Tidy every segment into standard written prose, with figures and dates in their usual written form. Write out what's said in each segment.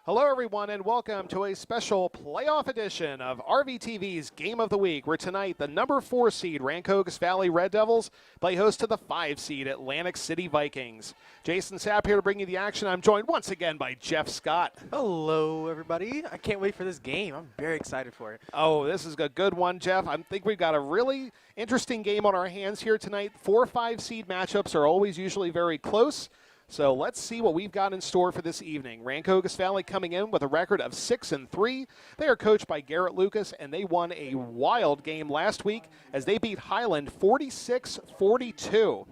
Hello, everyone, and welcome to a special playoff edition of Rvtv's Game of the Week, where tonight the number 4 seed Rancocas Valley Red Devils play host to the 5 seed Atlantic City Vikings. Jason Sapp here to bring you the action. I'm joined once again by Jeff Scott. Hello, everybody. I can't wait for this game. I'm very excited for it. Oh, this is a good one, Jeff. I think we've got a really interesting game on our hands here tonight. 4-5 seed matchups are always usually very close. So let's see what we've got in store for this evening. Rancocas Valley coming in with a record of 6-3. They are coached by Garrett Lucas, and they won a wild game last week as they beat Highland 46-42.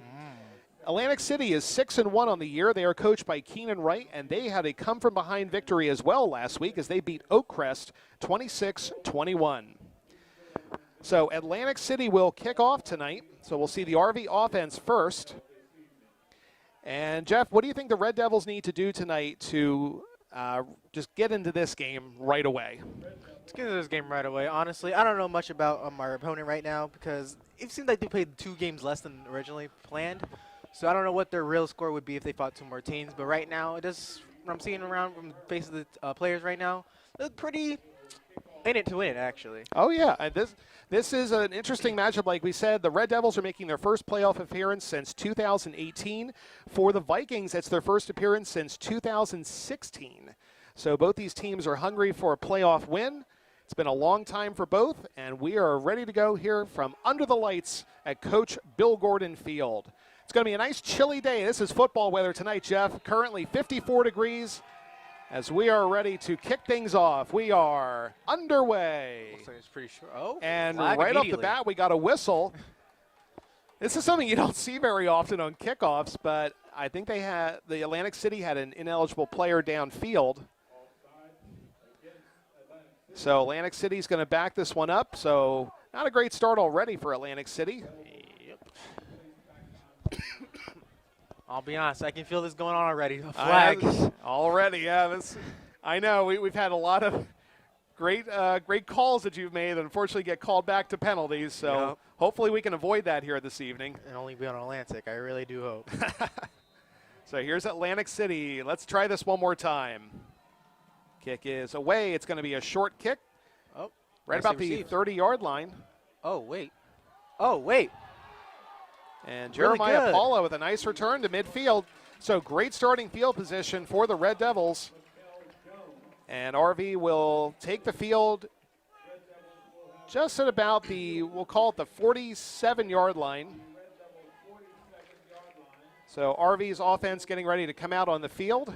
Atlantic City is 6-1 on the year. They are coached by Keenan Wright, and they had a come-from-behind victory as well last week as they beat Oakcrest 26-21. So Atlantic City will kick off tonight. So we'll see the RV offense first. And, Jeff, what do you think the Red Devils need to do tonight to just get into this game right away? Let's get into this game right away. Honestly, I don't know much about our opponent right now because it seems like they played 2 games less than originally planned. So I don't know what their real score would be if they fought 2 more teams. But right now, it does, what I'm seeing around from the face of the players right now, they look pretty in it to win it, actually. Oh, yeah. This is an interesting matchup. Like we said, the Red Devils are making their first playoff appearance since 2018. For the Vikings, it's their first appearance since 2016. So both these teams are hungry for a playoff win. It's been a long time for both, and we are ready to go here from under the lights at Coach Bill Gordon Field. It's going to be a nice chilly day. This is football weather tonight, Jeff. Currently 54 degrees. As we are ready to kick things off, we are underway. Looks like it's pretty sure. Oh, and right off the bat, we got a whistle. This is something you don't see very often on kickoffs, but I think the Atlantic City had an ineligible player downfield. So Atlantic City's going to back this one up. So not a great start already for Atlantic City. I'll be honest, I can feel this going on already. A flag. Already, yeah. I know. We've had a lot of great calls that you've made that unfortunately get called back to penalties. So hopefully we can avoid that here this evening. And only be on Atlantic. I really do hope. So here's Atlantic City. Let's try this one more time. Kick is away. It's going to be a short kick. Oh, right about the 30-yard line. Oh, wait. Oh, wait. And Jeremiah really Paula with a nice return to midfield. So great starting field position for the Red Devils. And RV will take the field just at about the, we'll call it the 47-yard line. So RV's offense getting ready to come out on the field.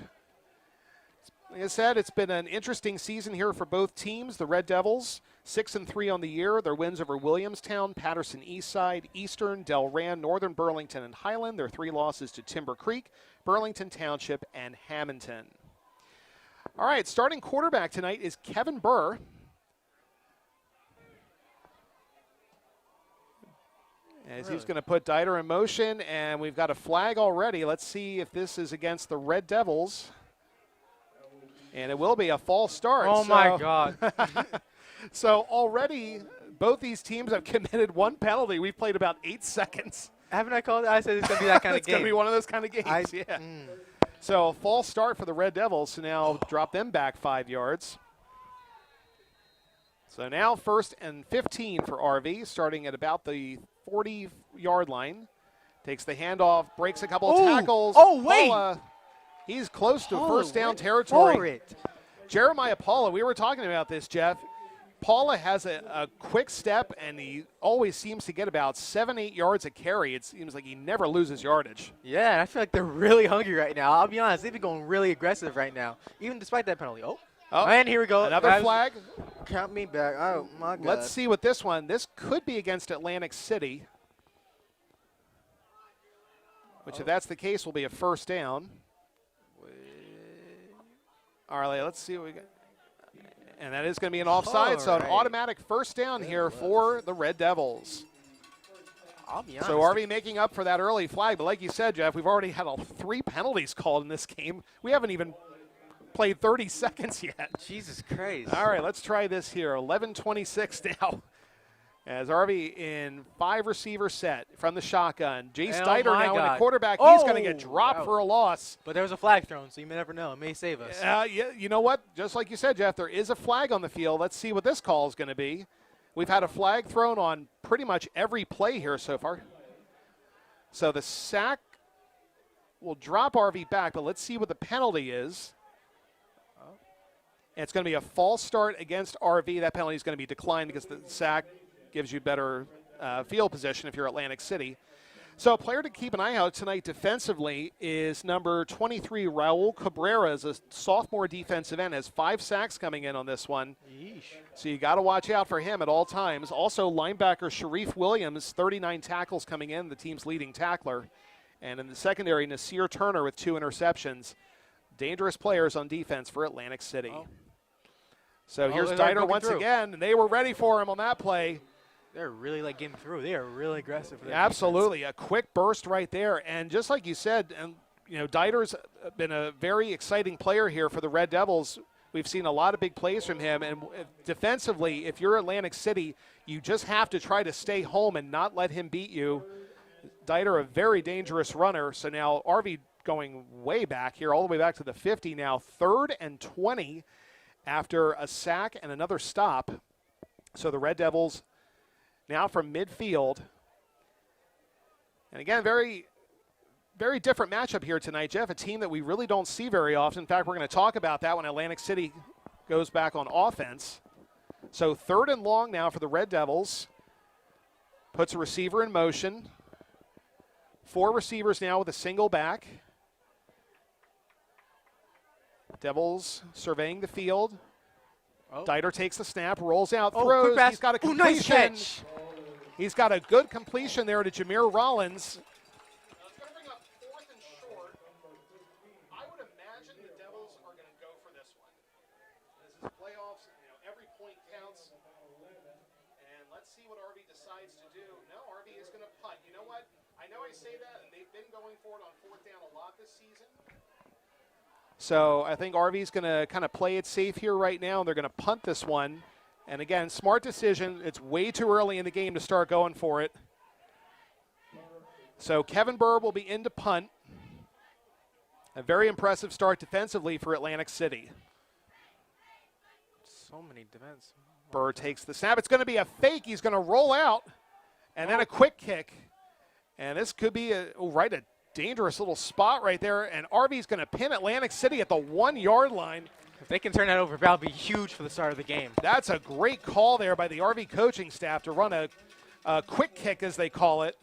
Like I said, it's been an interesting season here for both teams. The Red Devils, 6-3 on the year. Their wins over Williamstown, Patterson Eastside, Eastern, Delran, Northern Burlington, and Highland. Their 3 losses to Timber Creek, Burlington Township, and Hamilton. All right, starting quarterback tonight is Kevin Burr. As he's going to put Dieter in motion, and we've got a flag already. Let's see if this is against the Red Devils. And it will be a false start. Oh, my God. So already both these teams have committed 1 penalty. We've played about 8 seconds. Haven't I called it? I said it's going to be that kind of game. It's going to be one of those kind of games, yeah. So false start for the Red Devils to now drop them back 5 yards. So now 1st and 15 for RV, starting at about the 40-yard line. Takes the handoff, breaks a couple of tackles. Oh, wait. Paula, he's close to first down territory. Jeremiah Paula, we were talking about this, Jeff. Paula has a quick step, and he always seems to get about 7-8 yards a carry. It seems like he never loses yardage. Yeah, and I feel like they're really hungry right now. I'll be honest, they've been going really aggressive right now, even despite that penalty. Oh, and here we go. Another flag. Count me back. Oh, my God. Let's see what this one. This could be against Atlantic City, which if that's the case will be a first down. All right, let's see what we got. And that is going to be an offside, so an automatic first down here for the Red Devils. I'll be honest. So RV making up for that early flag, but like you said, Jeff, we've already had 3 penalties called in this game. We haven't even played 30 seconds yet. Jesus Christ. All right, let's try this here. 11:26 now. As RV in 5-receiver set from the shotgun. Jace Oh Dieter my now in God. the quarterback. Oh, He's going to get dropped wow. for a loss. But there was a flag thrown, so you may never know. It may save us. Yeah, you know what? Just like you said, Jeff, there is a flag on the field. Let's see what this call is going to be. We've had a flag thrown on pretty much every play here so far. So the sack will drop RV back, but let's see what the penalty is. And it's going to be a false start against RV. That penalty is going to be declined because the sack gives you better field position if you're Atlantic City. So a player to keep an eye out tonight defensively is number 23, Raul Cabrera, is a sophomore defensive end, has 5 sacks coming in on this one. Yeesh. So you got to watch out for him at all times. Also, linebacker Sharif Williams, 39 tackles coming in, the team's leading tackler. And in the secondary, Nasir Turner with 2 interceptions. Dangerous players on defense for Atlantic City. Oh. So here's they're Dieter once through. again, and they were ready for him on that play. They're really getting through. They are really aggressive. For their Absolutely, a quick burst right there. And just like you said, and Dieter's been a very exciting player here for the Red Devils. We've seen a lot of big plays from him. And defensively, if you're Atlantic City, you just have to try to stay home and not let him beat you. Dieter, a very dangerous runner. So now RV going way back here, all the way back to the 50 now. 3rd and 20 after a sack and another stop. So the Red Devils now from midfield. And again, very, very different matchup here tonight, Jeff. A team that we really don't see very often. In fact, we're going to talk about that when Atlantic City goes back on offense. So 3rd and long now for the Red Devils. Puts a receiver in motion. 4 receivers now with a single back. Devils surveying the field. Oh. Dieter takes the snap, rolls out, Oh, throws. quick pass. He's got a Ooh, completion. nice catch. He's got a good completion there to Jameer Rollins. It's going to bring up 4th and short. I would imagine the Devils are going to go for this one. This is playoffs. Every point counts. And let's see what RV decides to do. No, RV is going to punt. You know what? I know I say that, and they've been going for it on 4th down a lot this season. So I think RV's going to kind of play it safe here right now, and they're going to punt this one. And again, smart decision. It's way too early in the game to start going for it. So Kevin Burr will be in to punt. A very impressive start defensively for Atlantic City. So many defense. Burr takes the snap. It's going to be a fake. He's going to roll out, and then a quick kick. And this could be a dangerous little spot right there. And RV's going to pin Atlantic City at the 1-yard line. If they can turn that over, that'll be huge for the start of the game. That's a great call there by the RV coaching staff to run a quick kick, as they call it,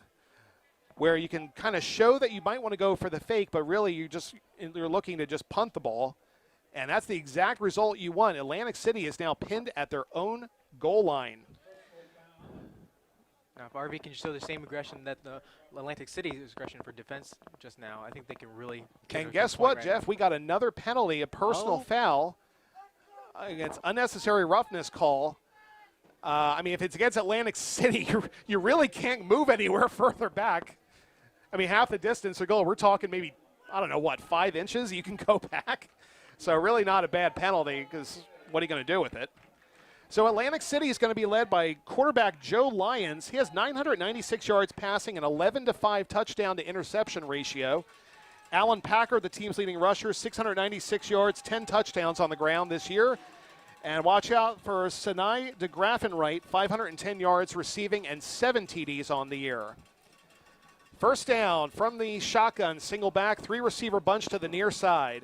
where you can kind of show that you might want to go for the fake, but really you're looking to just punt the ball. And that's the exact result you want. Atlantic City is now pinned at their own goal line. Now, if RV can show the same aggression that the Atlantic City's aggression for defense just now, I think they can really. And guess what, Jeff? We got another penalty, a personal foul against unnecessary roughness call. I mean, if it's against Atlantic City, you really can't move anywhere further back. I mean, half the distance to goal. We're talking maybe, 5 inches you can go back. So really not a bad penalty, because what are you going to do with it? So Atlantic City is going to be led by quarterback Joe Lyons. He has 996 yards passing, an 11-5 touchdown to interception ratio. Alan Packard, the team's leading rusher, 696 yards, 10 touchdowns on the ground this year. And watch out for Sinai DeGraffenwright, 510 yards receiving and 7 TDs on the year. First down from the shotgun, single back, 3-receiver bunch to the near side.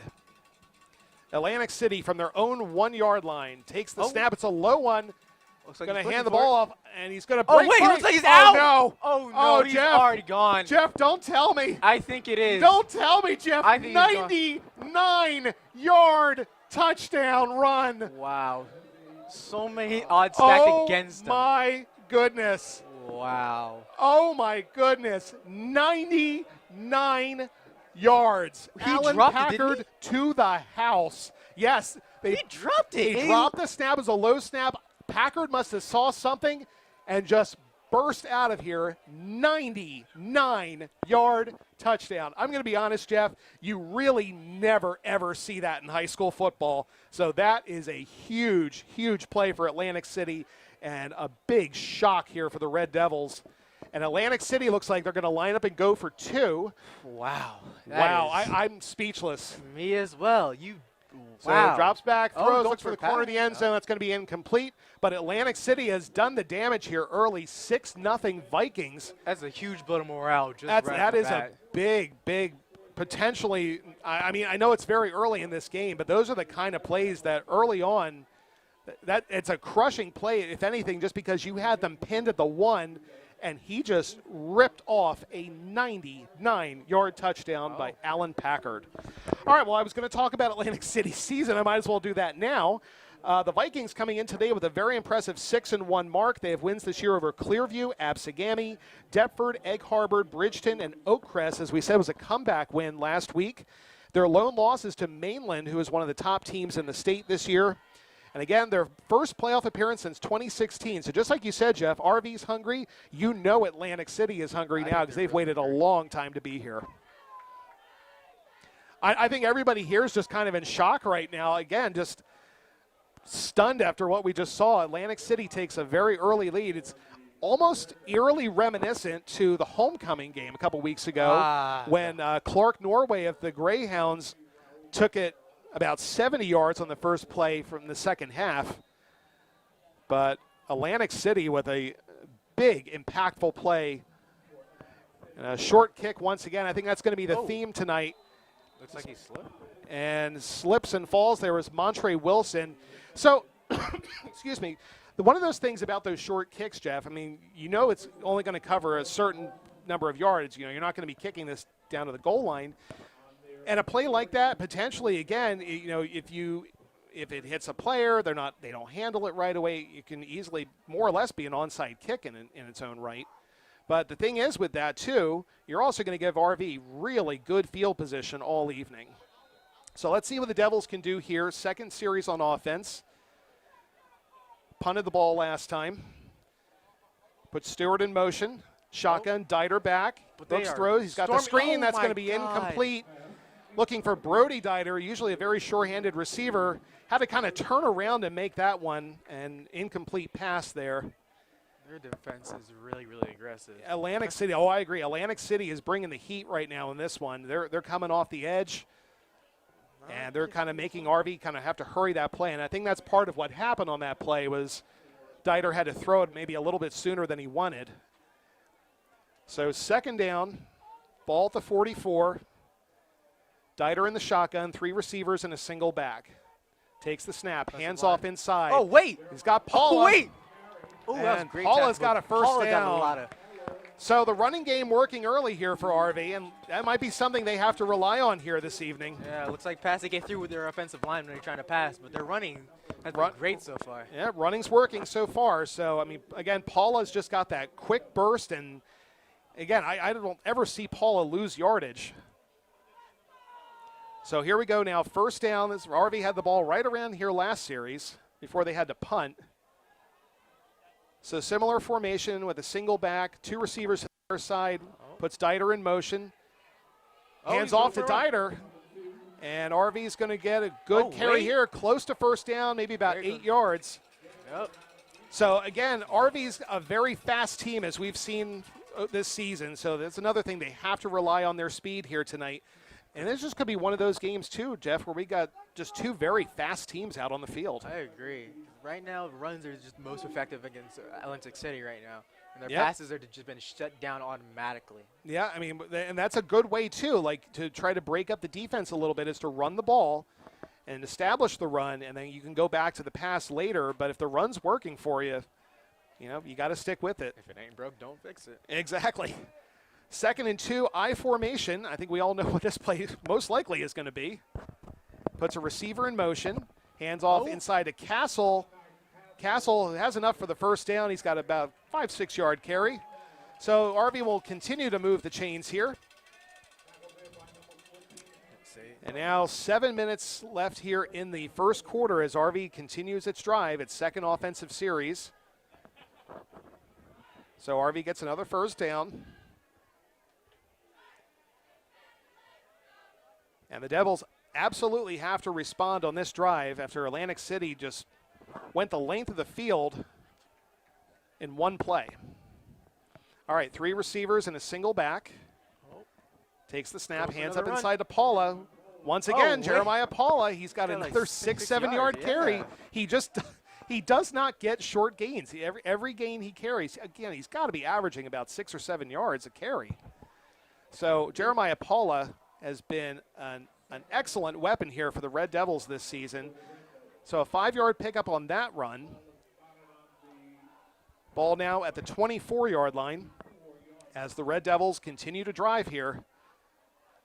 Atlantic City from their own 1-yard line takes the snap. It's a low one. Looks like going to hand the ball off, and he's going to break. Oh, wait, free. looks like he's out. No. Oh, no, he's Jeff. already gone. Jeff, don't tell me. I think it is. Don't tell me, Jeff. I think 99-yard touchdown run. Wow. So many odds stacked against him. Oh, my goodness. Wow. Oh, my goodness. 99 yards. He Alan dropped it, Packard didn't to the house. Yes. He dropped it. They dropped the snap as a low snap. Packard must have saw something and just burst out of here, 99-yard touchdown. I'm going to be honest, Jeff, you really never, ever see that in high school football. So that is a huge, huge play for Atlantic City and a big shock here for the Red Devils. And Atlantic City looks like they're going to line up and go for 2. Wow. Wow, I'm speechless. Me as well. So Wow. drops back, throws, looks for the pass. corner of the end zone. That's going to be incomplete. But Atlantic City has done the damage here early, 6-0 Vikings. That's a huge blow to morale. That is a big, potentially. I mean, I know it's very early in this game, but those are the kind of plays that early on, that it's a crushing play, if anything, just because you had them pinned at the 1, and he just ripped off a 99-yard touchdown by Alan Packard. All right, well, I was going to talk about Atlantic City's season. I might as well do that now. The Vikings coming in today with a very impressive 6-1 mark. They have wins this year over Clearview, Absegami, Deptford, Egg Harbor, Bridgeton, and Oakcrest. As we said, was a comeback win last week. Their lone loss is to Mainland, who is one of the top teams in the state this year. And again, their first playoff appearance since 2016. So just like you said, Jeff, RV's hungry. You know Atlantic City is hungry now because they've waited a long time to be here. I think everybody here is just kind of in shock right now. Again, just stunned after what we just saw. Atlantic City takes a very early lead. It's almost eerily reminiscent to the homecoming game a couple weeks ago when Clark Norway of the Greyhounds took it about 70 yards on the first play from the second half. But Atlantic City with a big, impactful play. And a short kick once again. I think that's going to be the theme tonight. Looks like he slipped. And slips and falls. There was Montre Wilson. So, excuse me, one of those things about those short kicks, Jeff, I mean, you know it's only going to cover a certain number of yards. You know, you're not going to be kicking this down to the goal line. And a play like that, potentially, again, you know, if it hits a player, they don't handle it right away, it can easily more or less be an onside kick in its own right. But the thing is with that, too, you're also going to give RV really good field position all evening. So let's see what the Devils can do here. Second series on offense. Punted the ball last time. Put Stewart in motion. Shotgun, Dieter back. Brooks throws. He's got the screen. That's going to be incomplete. Looking for Brody Dieter, usually a very sure-handed receiver. Had to kind of turn around and make that one, an incomplete pass there. Their defense is really, really aggressive. Atlantic City, I agree. Atlantic City is bringing the heat right now in this one. They're coming off the edge, and they're kind of making RV kind of have to hurry that play. And I think that's part of what happened on that play was Dieter had to throw it maybe a little bit sooner than he wanted. So second down, ball at the 44. Dieter in the shotgun, 3 receivers and a single back. Takes the snap, hands off inside. Oh, wait. He's got Paula. Oh, wait. Oh, that was great. Paula's got a first Paula down. got a lot of. So the running game working early here for RV, and that might be something they have to rely on here this evening. Yeah, it looks like pass they get through with their offensive line when they're trying to pass, but their running has been great so far. Yeah, running's working so far. So, I mean, again, Paula's just got that quick burst, and, again, I don't ever see Paula lose yardage. So here we go now. First down. RV had the ball right around here last series before they had to punt. So similar formation with a single back, 2 receivers to their side, puts Dieter in motion. Hands off to Dieter. And RV's going to get a good carry here, close to first down, maybe about 8 yards. Yep. So, again, RV's a very fast team, as we've seen this season. So that's another thing. They have to rely on their speed here tonight. And this just could be one of those games, too, Jeff, where we got just 2 very fast teams out on the field. I agree. Right now, runs are just most effective against Atlantic City right now. And their passes are just been shut down automatically. Yeah, I mean, and that's a good way, too, like to try to break up the defense a little bit is to run the ball and establish the run, and then you can go back to the pass later. But if the run's working for you, you know, you got to stick with it. If it ain't broke, don't fix it. Exactly. 2nd and 2, I formation. I think we all know what this play most likely is going to be. Puts a receiver in motion. Hands off inside to Castle. Castle has enough for the first down. He's got about 5-6 yard carry. So RV will continue to move the chains here. And now 7 minutes left here in the first quarter as RV continues its drive, its second offensive series. So RV gets another first down. And the Devils absolutely have to respond on this drive after Atlantic City just went the length of the field in one play. All right, 3 receivers and a single back. Takes the snap, hands up inside to Paula. Once again, Jeremiah Paula, he's got another like 6-7 yard carry. He does not get short gains. Every gain he carries, again, he's got to be averaging about 6 or 7 yards a carry. So Jeremiah Paula has been an excellent weapon here for the Red Devils this season. So a 5-yard pickup on that run. Ball now at the 24-yard line as the Red Devils continue to drive here.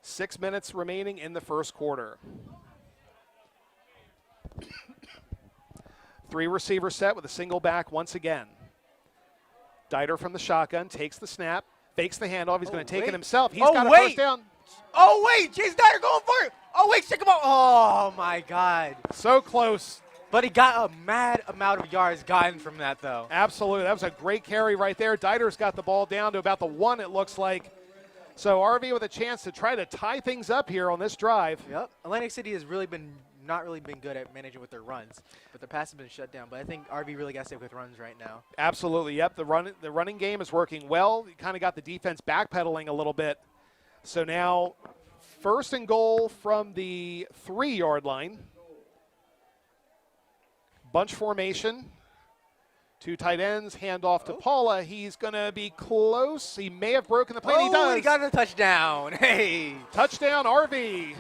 6 minutes remaining in the first quarter. 3 receiver set with a single back once again. Dieter from the shotgun takes the snap, fakes the handoff. He's going to take it himself. He's got a first down. Oh, wait. Chase Dieter going for it. Oh, wait. Check him out. Oh, my God. So close. But he got a mad amount of yards gotten from that, though. Absolutely. That was a great carry right there. Dieter's got the ball down to about the 1, it looks like. So RV with a chance to try to tie things up here on this drive. Yep. Atlantic City has not really been good at managing with their runs, but their pass has been shut down. But I think RV really got to stick with runs right now. Absolutely. Yep. The running game is working well. You kind of got the defense backpedaling a little bit. So now 1st and goal from the 3-yard line. Bunch formation. 2 tight ends, handoff to Paula. He's going to be close. He may have broken the plane. He does. He got a touchdown. Hey. Touchdown, RV.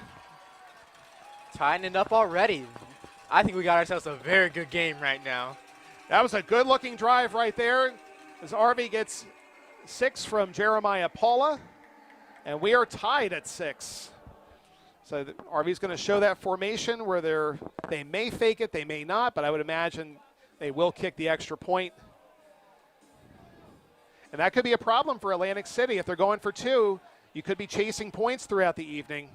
Tying it up already. I think we got ourselves a very good game right now. That was a good-looking drive right there as RV gets 6 from Jeremiah Paula, and we are tied at 6. So RV's going to show that formation where they may fake it, they may not, but I would imagine they will kick the extra point. And that could be a problem for Atlantic City. If they're going for 2, you could be chasing points throughout the evening.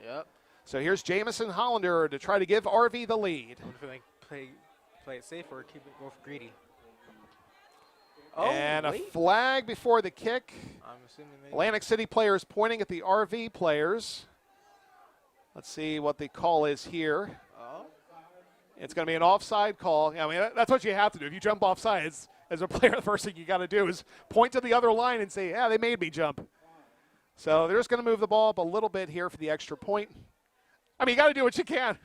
Yep. So here's Jamison Hollander to try to give RV the lead. I wonder if they play it safe or go for greedy. And a flag before the kick. I'm assuming Atlantic City players pointing at the RV players. Let's see what the call is here. It's going to be an offside call. I mean, that's what you have to do. If you jump offside as a player, the first thing you got to do is point to the other line and say, yeah, they made me jump. So they're just going to move the ball up a little bit here for the extra point. I mean, you got to do what you can.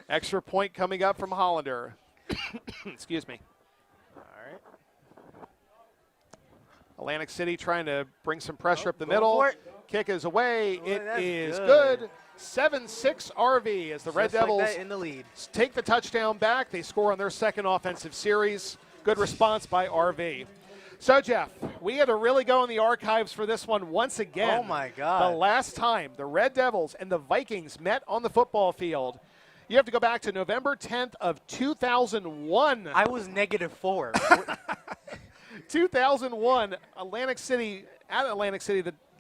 Extra point coming up from Hollander. Excuse me. All right. Atlantic City trying to bring some pressure up the middle. Kick is away. Oh, it is good. 7-6 RV as the Red Devils like in the lead. Take the touchdown back. They score on their second offensive series. Good response by RV. So, Jeff, we had to really go in the archives for this one once again. Oh, my God. The last time the Red Devils and the Vikings met on the football field, you have to go back to November 10th of 2001. I was -4. 2001, Atlantic City,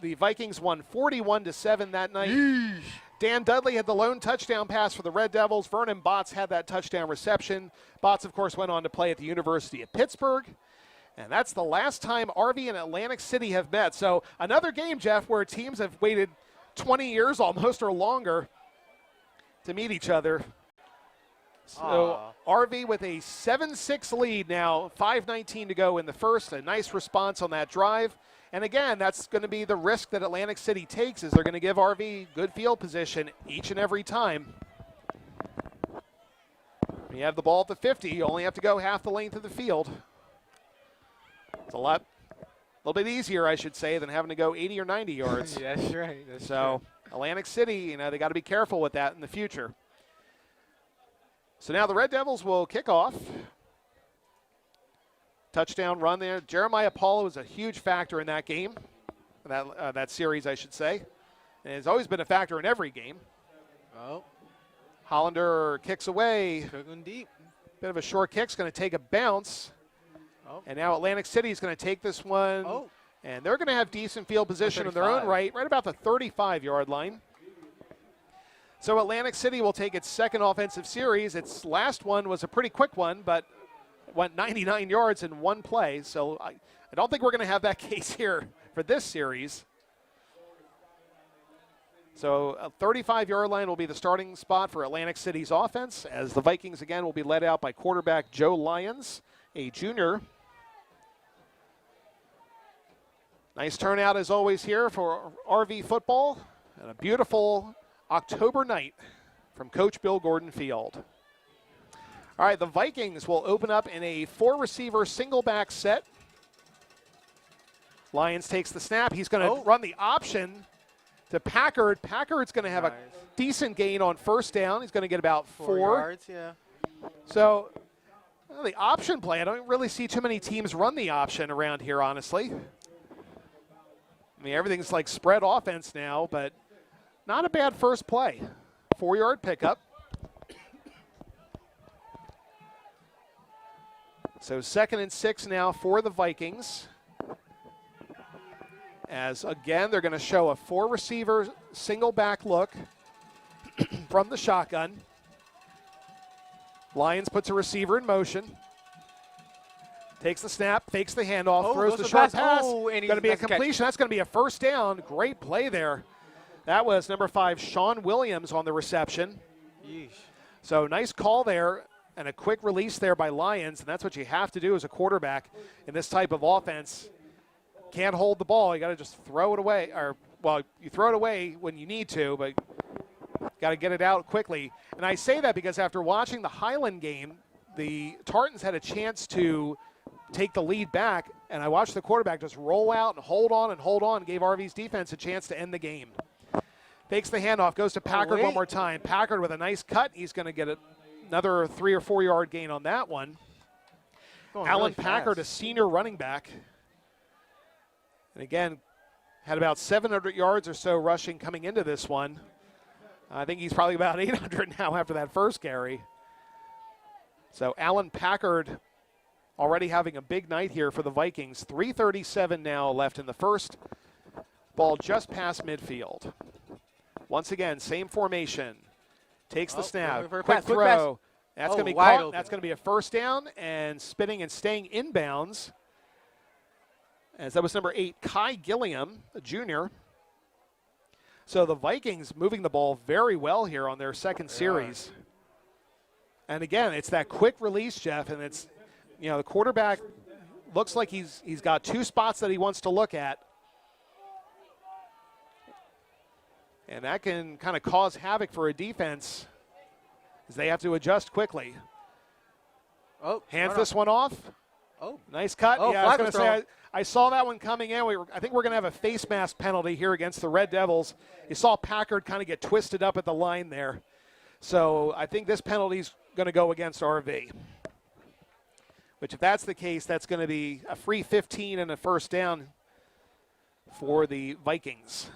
the Vikings won 41-7 that night. Yeesh. Dan Dudley had the lone touchdown pass for the Red Devils. Vernon Botts had that touchdown reception. Botts, of course, went on to play at the University of Pittsburgh. And that's the last time RV and Atlantic City have met. So another game, Jeff, where teams have waited 20 years almost or longer to meet each other. So RV with a 7-6 lead now, 5:19 to go in the first. A nice response on that drive. And again, that's going to be the risk that Atlantic City takes, is they're going to give RV good field position each and every time. When you have the ball at the 50, you only have to go half the length of the field. It's a little bit easier, I should say, than having to go 80 or 90 yards. Yeah, that's right. That's so true. Atlantic City, they got to be careful with that in the future. So now the Red Devils will kick off. Touchdown run there. Jeremiah Paula was a huge factor in that game, that series, I should say. And has always been a factor in every game. Oh. Hollander kicks away. Cooking deep. Bit of a short kick. It's going to take a bounce. Oh. And now Atlantic City is going to take this one. Oh. And they're going to have decent field position in their own right about the 35-yard line. So Atlantic City will take its second offensive series. Its last one was a pretty quick one, but it went 99 yards in one play. So I don't think we're going to have that case here for this series. So a 35-yard line will be the starting spot for Atlantic City's offense, as the Vikings again will be led out by quarterback Joe Lyons, a junior. Nice turnout as always here for RV football, and a beautiful October night from Coach Bill Gordon Field. All right, the Vikings will open up in a 4-receiver single back set. Lyons takes the snap. He's going to run the option to Packard. Packard's going to have a decent gain on first down. He's going to get about 4 yards. Yeah. So the option play, I don't really see too many teams run the option around here, honestly. I mean, everything's like spread offense now, but not a bad first play. 4-yard pickup. So 2nd and 6 now for the Vikings. As again, they're going to show a 4-receiver single back look from the shotgun. Lyons puts a receiver in motion. Takes the snap, fakes the handoff, throws the short pass. Going to be a completion. That's going to be a first down. Great play there. That was number 5, Sean Williams, on the reception. Yeesh. So nice call there and a quick release there by Lyons, and that's what you have to do as a quarterback in this type of offense. Can't hold the ball. You got to just throw it away. You throw it away when you need to, but got to get it out quickly. And I say that because after watching the Highland game, the Tartans had a chance to take the lead back, and I watched the quarterback just roll out and hold on, gave RV's defense a chance to end the game. Fakes the handoff, goes to Packard one more time. Packard with a nice cut. He's going to get another 3 or 4 yard gain on that one. Alan Packard, a senior running back. And again, had about 700 yards or so rushing coming into this one. I think he's probably about 800 now after that first carry. So Alan Packard already having a big night here for the Vikings. 3:37 now left in the first. Ball just past midfield. Once again, same formation. Takes the snap. Quick throw. That's going to be caught. That's going to be a first down, and spinning and staying inbounds, as that was number 8, Kai Gilliam, a junior. So the Vikings moving the ball very well here on their second series. And again, it's that quick release, Jeff, and it's, the quarterback looks like he's got 2 spots that he wants to look at. And that can kind of cause havoc for a defense as they have to adjust quickly. Hands this one off. Nice cut. I was going to say, I saw that one coming in. I think we're going to have a face mask penalty here against the Red Devils. You saw Packard kind of get twisted up at the line there. So I think this penalty is going to go against RV. Which, if that's the case, that's going to be a free 15 and a first down for the Vikings.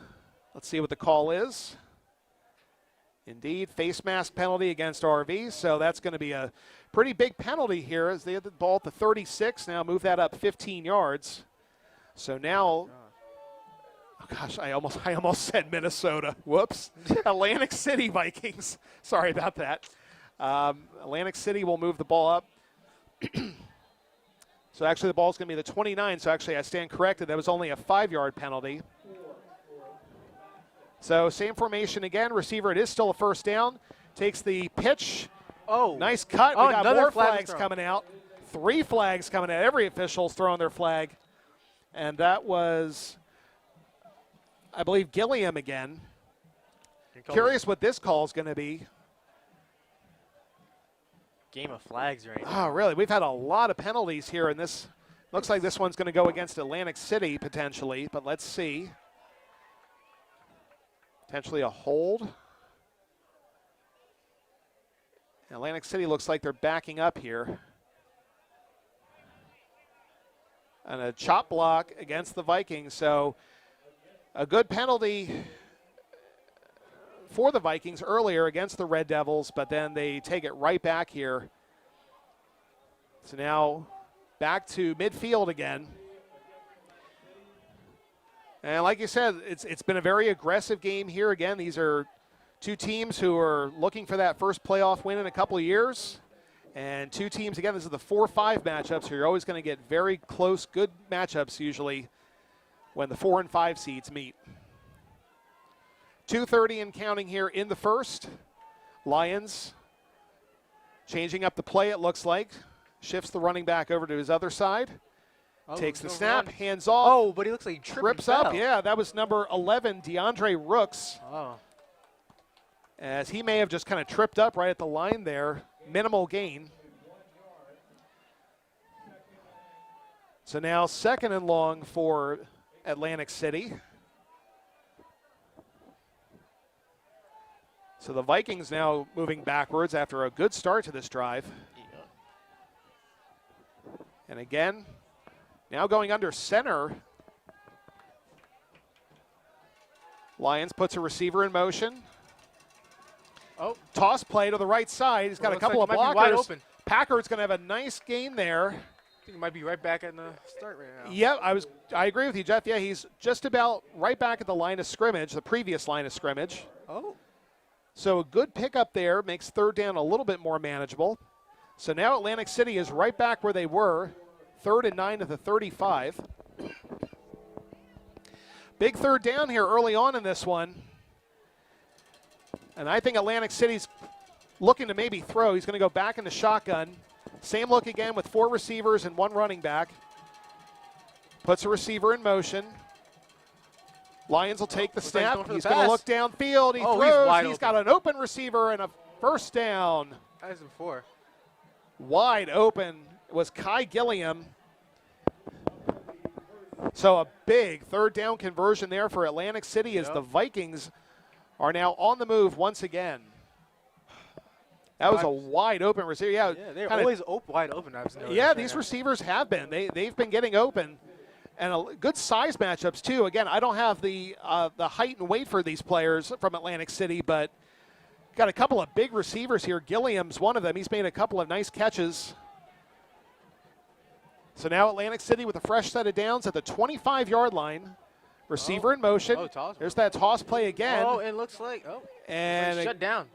Let's see what the call is. Indeed, face mask penalty against RV, so that's going to be a pretty big penalty here as they have the ball at the 36, now move that up 15 yards. So now, I almost said Minnesota. Whoops. Atlantic City Vikings. Sorry about that. Atlantic City will move the ball up. So actually the ball's going to be the 29, so actually I stand corrected. That was only a 5-yard penalty. So same formation again. Receiver, it is still a first down. Takes the pitch. Nice cut. We got more flags coming out. 3 flags coming out. Every official's throwing their flag. And that was, I believe, Gilliam again. Curious what this call is going to be. Game of flags right now. Oh, really? We've had a lot of penalties here in this. Looks like this one's going to go against Atlantic City potentially, but let's see. Potentially a hold. Atlantic City looks like they're backing up here. And a chop block against the Vikings. So a good penalty for the Vikings earlier against the Red Devils, but then they take it right back here. So now back to midfield again. And like you said, it's been a very aggressive game here. Again, these are Two teams who are looking for that first playoff win in a couple of years. And two teams, again, this is the 4-5 matchup, so you're always going to get very close, good matchups usually when the 4 and 5 seeds meet. 2:30 and counting here in the first. Lions changing up the play, it looks like. Shifts the running back over to his other side. Takes the snap, run. hands off. Oh, but he looks like he trips up. Yeah, that was number 11, DeAndre Rooks. Oh. As he may have just kind of tripped up right at the line there. Minimal gain. So now 2nd and long for Atlantic City. So the Vikings now moving backwards after a good start to this drive. And again, now going under center. Lions puts a receiver in motion. Oh. Toss play to the right side. He's got a couple of blockers. Wide open. Packard's going to have a nice gain there. I think he might be right back in the start right now. Yep, I agree with you, Jeff. Yeah, he's just about right back at the line of scrimmage, the previous line of scrimmage. Oh. So a good pickup there makes 3rd down a little bit more manageable. So now Atlantic City is right back where they were, 3rd and 9 at the 35. Big 3rd down here early on in this one. And I think Atlantic City's looking to maybe throw. He's going to go back into shotgun. Same look again with 4 receivers and 1 running back. Puts a receiver in motion. Lions will take the snap. He's going to look downfield. He throws. He's got an open receiver and a 1st down. As before. Wide open was Kai Gilliam. So a big 3rd down conversion there for Atlantic City as the Vikings are now on the move once again. That was a wide open receiver. Yeah, they're always wide open. Yeah, these receivers have been. They've been getting open. And good size matchups, too. Again, I don't have the height and weight for these players from Atlantic City, but got a couple of big receivers here. Gilliam's one of them. He's made a couple of nice catches. So now Atlantic City with a fresh set of downs at the 25-yard line. Receiver in motion. There's that toss play again. Oh, it looks like, and shut down.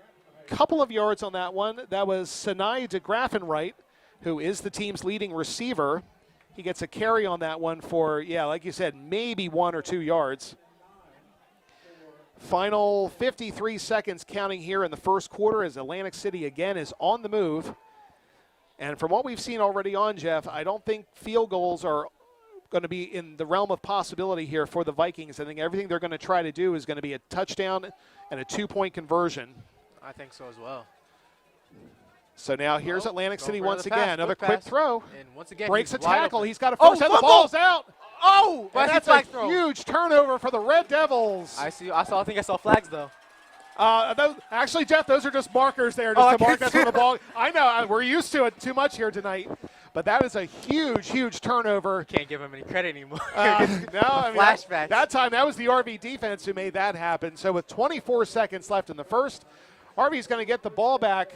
Couple of yards on that one. That was Sinai DeGraffenwright, who is the team's leading receiver. He gets a carry on that one for, like you said, maybe 1 or 2 yards. Final 53 seconds counting here in the first quarter as Atlantic City again is on the move. And from what we've seen already on, Jeff, I don't think field goals are going to be in the realm of possibility here for the Vikings. I think everything they're going to try to do is going to be a touchdown and a 2-point conversion. I think so as well. So now here's Atlantic City once again. Another quick throw. And once again, breaks a tackle. He's got a first down. The ball's out. Oh, and that's a huge turnover for the Red Devils. I think I saw flags though. Actually, Jeff, those are just markers there just to mark us on the ball. I know, we're used to it too much here tonight. But that is a huge, huge turnover. Can't give him any credit anymore. Flashbacks. That time, that was the RV defense who made that happen. So with 24 seconds left in the first, RV's going to get the ball back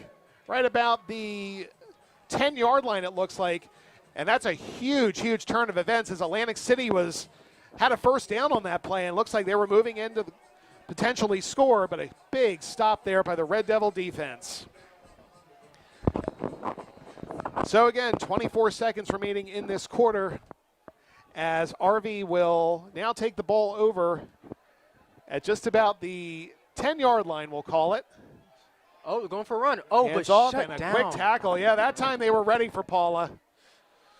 right about the 10-yard line, it looks like. And that's a huge, huge turn of events as Atlantic City had a first down on that play. And it looks like they were moving into potentially score, but a big stop there by the Red Devil defense. So again, 24 seconds remaining in this quarter as RV will now take the ball over at just about the 10-yard line, we'll call it. Oh, they're going for a run. Oh, hands but off shut and down. A quick tackle. Yeah, that time they were ready for Paula.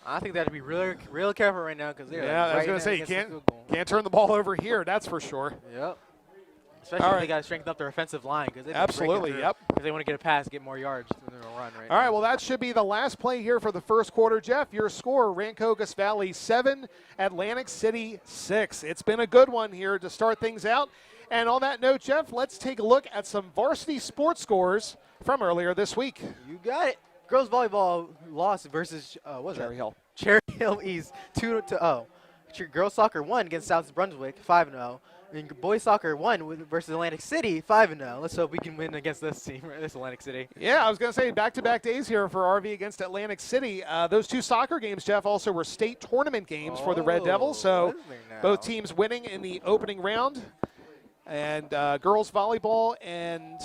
I think they have to be real careful right now because they're I was going to say, you can't turn the ball over here, that's for sure. Yep. Especially if they got to strengthen up their offensive line. Absolutely, yep. If they want to get a pass, get more yards, then they're going to run right All right, well, that should be the last play here for the first quarter. Jeff, your score, Rancocas Valley 7, Atlantic City 6. It's been a good one here to start things out. And on that note, Jeff, let's take a look at some varsity sports scores from earlier this week. You got it. Girls volleyball lost versus, Cherry Hill. Cherry Hill East 2-0. Girls soccer won against South Brunswick 5-0. And boys soccer won versus Atlantic City 5-0. Let's hope we can win against this team, this Atlantic City. Yeah, I was going to say back-to-back days here for RV against Atlantic City. Those two soccer games, Jeff, also were state tournament games for the Red Devils. So both teams winning in the opening round. And girls volleyball and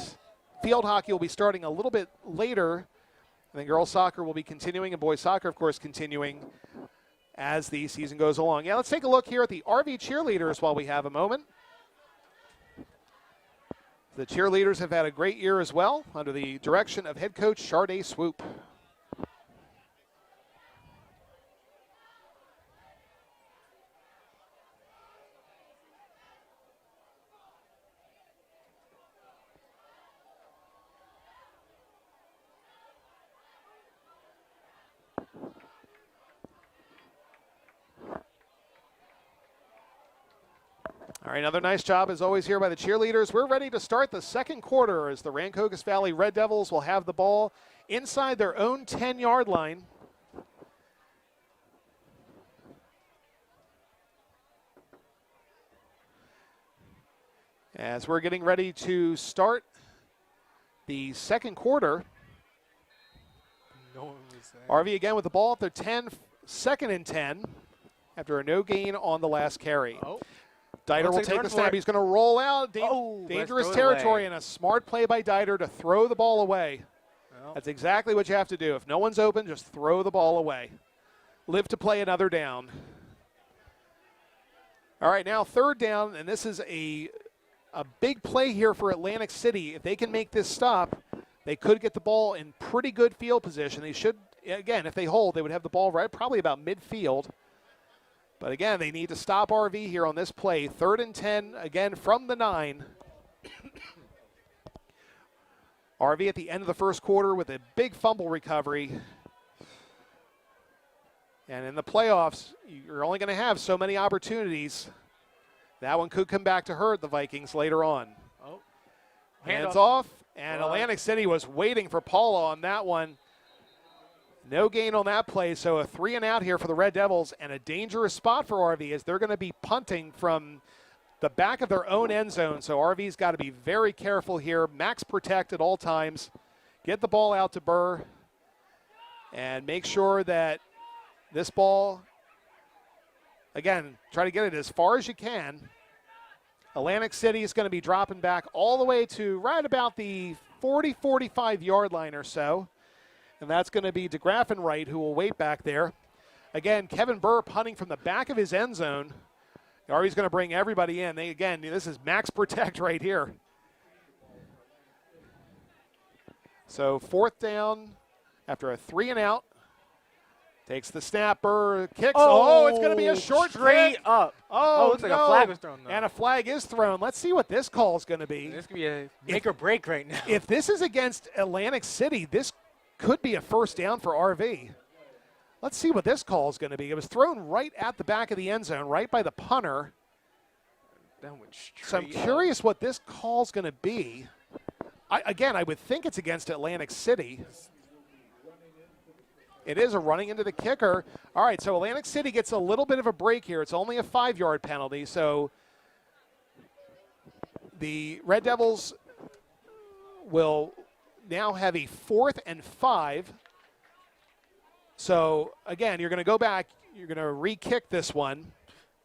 field hockey will be starting a little bit later. And then girls soccer will be continuing, and boys soccer, of course, continuing as the season goes along. Yeah, let's take a look here at the RV cheerleaders while we have a moment. The cheerleaders have had a great year as well under the direction of head coach Sharday Swoop. All right, another nice job as always here by the cheerleaders. We're ready to start the second quarter as the Rancocas Valley Red Devils will have the ball inside their own 10-yard line. As we're getting ready to start the second quarter. RV again with the ball at their 10, second and 10 after a no gain on the last carry. Dieter will take the snap. He's going to roll out. Dangerous territory and a smart play by Dieter to throw the ball away. Well, that's exactly what you have to do. If no one's open, just throw the ball away. Live to play another down. All right, now third down, and this is a big play here for Atlantic City. If they can make this stop, they could get the ball in pretty good field position. They should, again, if they hold, they would have the ball right probably about midfield. But again, they need to stop RV here on this play. 3rd and 10, again, from the 9. RV at the end of the first quarter with a big fumble recovery. And in the playoffs, you're only going to have so many opportunities. That one could come back to hurt the Vikings later on. Hands off, and Atlantic City was waiting for Paula on that one. No gain on that play, so a 3 and out here for the Red Devils, and a dangerous spot for RV as they're going to be punting from the back of their own end zone. So RV's got to be very careful here, max protect at all times, get the ball out to Burr, and make sure that this ball, again, try to get it as far as you can. Atlantic City is going to be dropping back all the way to right about the 40-45-yard line or so. And that's going to be DeGraffenwright who will wait back there. Again, Kevin Burr punting from the back of his end zone. RV's going to bring everybody in. Again, this is max protect right here. So 4th down after a 3 and out. Takes the snap, Burr kicks. Oh, it's going to be a short straight kick. Up. Oh, looks like a flag was thrown, though. And a flag is thrown. Let's see what this call is going to be. This could be a make or break right now. If this is against Atlantic City, this could be a first down for RV. Let's see what this call is going to be. It was thrown right at the back of the end zone, right by the punter. That went straight So I'm curious what this call is going to be. I would think it's against Atlantic City. It is a running into the kicker. All right, so Atlantic City gets a little bit of a break here. It's only a 5-yard penalty, so the Red Devils will now have a 4th and 5. So, again, you're going to go back. You're going to re-kick this one.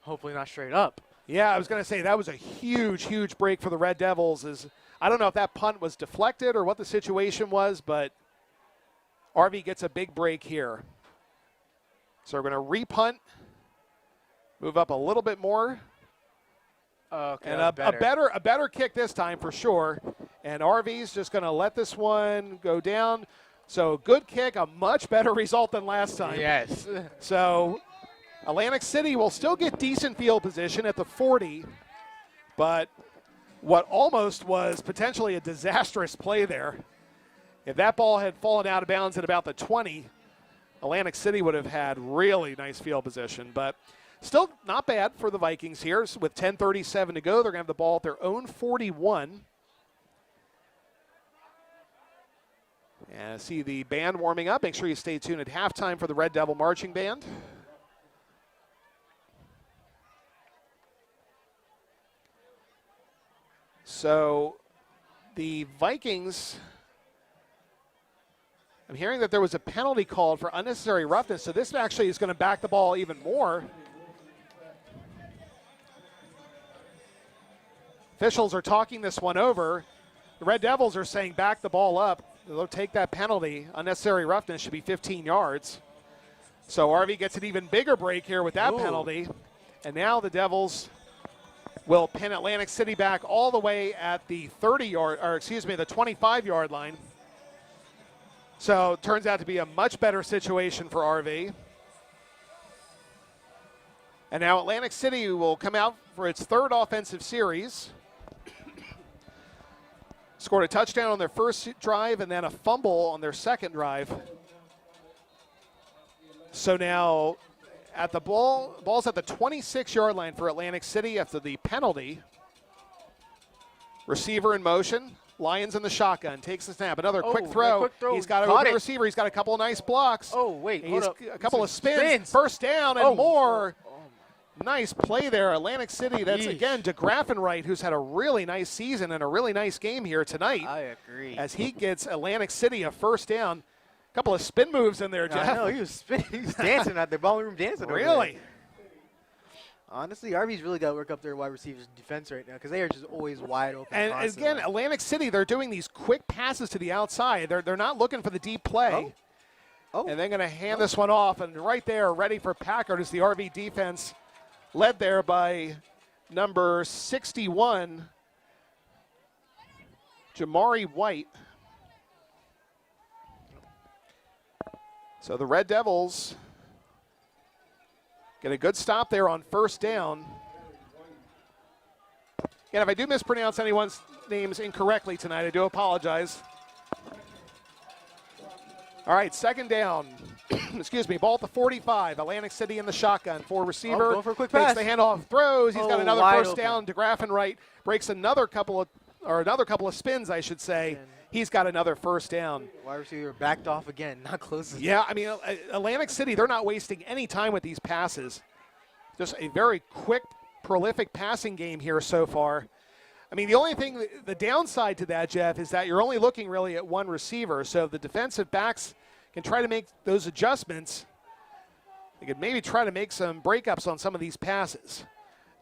Hopefully not straight up. Yeah, I was going to say that was a huge, huge break for the Red Devils. I don't know if that punt was deflected or what the situation was, but RV gets a big break here. So we're going to re-punt, move up a little bit more. Okay, and a better kick this time for sure. And RV's just going to let this one go down. So good kick, a much better result than last time. Yes. So Atlantic City will still get decent field position at the 40, but what almost was potentially a disastrous play there. If that ball had fallen out of bounds at about the 20, Atlantic City would have had really nice field position. But still not bad for the Vikings here. So with 10:37 to go, they're going to have the ball at their own 41. And I see the band warming up. Make sure you stay tuned at halftime for the Red Devil Marching Band. So the Vikings, I'm hearing that there was a penalty called for unnecessary roughness, so this actually is going to back the ball even more. Officials are talking this one over. The Red Devils are saying back the ball up. They'll take that penalty. Unnecessary roughness should be 15 yards. So RV gets an even bigger break here with that penalty. And now the Devils will pin Atlantic City back all the way at the the 25-yard line. So it turns out to be a much better situation for RV. And now Atlantic City will come out for its third offensive series. Scored a touchdown on their first drive and then a fumble on their second drive. So now at the ball's at the 26-yard line for Atlantic City after the penalty. Receiver in motion. Lions in the shotgun. Takes the snap. Another quick throw. He's got a open receiver. He's got a couple of nice blocks. Oh, wait. He's a couple of spins. First down and more. Nice play there. Atlantic City, that's again DeGraffenwright, who's had a really nice season and a really nice game here tonight. I agree. As he gets Atlantic City a first down. A couple of spin moves in there, Jeff. I know, he was spinning. He was dancing out there, ballroom dancing. Really? Honestly, RV's really got to work up their wide receivers defense right now because they are just always wide open. And constantly. again, Atlantic City, they're doing these quick passes to the outside. They're not looking for the deep play. And they're going to hand this one off. And right there, ready for Packard is the RV defense, led there by number 61, Jamari White. So the Red Devils get a good stop there on first down. And if I do mispronounce anyone's names incorrectly tonight, I do apologize. All right, second down. Excuse me, ball at the 45. Atlantic City in the shotgun. For receiver. Going for a quick pass. Takes the handoff, throws. He's got another first open. down. DeGraffenwright breaks another couple of spins, I should say. And he's got another first down. Wide receiver backed off again, not close. Yeah, I mean, Atlantic City, they're not wasting any time with these passes. Just a very quick, prolific passing game here so far. I mean, the only thing, the downside to that, Jeff, is that you're only looking really at one receiver. So if the defensive backs can try to make those adjustments, they could maybe try to make some breakups on some of these passes.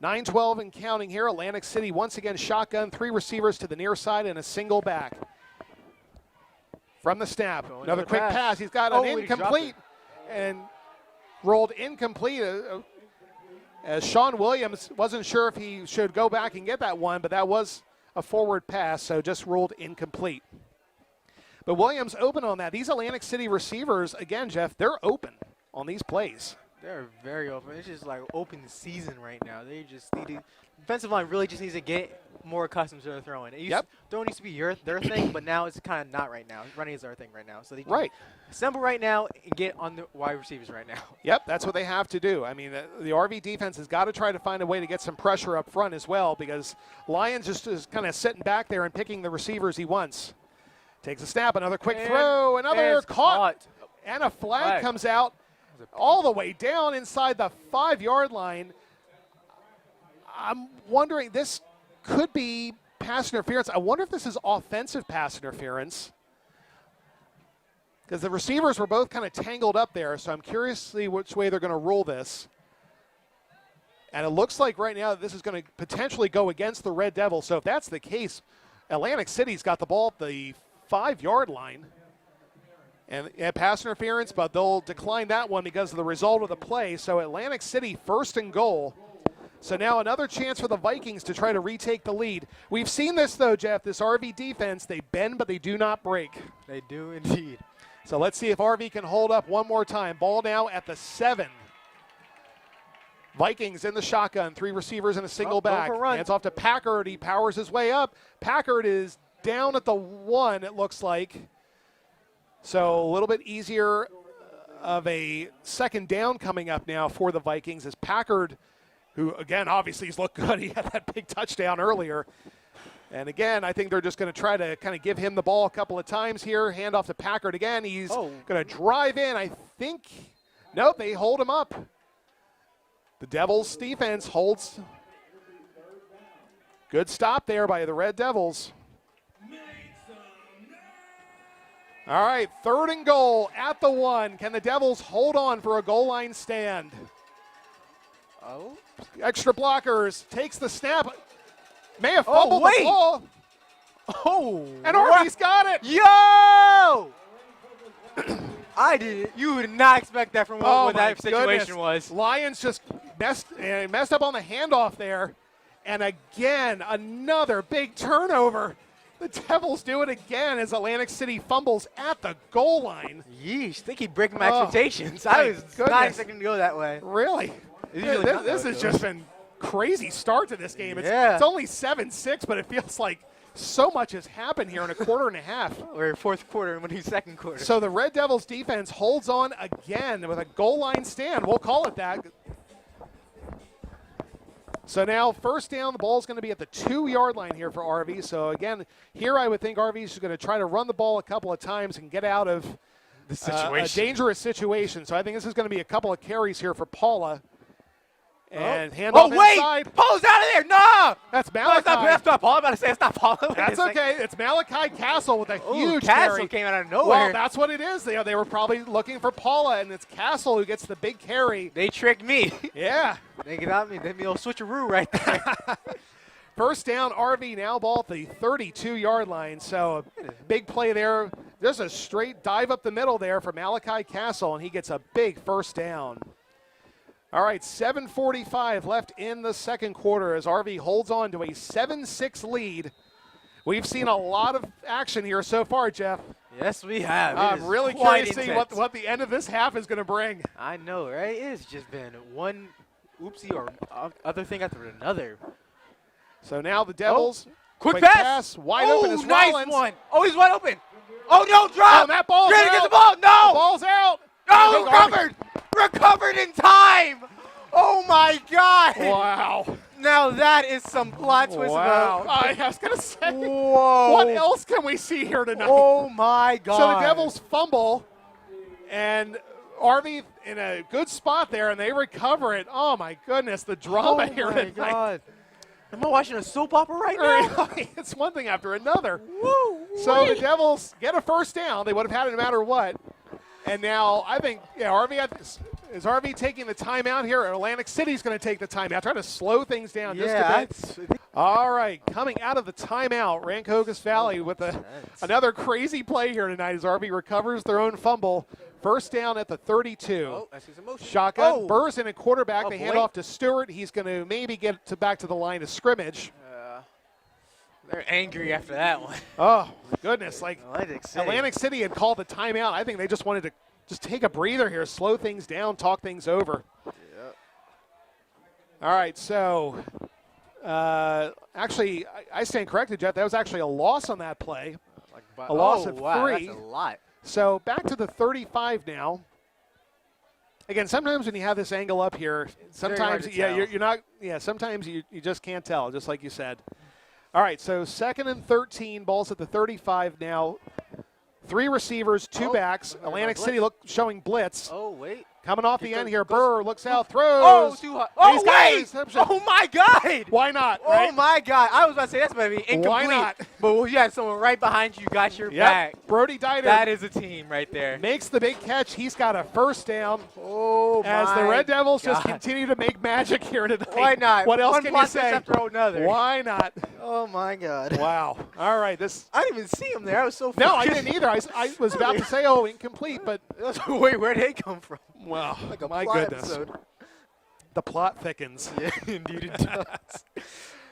9-12 and counting here. Atlantic City once again shotgun, 3 receivers to the near side and a single back. From the snap, another quick pass. He's got an incomplete and rolled incomplete. As Sean Williams wasn't sure if he should go back and get that one, but that was a forward pass, so just ruled incomplete. But Williams open on that. These Atlantic City receivers, again, Jeff, they're open on these plays. They're very open. It's just like open season right now. They just need to, defensive line really just needs to get more accustomed to their throwing. Throwing used to be their thing, but now it's kind of not right now. Running is our thing right now. So they assemble right now and get on the wide receivers right now. Yep, that's what they have to do. I mean, the RV defense has got to try to find a way to get some pressure up front as well, because Lyons just is kind of sitting back there and picking the receivers he wants. Takes a snap, another quick throw, another caught, and a flag comes out all the way down inside the 5-yard line. I'm wondering, this could be pass interference. I wonder if this is offensive pass interference, because the receivers were both kind of tangled up there, so I'm curious to see which way they're going to rule this. And it looks like right now this is going to potentially go against the Red Devils. So if that's the case, Atlantic City's got the ball at the 5-yard line. And pass interference, but they'll decline that one because of the result of the play. So Atlantic City first and goal. So now another chance for the Vikings to try to retake the lead. We've seen this, though, Jeff, this RV defense. They bend, but they do not break. They do indeed. So let's see if RV can hold up one more time. Ball now at the 7. Vikings in the shotgun, 3 receivers and a single back. Hands off to Packard. He powers his way up. Packard is down at the 1, it looks like. So a little bit easier of a second down coming up now for the Vikings as Packard, who, again, obviously has looked good. He had that big touchdown earlier. And, again, I think they're just going to try to kind of give him the ball a couple of times here. Hand off to Packard again. He's going to drive in. I think – nope, they hold him up. The Devils' defense holds. Good stop there by the Red Devils. All right, 3rd and goal at the 1. Can the Devils hold on for a goal line stand? Extra blockers, takes the snap. May have fumbled the ball. Oh. And Rv's got it. Yo! You would not expect that from what that situation was. Lions just messed up on the handoff there. And again, another big turnover. The Devils do it again as Atlantic City fumbles at the goal line. Yeesh, think he'd break my expectations. I was not expecting to go that way. Really? This has just been crazy start to this game. It's only 7-6, but it feels like so much has happened here in a quarter and a half. We're fourth quarter and we're second quarter. So the Red Devils defense holds on again with a goal line stand. We'll call it that. So now first down, the ball's going to be at the 2-yard line here for Rv. So again, here I would think Rv is going to try to run the ball a couple of times and get out of a dangerous situation. So I think this is going to be a couple of carries here for Paula. And hand off inside. Paula's out of there. No! That's Malachi. That's not Paula. I'm about to say it's not Paula. That's okay. It's Malachi Castle with a huge Castle carry. Came out of nowhere. Well, that's what it is. They were probably looking for Paula, and it's Castle who gets the big carry. They tricked me. Yeah. They got me. They made me a switcheroo right there. First down, Rv now ball at the 32-yard line. So a big play there. There's a straight dive up the middle there for Malachi Castle, and he gets a big first down. All right, 7:45 left in the second quarter as Rv holds on to a 7-6 lead. We've seen a lot of action here so far, Jeff. Yes, we have. I'm really curious to see what the end of this half is going to bring. I know, right? It's just been one oopsie or other thing after another. So now the Devils. Quick pass. Wide open is nice Rollins. One. Oh, he's wide open. Oh, no, drop. Oh, that ball's Ready out. to get the ball. No. The ball's out. No, recovered in time. Oh, my God. Wow. Now that is some plot twist. Wow. I was going to say, whoa. What else can we see here tonight? Oh, my God. So the Devils fumble, and Rv in a good spot there, and they recover it. Oh, my goodness, the drama here tonight. Oh, my God. Am I watching a soap opera right now? It's one thing after another. Woo, so the Devils get a first down. They would have had it no matter what. And now I think, is Rv taking the timeout here? Or Atlantic City's going to take the timeout, trying to slow things down just a bit. All right, coming out of the timeout, Rancocas Valley with another crazy play here tonight as Rv recovers their own fumble. First down at the 32. Oh, I see some motion. Shotgun. Burr's in a quarterback. They hand off to Stewart. He's going to maybe get back to the line of scrimmage. They're angry after that one. Oh, goodness. Like Atlantic City had called the timeout. I think they just wanted to just take a breather here, slow things down, talk things over. Yep. All right, so actually, I stand corrected, Jeff. That was actually a loss on that play. A loss of 3. That's a lot. So back to the 35 now. Again, sometimes when you have this angle up here, sometimes you're not. Yeah, sometimes you just can't tell, just like you said. All right, so 2nd and 13, balls at the 35 now. 3 receivers, 2 backs. Atlantic City showing blitz. Oh, wait. Coming off the end here, Burr looks out, throws. Oh, too hot. Oh, wait. Oh, Oh, my God. Why not, right? Oh, my God. I was about to say that's going to be incomplete. Why not? But you had someone right behind you, got your back. Brody Dieter. That is a team right there. Makes the big catch. He's got a first down. Oh, as the Red Devils just continue to make magic here tonight. Why not? What else can you say? After another. Why not? Oh, my God. Wow. All right. I didn't even see him there. I was so focused. No, I didn't either. I was about to say, incomplete, but. Wait, where'd they come from? Wow. Like a my plot goodness. Episode. The plot thickens. Yeah, indeed it does.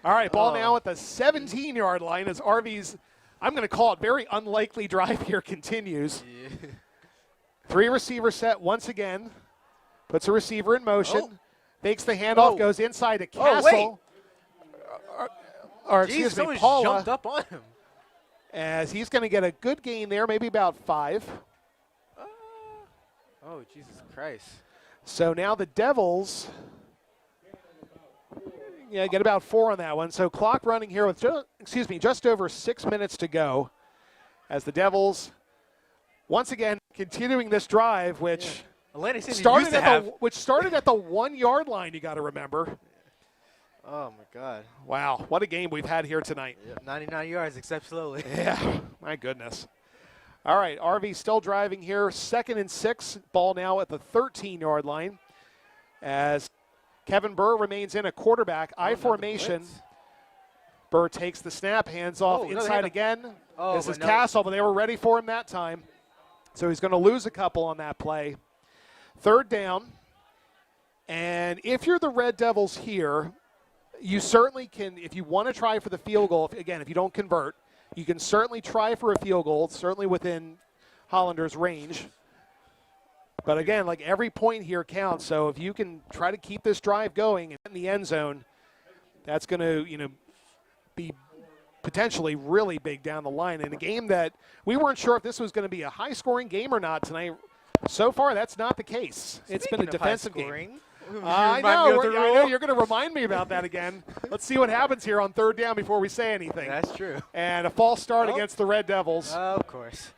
All right, ball now at the 17-yard line as Rv's, I'm going to call it very unlikely drive here, continues. Yeah. 3 receiver set once again. Puts a receiver in motion. Fakes the handoff, goes inside to Castle. Or excuse me, Paula. Jumped up on him. As he's going to get a good gain there, maybe about 5. Oh, Jesus Christ. So now the Devils, get about 4 on that one. So clock running here with, just over 6 minutes to go as the Devils, once again, continuing this drive, which started at the 1-yard line, you got to remember. Oh, my God. Wow, what a game we've had here tonight. Yep, 99 yards, except slowly. Yeah, my goodness. All right, Rv still driving here. 2nd and 6, ball now at the 13-yard line as Kevin Burr remains in a quarterback I formation. Burr takes the snap, hands off inside again. Oh, This is Castle, but they were ready for him that time. So he's going to lose a couple on that play. Third down. And if you're the Red Devils here, you certainly can, if you want to try for the field goal, if you don't convert, you can certainly try for a field goal, certainly within Hollander's range. But again, like every point here counts. So if you can try to keep this drive going in the end zone, that's going to, be potentially really big down the line in a game that we weren't sure if this was going to be a high-scoring game or not tonight. So far, that's not the case. It's been a defensive game. I know you're going to remind me about that again. Let's see what happens here on third down before we say anything. That's true. And a false start against the Red Devils. Of course.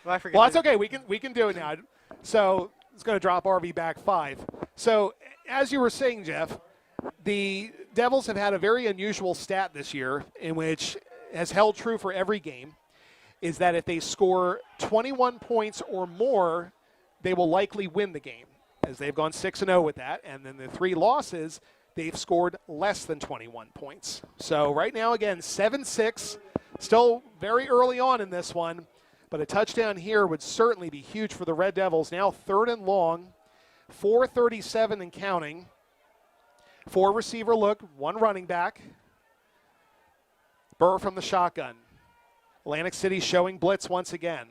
Well, that's okay. We can do it now. So it's going to drop RV back 5. So as you were saying, Jeff, the Devils have had a very unusual stat this year, in which has held true for every game, is that if they score 21 points or more, they will likely win the game, as they've gone 6-0 with that. And then the 3 losses, they've scored less than 21 points. So right now, again, 7-6, still very early on in this one, but a touchdown here would certainly be huge for the Red Devils. Now 3rd and long, 4:37 and counting. 4 receiver look, 1 running back. Burr from the shotgun. Atlantic City showing blitz once again.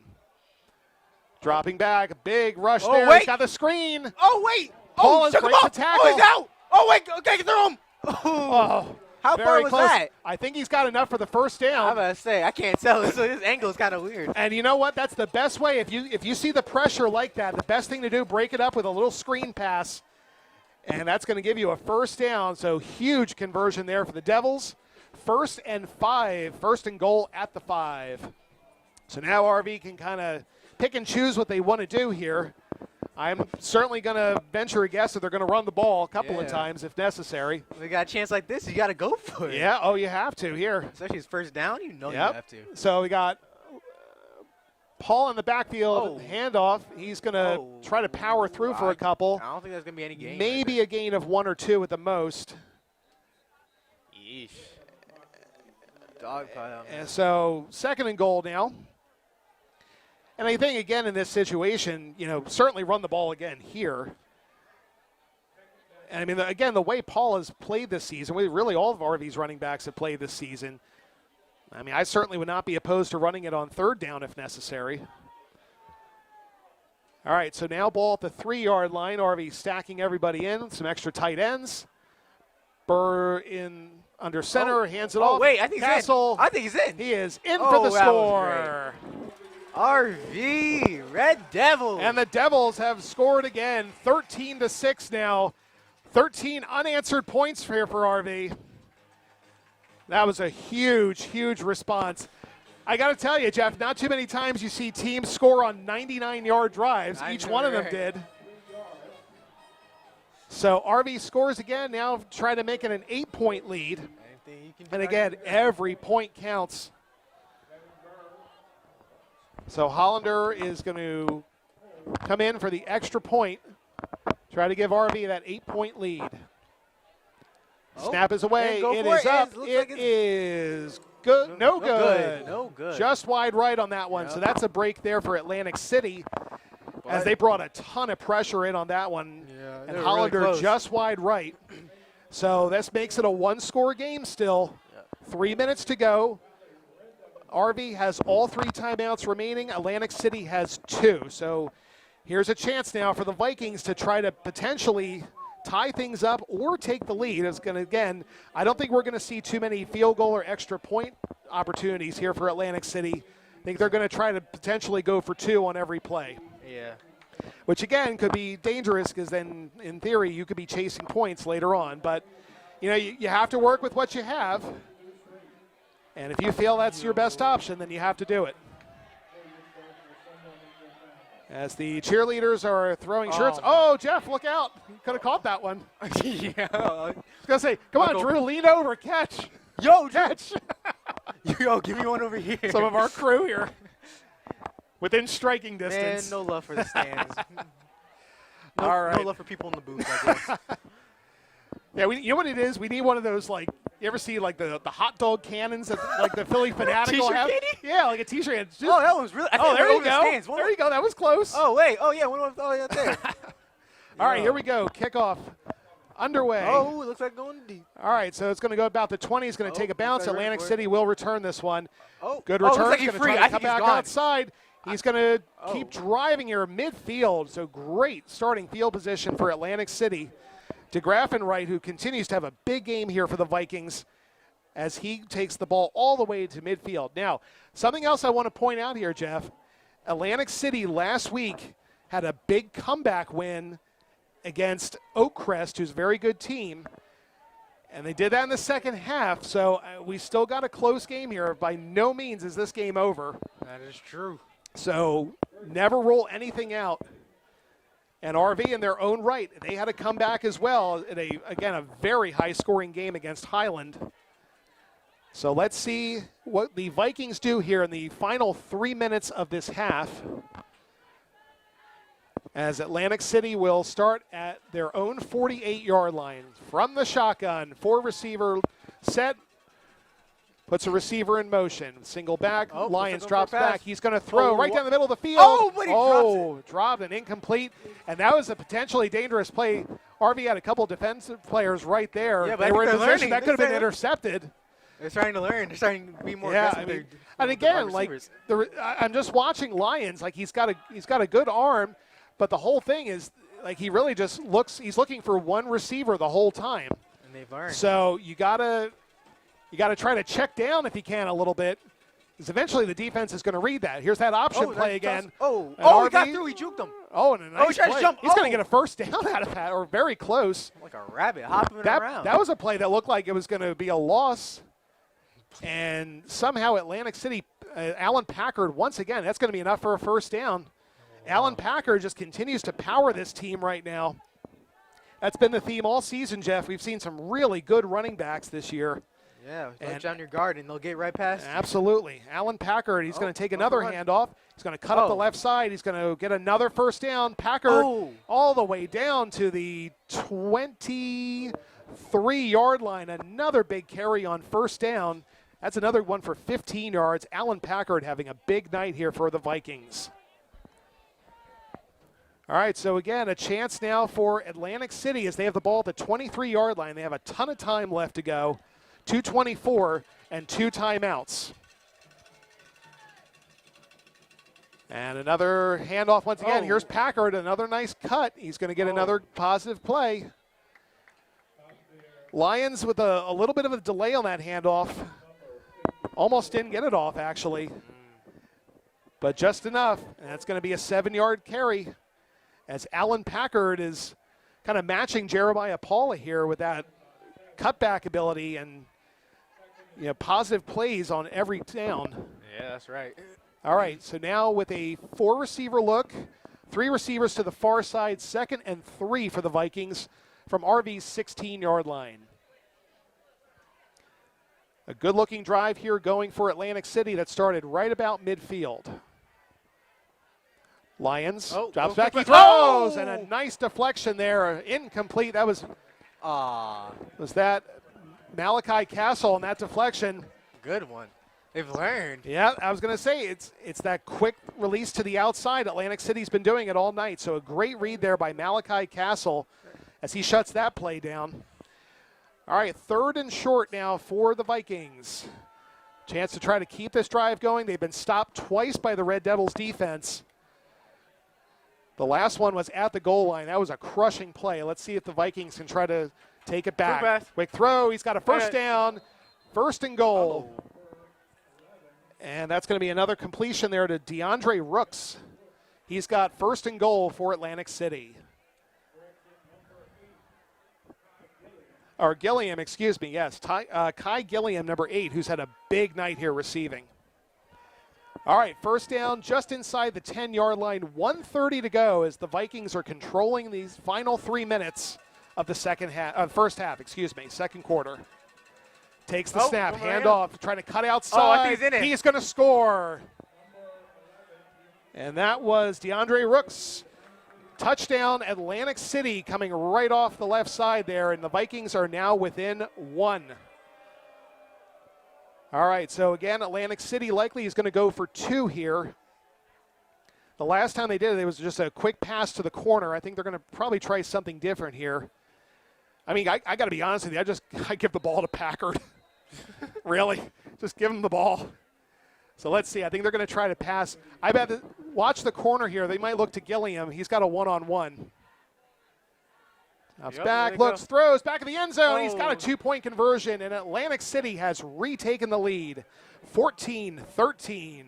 Dropping back, a big rush there. Wait. He's got the screen. Oh, wait. Paul breaks the tackle. Oh, he's out. Oh, wait. Okay, throw him. Oh, how far was close. that? I think he's got enough for the first down. I'm about to say, I can't tell. So this angle is kind of weird. And you know what? That's the best way. If you see the pressure like that, the best thing to do, break it up with a little screen pass. And that's going to give you a first down. So huge conversion there for the Devils. 1st and 5, 1st and goal at the 5. So now RV can kind of pick and choose what they want to do here. I'm certainly going to venture a guess that they're going to run the ball a couple of times if necessary. We got a chance like this, you got to go for it. Yeah, oh, you have to here. Especially his first down, you have to. So we got Paul in the backfield, handoff. He's going to try to power through for a couple. I don't think there's going to be any gain. Maybe a gain of 1 or 2 at the most. Yeesh. Dog pile. And so 2nd and goal now. And I think, again, in this situation, certainly run the ball again here. And, I mean, again, the way Paul has played this season, really all of RV's running backs have played this season. I mean, I certainly would not be opposed to running it on 3rd down if necessary. All right, so now ball at the 3-yard line. RV stacking everybody in, some extra tight ends. Burr in under center, hands it off. Oh, wait, I think Castle, he's in. I think he's in. He is in for the score. RV, Red Devils. And the Devils have scored again, 13-6 now. 13 unanswered points here for RV. That was a huge, huge response. I got to tell you, Jeff, not too many times you see teams score on 99-yard drives. Each one of them did. So RV scores again, now trying to make it an 8-point lead. And again, every point counts. So Hollander is going to come in for the extra point, try to give RV that 8-point lead. Snap is away. It is up. It is good. No good. No good. Just wide right on that one. Yep. So that's a break there for Atlantic City, as they brought a ton of pressure in on that one. Yeah, and Hollander really just wide right. So this makes it a 1-score game still. 3 minutes to go. RV has all 3 timeouts remaining. Atlantic City has 2. So here's a chance now for the Vikings to try to potentially tie things up or take the lead. It's going to, again, I don't think we're going to see too many field goal or extra point opportunities here for Atlantic City. I think they're going to try to potentially go for 2 on every play. Yeah. Which, again, could be dangerous because then, in theory, you could be chasing points later on. But, you have to work with what you have. And if you feel that's your best option, then you have to do it. As the cheerleaders are throwing shirts. Oh, Jeff, look out. You could have caught that one. Yeah. I was going to say, come on, Drew, lean over, catch. Yo, catch. Yo, give me one over here. Some of our crew here. Within striking distance. Man, no love for the stands. All right. No love for people in the booth, I guess. Yeah, you know what it is? We need one of those, like, you ever see, like, the hot dog cannons that, like, the Philly Fanatical T-shirt have? candy? Yeah, like a T-shirt. It's just, Oh, that was really. oh, there you go. Stands. There you go. That was close. Oh, wait. Oh, yeah. Oh, yeah, there. All right, here we go. Kickoff underway. Oh, it looks like going deep. All right, so it's going to go about the 20. It's going to take a bounce. looks like Atlantic right for it. City will return this one. Oh, Good looks return. like He's he's going to free. try I to come think he's back gone. outside. He's going to Oh. keep driving here midfield. So great starting field position for Atlantic City. DeGraff and Wright, who continues to have a big game here for the Vikings as he takes the ball all the way to midfield. Now, something else I want to point out here, Jeff. Atlantic City last week had a big comeback win against Oakcrest, who's a very good team. And they did that in the second half, so we still got a close game here. By no means is this game over. That is true. So never rule anything out. And RV in their own right, they had a comeback as well in again, a very high-scoring game against Highland. So let's see what the Vikings do here in the final 3 minutes of this half, as Atlantic City will start at their own 48-yard line from the shotgun. 4-receiver set, puts a receiver in motion. Single back, Oh, Lyons looks like drops going for a back. pass. He's going to throw right down the middle of the field. Oh, but he drops it. Dropped and incomplete. And that was a potentially dangerous play. RV had a couple defensive players right there. Yeah, but they I were in think they're position. learning. That could have been They're- intercepted. They're starting to learn. They're starting to be more Yeah, aggressive. I mean, with and the again, wide like receivers. I'm just watching Lyons. Like he's got a good arm, but the whole thing is like he really just looks. He's looking for one receiver the whole time. And they've learned. So you gotta try to check down if you can a little bit, because eventually the defense is going to read that. Here's that option play again. He And got RV through. He juked him. Oh, and a nice he tried to play. jump. He's going Oh. to get a first down out of that, or very close. Like a rabbit hopping around. That was a play that looked like it was going to be a loss. And somehow Atlantic City, Alan Packard, once again, that's going to be enough for a first down. Alan Packard just continues to power this team right now. That's been the theme all season, Jeff. We've seen some really good running backs this year. Yeah, let And- down your guard and they'll get right past. Absolutely. Alan Packard, he's going to take another for one. handoff. He's going to cut up the Oh. left side. He's going to get another first down. Packard Oh. all the way down to the 23-yard line. Another big carry on first down. That's another one for 15 yards. Alan Packard having a big night here for the Vikings. All right, so again, a chance now for Atlantic City as they have the ball at the 23-yard line. They have a ton of time left to go. 2:24 and 2 timeouts. And another handoff once again. Oh. Here's Packard, another nice cut. He's going to get another positive play. Lions with a little bit of a delay on that handoff. Almost didn't get it off, actually. But just enough. And that's going to be a 7-yard carry as Alan Packard is kind of matching Jeremiah Paula here with that cutback ability and positive plays on every down. Yeah, that's right. All right, so now with a 4-receiver look, 3 receivers to the far side, 2nd and 3 for the Vikings from RV's 16-yard line. A good-looking drive here going for Atlantic City that started right about midfield. Lions drops back, he throws, and a nice deflection there, incomplete. That was that Malachi Castle on that deflection. Good one. They've learned. Yeah, I was going to say, it's that quick release to the outside. Atlantic City's been doing it all night, so a great read there by Malachi Castle as he shuts that play down. All right, 3rd and short now for the Vikings. Chance to try to keep this drive going. They've been stopped twice by the Red Devils defense. The last one was at the goal line. That was a crushing play. Let's see if the Vikings can try to take it back. Quick throw. He's got a first down. 1st and goal. And that's going to be another completion there to DeAndre Rooks. He's got 1st and goal for Atlantic City. Or Gilliam, excuse me, yes. Kai Gilliam, number 8, who's had a big night here receiving. All right, first down just inside the 10-yard line. 1:30 to go as the Vikings are controlling these final 3 minutes of the second quarter. Takes the snap, handoff, trying to cut outside. Oh, I think he's in it. He's going to score. And that was DeAndre Rooks. touchdown, Atlantic City coming right off the left side there, and the Vikings are now within 1. All right, so again, Atlantic City likely is going to go for 2 here. The last time they did it was just a quick pass to the corner. I think they're going to probably try something different here. I mean, I got to be honest with you. I give the ball to Packard. Really? Just give them the ball. So let's see. I think they're going to try to pass. I bet watch the corner here. They might look to Gilliam. He's got a one-on-one. Drops back, looks, throws, back in the end zone. He's got a 2-point conversion, and Atlantic City has retaken the lead, 14-13.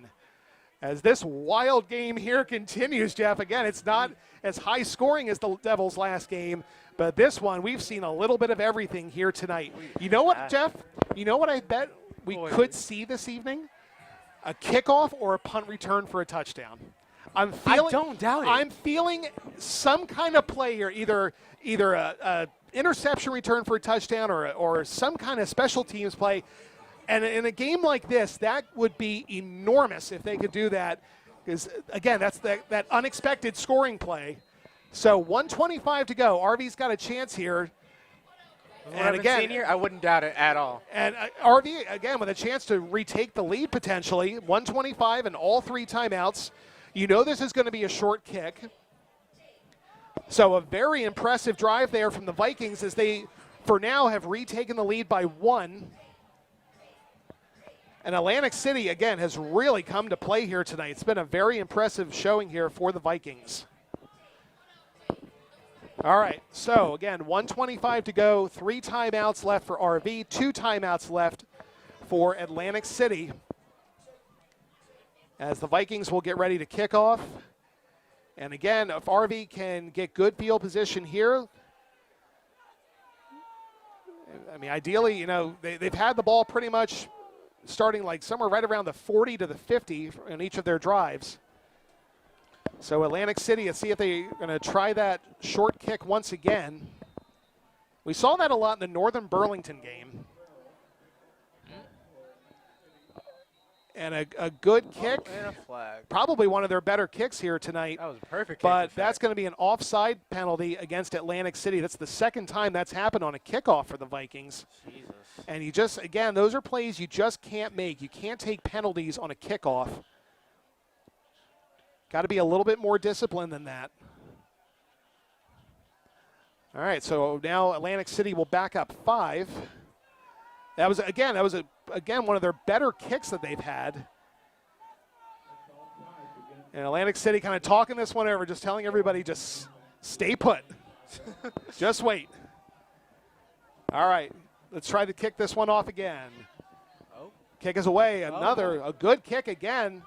As this wild game here continues, Jeff. Again, it's not as high scoring as the Devils' last game, but this one, we've seen a little bit of everything here tonight. You know what, Jeff? You know what I bet we could see this evening? A kickoff or a punt return for a touchdown. I don't doubt it. I'm feeling some kind of play here, either a interception return for a touchdown or some kind of special teams play. And in a game like this, that would be enormous if they could do that. Because, again, that's that unexpected scoring play. So 1:25 to go. RV's got a chance here. And again, here, I wouldn't doubt it at all. And RV, again, with a chance to retake the lead potentially. 1:25 and all 3 timeouts. You know this is going to be a short kick. So a very impressive drive there from the Vikings as they, for now, have retaken the lead by 1. And Atlantic City, again, has really come to play here tonight. It's been a very impressive showing here for the Vikings. All right, so again, 1:25 to go, 3 timeouts left for RV, 2 timeouts left for Atlantic City. As the Vikings will get ready to kick off. And again, if RV can get good field position here, I mean, ideally, you know, they've had the ball pretty much starting like somewhere right around the 40 to the 50 in each of their drives. So Atlantic City, let's see if they're going to try that short kick once again. We saw that a lot in the Northern Burlington game. And a good kick. And a flag. Probably one of their better kicks here tonight. That was a perfect kick. But that's going to be an offside penalty against Atlantic City. That's the second time that's happened on a kickoff for the Vikings. Jesus. And you just, again, those are plays you just can't make. You can't take penalties on a kickoff. Got to be a little bit more disciplined than that. All right, so now Atlantic City will back up 5. That was one of their better kicks that they've had. And Atlantic City kind of talking this one over, just telling everybody just stay put. Just wait. All right, let's try to kick this one off again. Kick is away. A good kick again.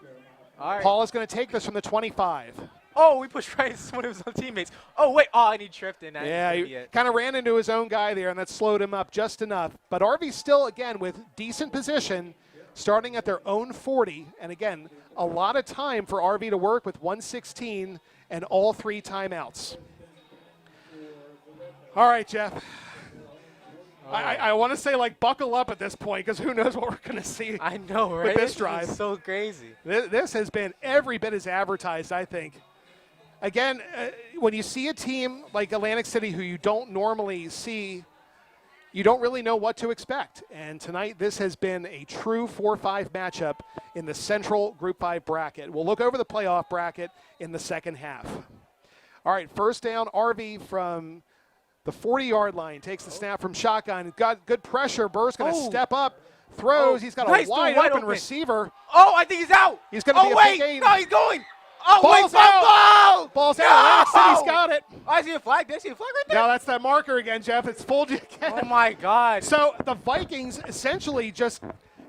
All right. Paul is going to take this from the 25. Oh, we pushed right into one of his own teammates. Oh, wait. Oh, and he tripped in. Yeah, he kind of ran into his own guy there, and that slowed him up just enough. But RV's still, again, with decent position, starting at their own 40. And, again, a lot of time for RV to work with 1:16 and all 3 timeouts. All right, Jeff. I want to say, like, buckle up at this point because who knows what we're going to see. I know, right? With this drive. Is so crazy. This has been every bit as advertised, I think. Again, when you see a team like Atlantic City who you don't normally see, you don't really know what to expect. And tonight, this has been a true 4-5 matchup in the Central Group 5 bracket. We'll look over the playoff bracket in the second half. All right, first down, RV from the 40-yard line, takes the snap from shotgun. Got good pressure. Burr's going to step up, throws. He's got a wide open receiver. Oh, I think he's out. He's going to be a big gain. No, he's going. Oh, Ball's out. Ball's out. Atlantic City's got it. I see a flag. Did I see a flag right there? No, that's that marker again, Jeff. It's fooled you again. Oh, my God. So the Vikings essentially just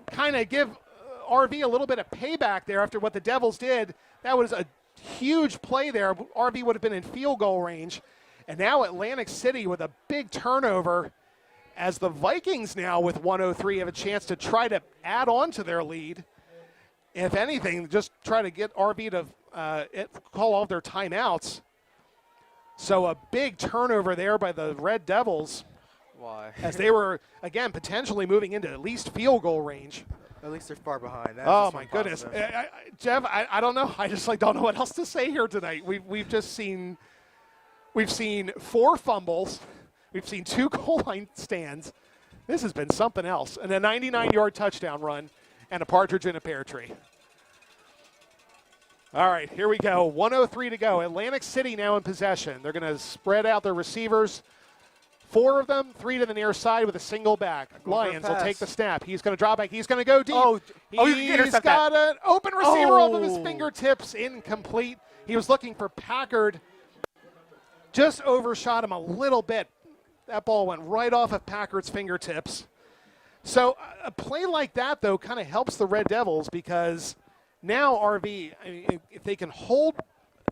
kind of give RV a little bit of payback there after what the Devils did. That was a huge play there. RV would have been in field goal range. And now Atlantic City with a big turnover as the Vikings now with 1:03 have a chance to try to add on to their lead. If anything, just try to get RV to call all of their timeouts. So a big turnover there by the Red Devils. Why? As they were, again, potentially moving into at least field goal range. At least they're far behind. Oh, my goodness. Jeff, I don't know. I just don't know what else to say here tonight. We've just seen We've seen 4 fumbles. We've seen 2 goal line stands. This has been something else. And a 99-yard touchdown run and a partridge in a pear tree. All right, here we go. 1:03 to go. Atlantic City now in possession. They're going to spread out their receivers. 4 of them, 3 to the near side with a single back. Lions will take the snap. He's going to drop back. He's going to go deep. He's got an open receiver off of his fingertips. Incomplete. He was looking for Packard. Just overshot him a little bit. That ball went right off of Packard's fingertips. So a play like that, though, kind of helps the Red Devils because now RV, I mean, if they can hold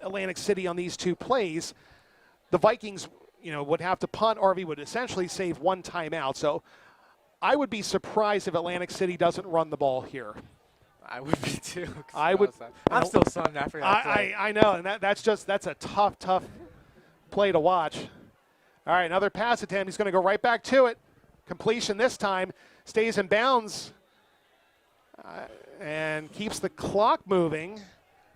Atlantic City on these 2 plays, the Vikings, would have to punt. RV would essentially save 1 timeout. So I would be surprised if Atlantic City doesn't run the ball here. I would be too. I'm still stunned after that play. I know, and that's a tough play to watch. All right, another pass attempt. He's going to go right back to it. Completion this time. Stays in bounds and keeps the clock moving.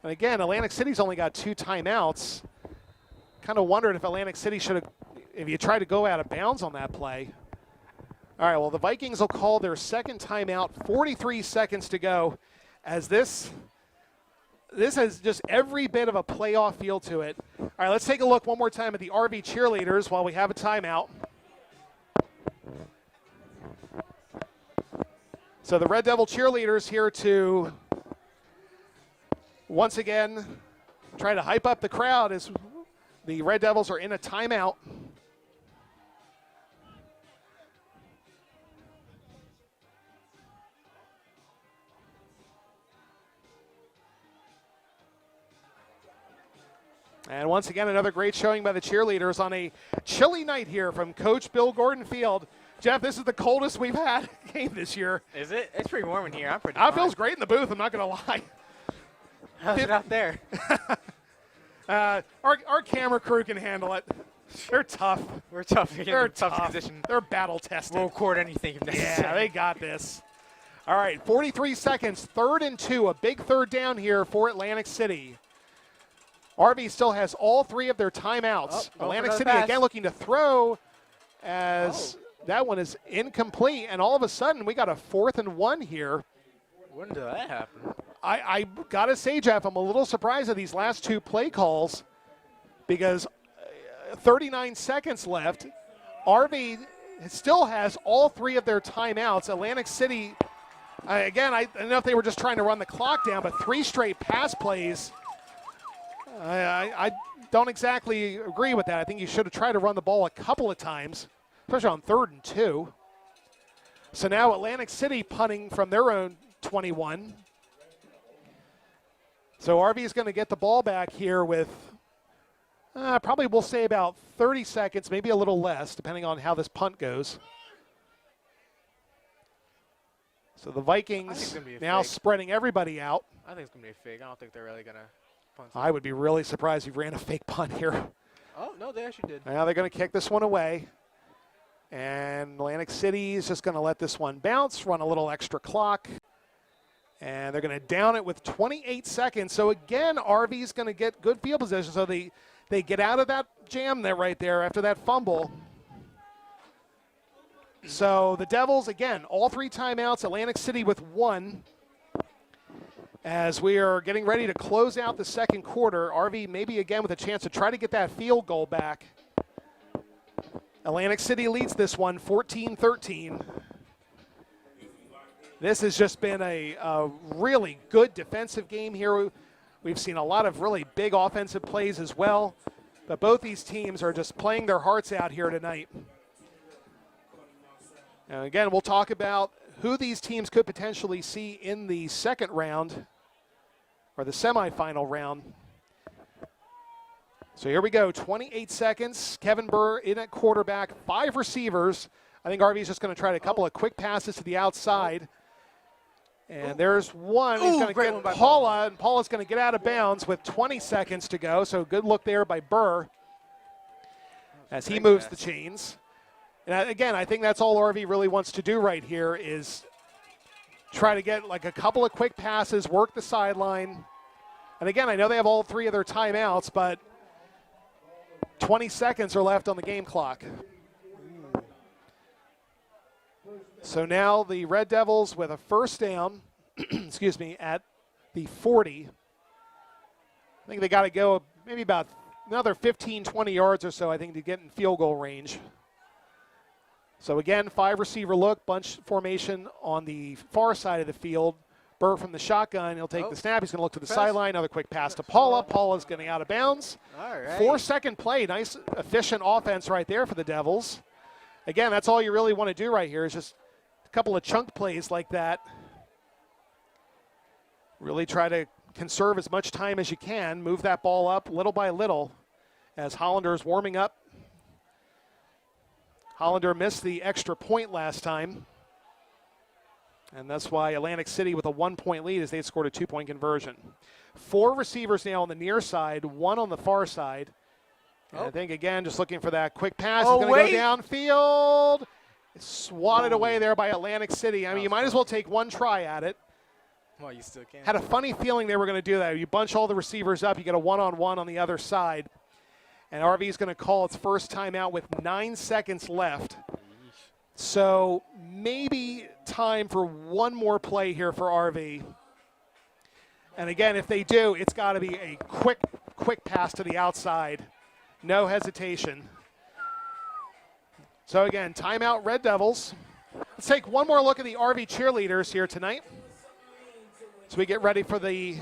And again, Atlantic City's only got 2 timeouts. Kind of wondered if Atlantic City should have, if you tried to go out of bounds on that play. All right, well, the Vikings will call their second timeout. 43 seconds to go as this has just every bit of a playoff feel to it. All right, let's take a look one more time at the RV cheerleaders while we have a timeout. So the Red Devil cheerleaders here to once again try to hype up the crowd as the Red Devils are in a timeout. And once again, another great showing by the cheerleaders on a chilly night here from Coach Bill Gordon Field. Jeff, this is the coldest we've had game this year. Is it? It's pretty warm in here. I'm pretty It feels great in the booth, I'm not going to lie. How's it out there? Our camera crew can handle it. They're tough. We're tough. They're tough position. They're battle tested. We'll record anything if necessary. Yeah, they got this. All right, 43 seconds, 3rd and 2, a big 3rd down here for Atlantic City. RV still has all 3 of their timeouts. Atlantic City again looking to throw as that one is incomplete, and all of a sudden we got a 4th and 1 here. When did that happen? I got to say, Jeff, I'm a little surprised at these last 2 play calls because 39 seconds left. RV still has all 3 of their timeouts. Atlantic City, again, I don't know if they were just trying to run the clock down, but 3 straight pass plays. I don't exactly agree with that. I think you should have tried to run the ball a couple of times, especially on 3rd and 2. So now Atlantic City punting from their own 21. So RV is going to get the ball back here with probably we'll say about 30 seconds, maybe a little less, depending on how this punt goes. So the Vikings now spreading everybody out. I think it's going to be a fake. I don't think they're really going to punt. I would be really surprised if you ran a fake punt here. Oh, no, they actually did. Now they're going to kick this one away. And Atlantic City is just going to let this one bounce, run a little extra clock. And they're going to down it with 28 seconds. So again, RV's going to get good field position. So they get out of that jam there right there after that fumble. So the Devils, again, all 3 timeouts. Atlantic City with 1. As we are getting ready to close out the second quarter, RV maybe again with a chance to try to get that field goal back. Atlantic City leads this one 14-13. This has just been a really good defensive game here. We've seen a lot of really big offensive plays as well. But both these teams are just playing their hearts out here tonight. And again, we'll talk about who these teams could potentially see in the second round or the semifinal round. So here we go, 28 seconds. Kevin Burr in at quarterback, 5 receivers. I think RV is just going to try a couple of quick passes to the outside. And there's one. He's going to get Paula, and Paula's going to get out of bounds with 20 seconds to go. So good look there by Burr as he moves the chains. And again, I think that's all RV really wants to do right here is try to get like a couple of quick passes, work the sideline. And again, I know they have all 3 of their timeouts, but 20 seconds are left on the game clock. So now the Red Devils with a first down, excuse me, at the 40. I think they got to go maybe about another 15, 20 yards or so, I think, to get in field goal range. So again, 5 receiver look, bunch formation on the far side of the field. Burr from the shotgun, he'll take the snap. He's going to look to the sideline. Another quick pass to Paula. Paula's getting out of bounds. All right. 4-second play. Nice, efficient offense right there for the Devils. Again, that's all you really want to do right here is just a couple of chunk plays like that. Really try to conserve as much time as you can. Move that ball up little by little as Hollander is warming up. Hollander missed the extra point last time. And that's why Atlantic City with a 1-point lead as they scored a 2-point conversion. 4 receivers now on the near side, 1 on the far side. And I think, again, just looking for that quick pass. He's going to go downfield. It's swatted away there by Atlantic City. I mean, you might as well take one try at it. Well, you still can. Had a funny feeling they were going to do that. You bunch all the receivers up, you get a one-on-one on the other side. And RV is going to call its first timeout with 9 seconds left. So maybe time for one more play here for RV. And again, if they do, it's got to be a quick pass to the outside. No hesitation. So again, timeout Red Devils. Let's take one more look at the RV cheerleaders here tonight. So we get ready for the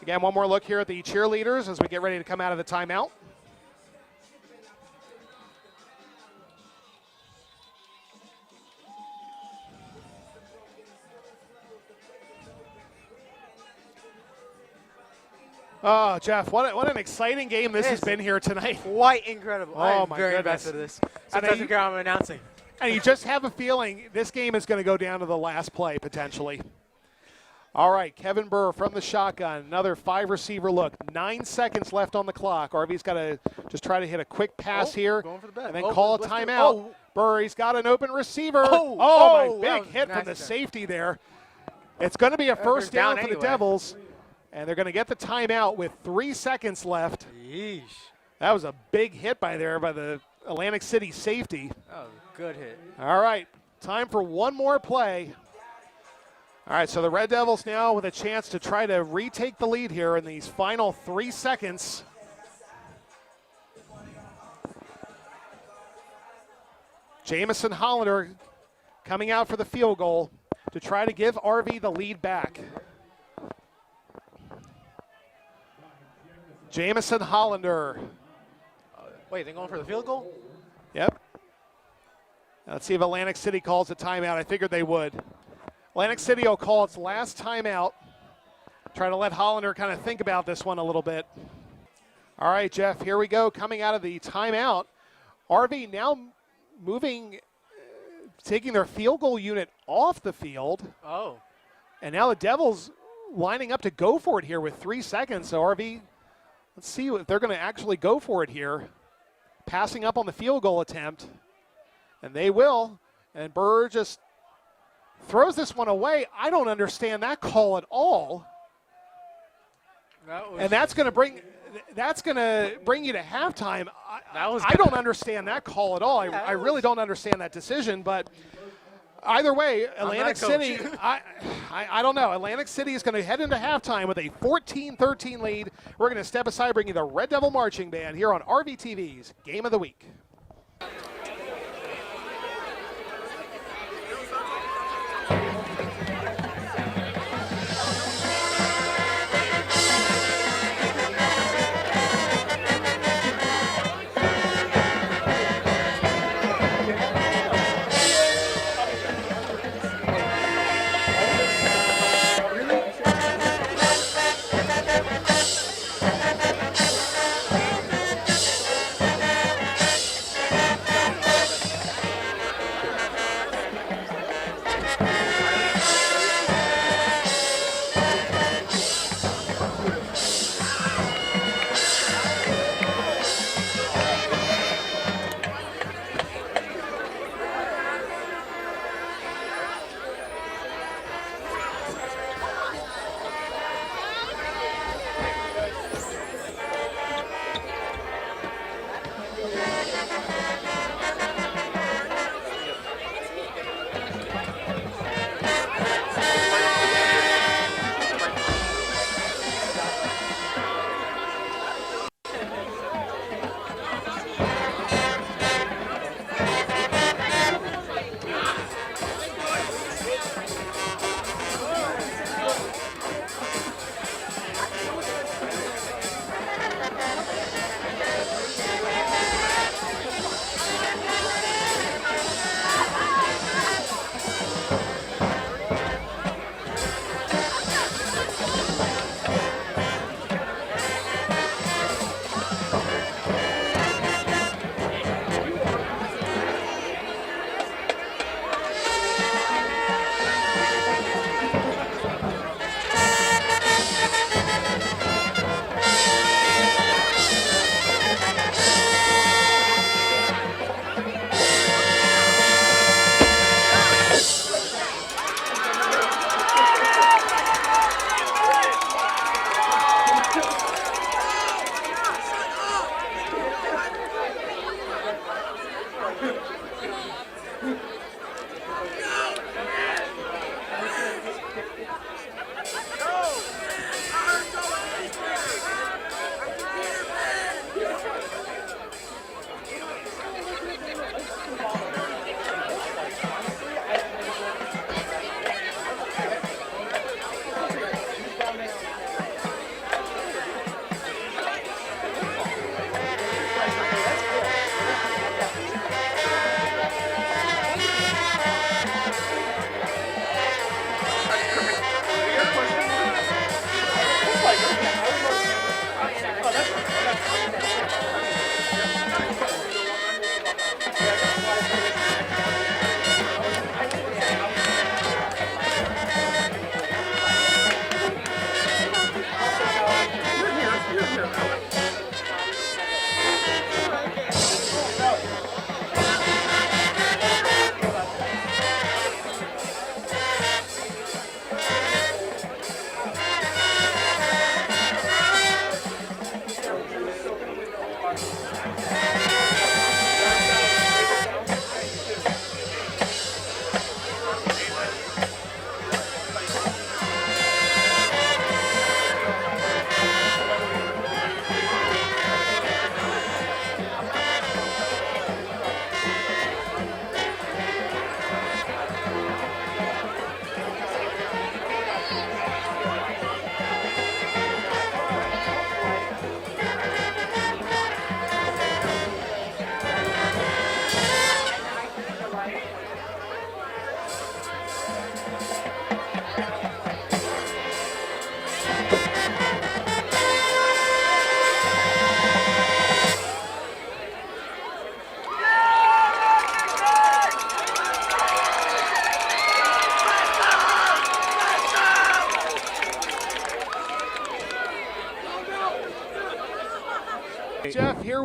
Again, one more look here at the cheerleaders as we get ready to come out of the timeout. Oh, Jeff, what an exciting game this has been here tonight. Quite incredible. Oh, I'm my very goodness. invested in this. Sometimes figure out I'm announcing. And you just have a feeling this game is going to go down to the last play, potentially. All right, Kevin Burr from the shotgun. Another 5 receiver look. 9 seconds left on the clock. RV's got to just try to hit a quick pass here going for the and then call a timeout. Burr, he's got an open receiver. My big hit from the safety there. It's going to be a first down for the Devils, and they're going to get the timeout with 3 seconds left. Yeesh. That was a big hit by the Atlantic City safety. Oh, good hit. All right, time for one more play. All right, so the Red Devils now with a chance to try to retake the lead here in these final 3 seconds. Jamison Hollander coming out for the field goal to try to give RV the lead back. Jamison Hollander. Wait, they're going for the field goal? Yep. Let's see if Atlantic City calls a timeout. I figured they would. Atlantic City will call its last timeout. Try to let Hollander kind of think about this one a little bit. All right, Jeff, here we go. Coming out of the timeout. RV now moving, taking their field goal unit off the field. Oh. And now the Devils lining up to go for it here with 3 seconds. So RV, let's see if they're going to actually go for it here. Passing up on the field goal attempt. And they will. And Burr just throws this one away. I don't understand that call at all. And that's going to bring you to halftime. I don't understand that call at all. I really don't understand that decision. But either way, Atlantic City, I don't know. Atlantic City is going to head into halftime with a 14-13 lead. We're going to step aside, bring you the Red Devil Marching Band here on Rvtv's Game of the Week.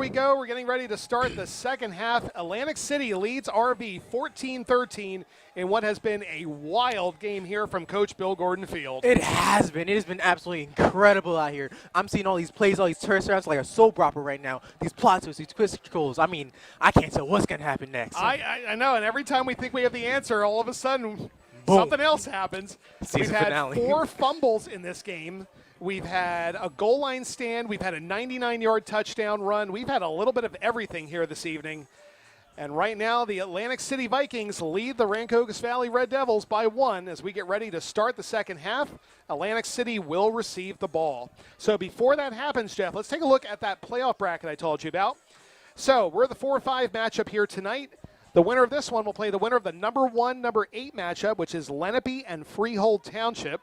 we go. We're getting ready to start the second half. Atlantic City leads RV 14-13 in what has been a wild game here from Coach Bill Gordon Field. It has been. It has been absolutely incredible out here. I'm seeing all these plays, all these turnarounds like a soap opera right now. These plot twists, these twist controls. I mean, I can't tell what's going to happen next. I know, and every time we think we have the answer, all of a sudden Boom. something else happens. We've had finale. 4 fumbles in this game. We've had a goal line stand. We've had a 99-yard touchdown run. We've had a little bit of everything here this evening. And right now, the Atlantic City Vikings lead the Rancocas Valley Red Devils by 1 as we get ready to start the second half. Atlantic City will receive the ball. So before that happens, Jeff, let's take a look at that playoff bracket I told you about. So we're the 4-5 matchup here tonight. The winner of this one will play the winner of the number 1, number 8 matchup, which is Lenape and Freehold Township.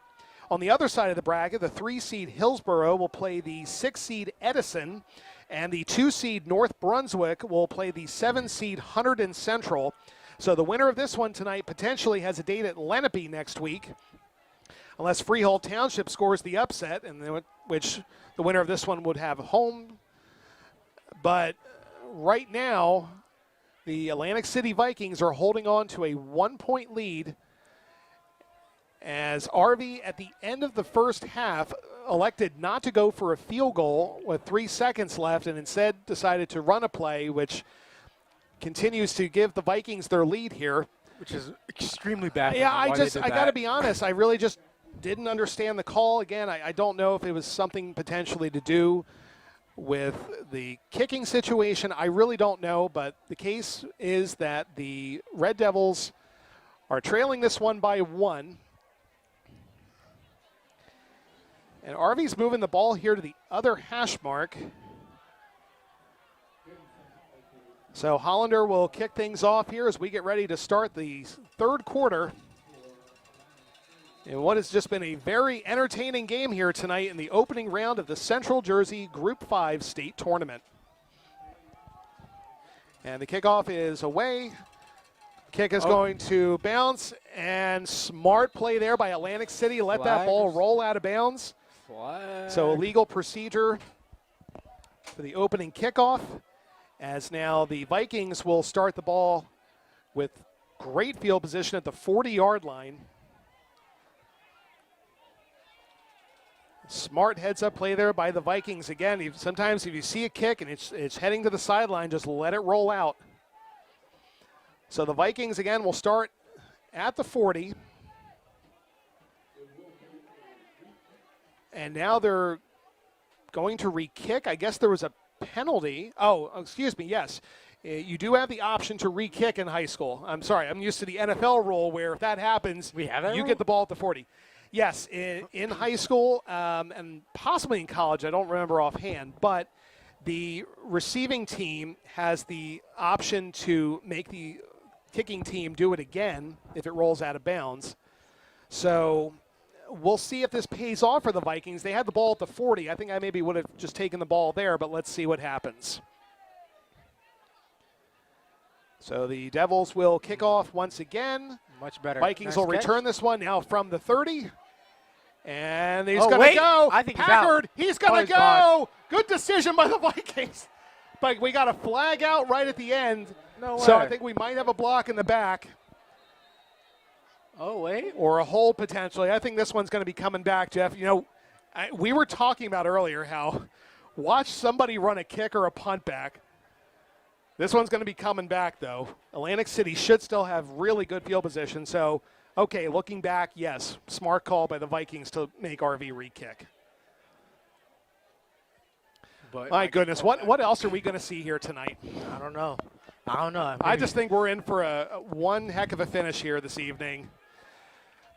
On the other side of the bracket, the 3-seed Hillsborough will play the 6-seed Edison, and the 2-seed North Brunswick will play the 7-seed Hunterdon Central. So the winner of this one tonight potentially has a date at Lenape next week, unless Freehold Township scores the upset, and which the winner of this one would have home. But right now, the Atlantic City Vikings are holding on to a 1-point lead, as RV at the end of the first half elected not to go for a field goal with 3 seconds left and instead decided to run a play, which continues to give the Vikings their lead here. Which is extremely bad. Yeah, I got to be honest, I really just didn't understand the call. Again, I don't know if it was something potentially to do with the kicking situation. I really don't know, but the case is that the Red Devils are trailing this one by 1. And RV's moving the ball here to the other hash mark. So Hollander will kick things off here as we get ready to start the third quarter. And what has just been a very entertaining game here tonight in the opening round of the Central Jersey Group 5 state tournament. And the kickoff is away. Kick is going to bounce, and smart play there by Atlantic City. Let that ball roll out of bounds. So illegal procedure for the opening kickoff, as now the Vikings will start the ball with great field position at the 40-yard line. Smart heads-up play there by the Vikings. Again, sometimes if you see a kick and it's heading to the sideline, just let it roll out. So the Vikings, again, will start at the 40. And now they're going to re-kick. I guess there was a penalty. Oh, excuse me, yes. You do have the option to re-kick in high school. I'm sorry, I'm used to the NFL rule where if that happens, you get the ball at the 40. Yes, in high school and possibly in college, I don't remember offhand, but the receiving team has the option to make the kicking team do it again if it rolls out of bounds. So we'll see if this pays off for the Vikings. They had the ball at the 40. I think I maybe would have just taken the ball there, but let's see what happens. So the Devils will kick off once again. Much better. Vikings nice will catch. return this one now from the 30. And he's going to go. I think Packard, he's going to go. Gone. Good decision by the Vikings. But we got a flag out right at the end. No way. So I think we might have a block in the back. Oh, wait. Or a hole potentially. I think this one's going to be coming back, Jeff. You know, we were talking about earlier how watch somebody run a kick or a punt back. This one's going to be coming back, though. Atlantic City should still have really good field position. So, okay, looking back, yes, smart call by the Vikings to make RV re-kick. But My goodness, what else are we going to see here tonight? I don't know. I just think we're in for a one heck of a finish here this evening.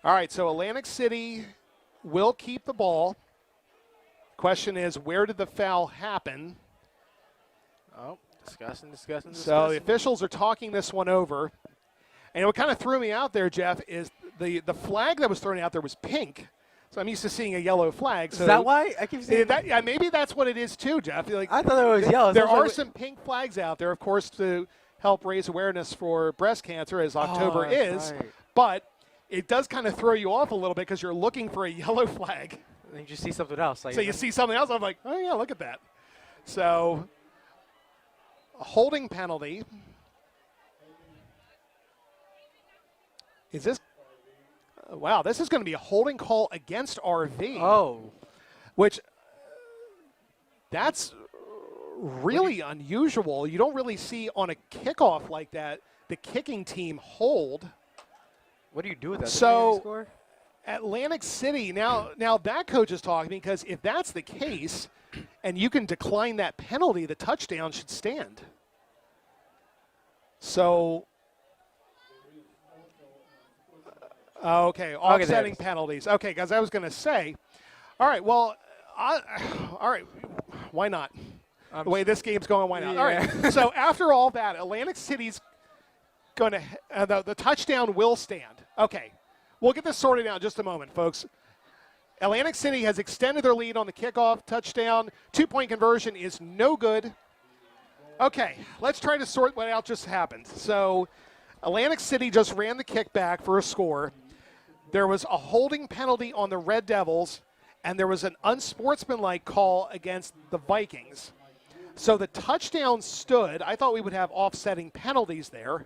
All right, so Atlantic City will keep the ball. Question is, where did the foul happen? Oh, discussing. So the officials are talking this one over. And what kind of threw me out there, Jeff, is the flag that was thrown out there was pink. So I'm used to seeing a yellow flag. So is that why? I keep seeing that. Yeah, maybe that's what it is too, Jeff. Like, I thought it was yellow. There are some pink flags out there, of course, to help raise awareness for breast cancer, as October is. Right. But it does kind of throw you off a little bit because you're looking for a yellow flag. And you just see something else. So you see something else, I'm like, oh, yeah, look at that. So a holding penalty. Is this? Wow, this is going to be a holding call against RV. Oh. Which, that's really unusual. You don't really see on a kickoff like that the kicking team hold. What do you do with that? So, score? Atlantic City, now that coach is talking, because if that's the case and you can decline that penalty, the touchdown should stand. So, okay, offsetting penalties. Okay, because I was going to say, all right, well, all right, why not? The way this game's going, why not? Yeah. All right, so after all that, Atlantic City's going to, the touchdown will stand. Okay, we'll get this sorted out in just a moment, folks. Atlantic City has extended their lead on the kickoff touchdown. 2-point conversion is no good. Okay, let's try to sort what out just happened. So Atlantic City just ran the kickback for a score. There was a holding penalty on the Red Devils, and there was an unsportsmanlike call against the Vikings. So the touchdown stood. I thought we would have offsetting penalties there.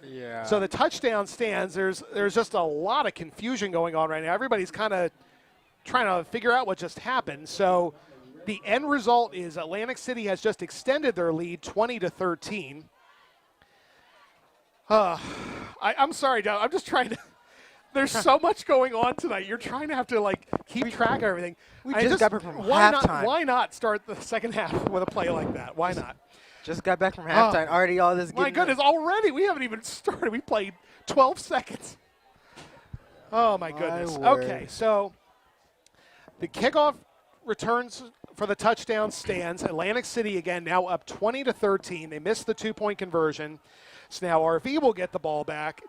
Yeah. So the touchdown stands. There's just a lot of confusion going on right now. Everybody's kind of trying to figure out what just happened. So the end result is Atlantic City has just extended their lead 20-13. I'm sorry, John. I'm just trying to. There's so much going on tonight. You're trying to have to like keep track of everything. We just got back from halftime. Why not start the second half with a play like that? Why not? Just got back from halftime. Already all this. My goodness, already we haven't even started. We played 12 seconds. Oh my goodness. Okay, so the kickoff returns for the touchdown stands. Atlantic City again now up 20-13. They missed the 2-point conversion. So now RV will get the ball back.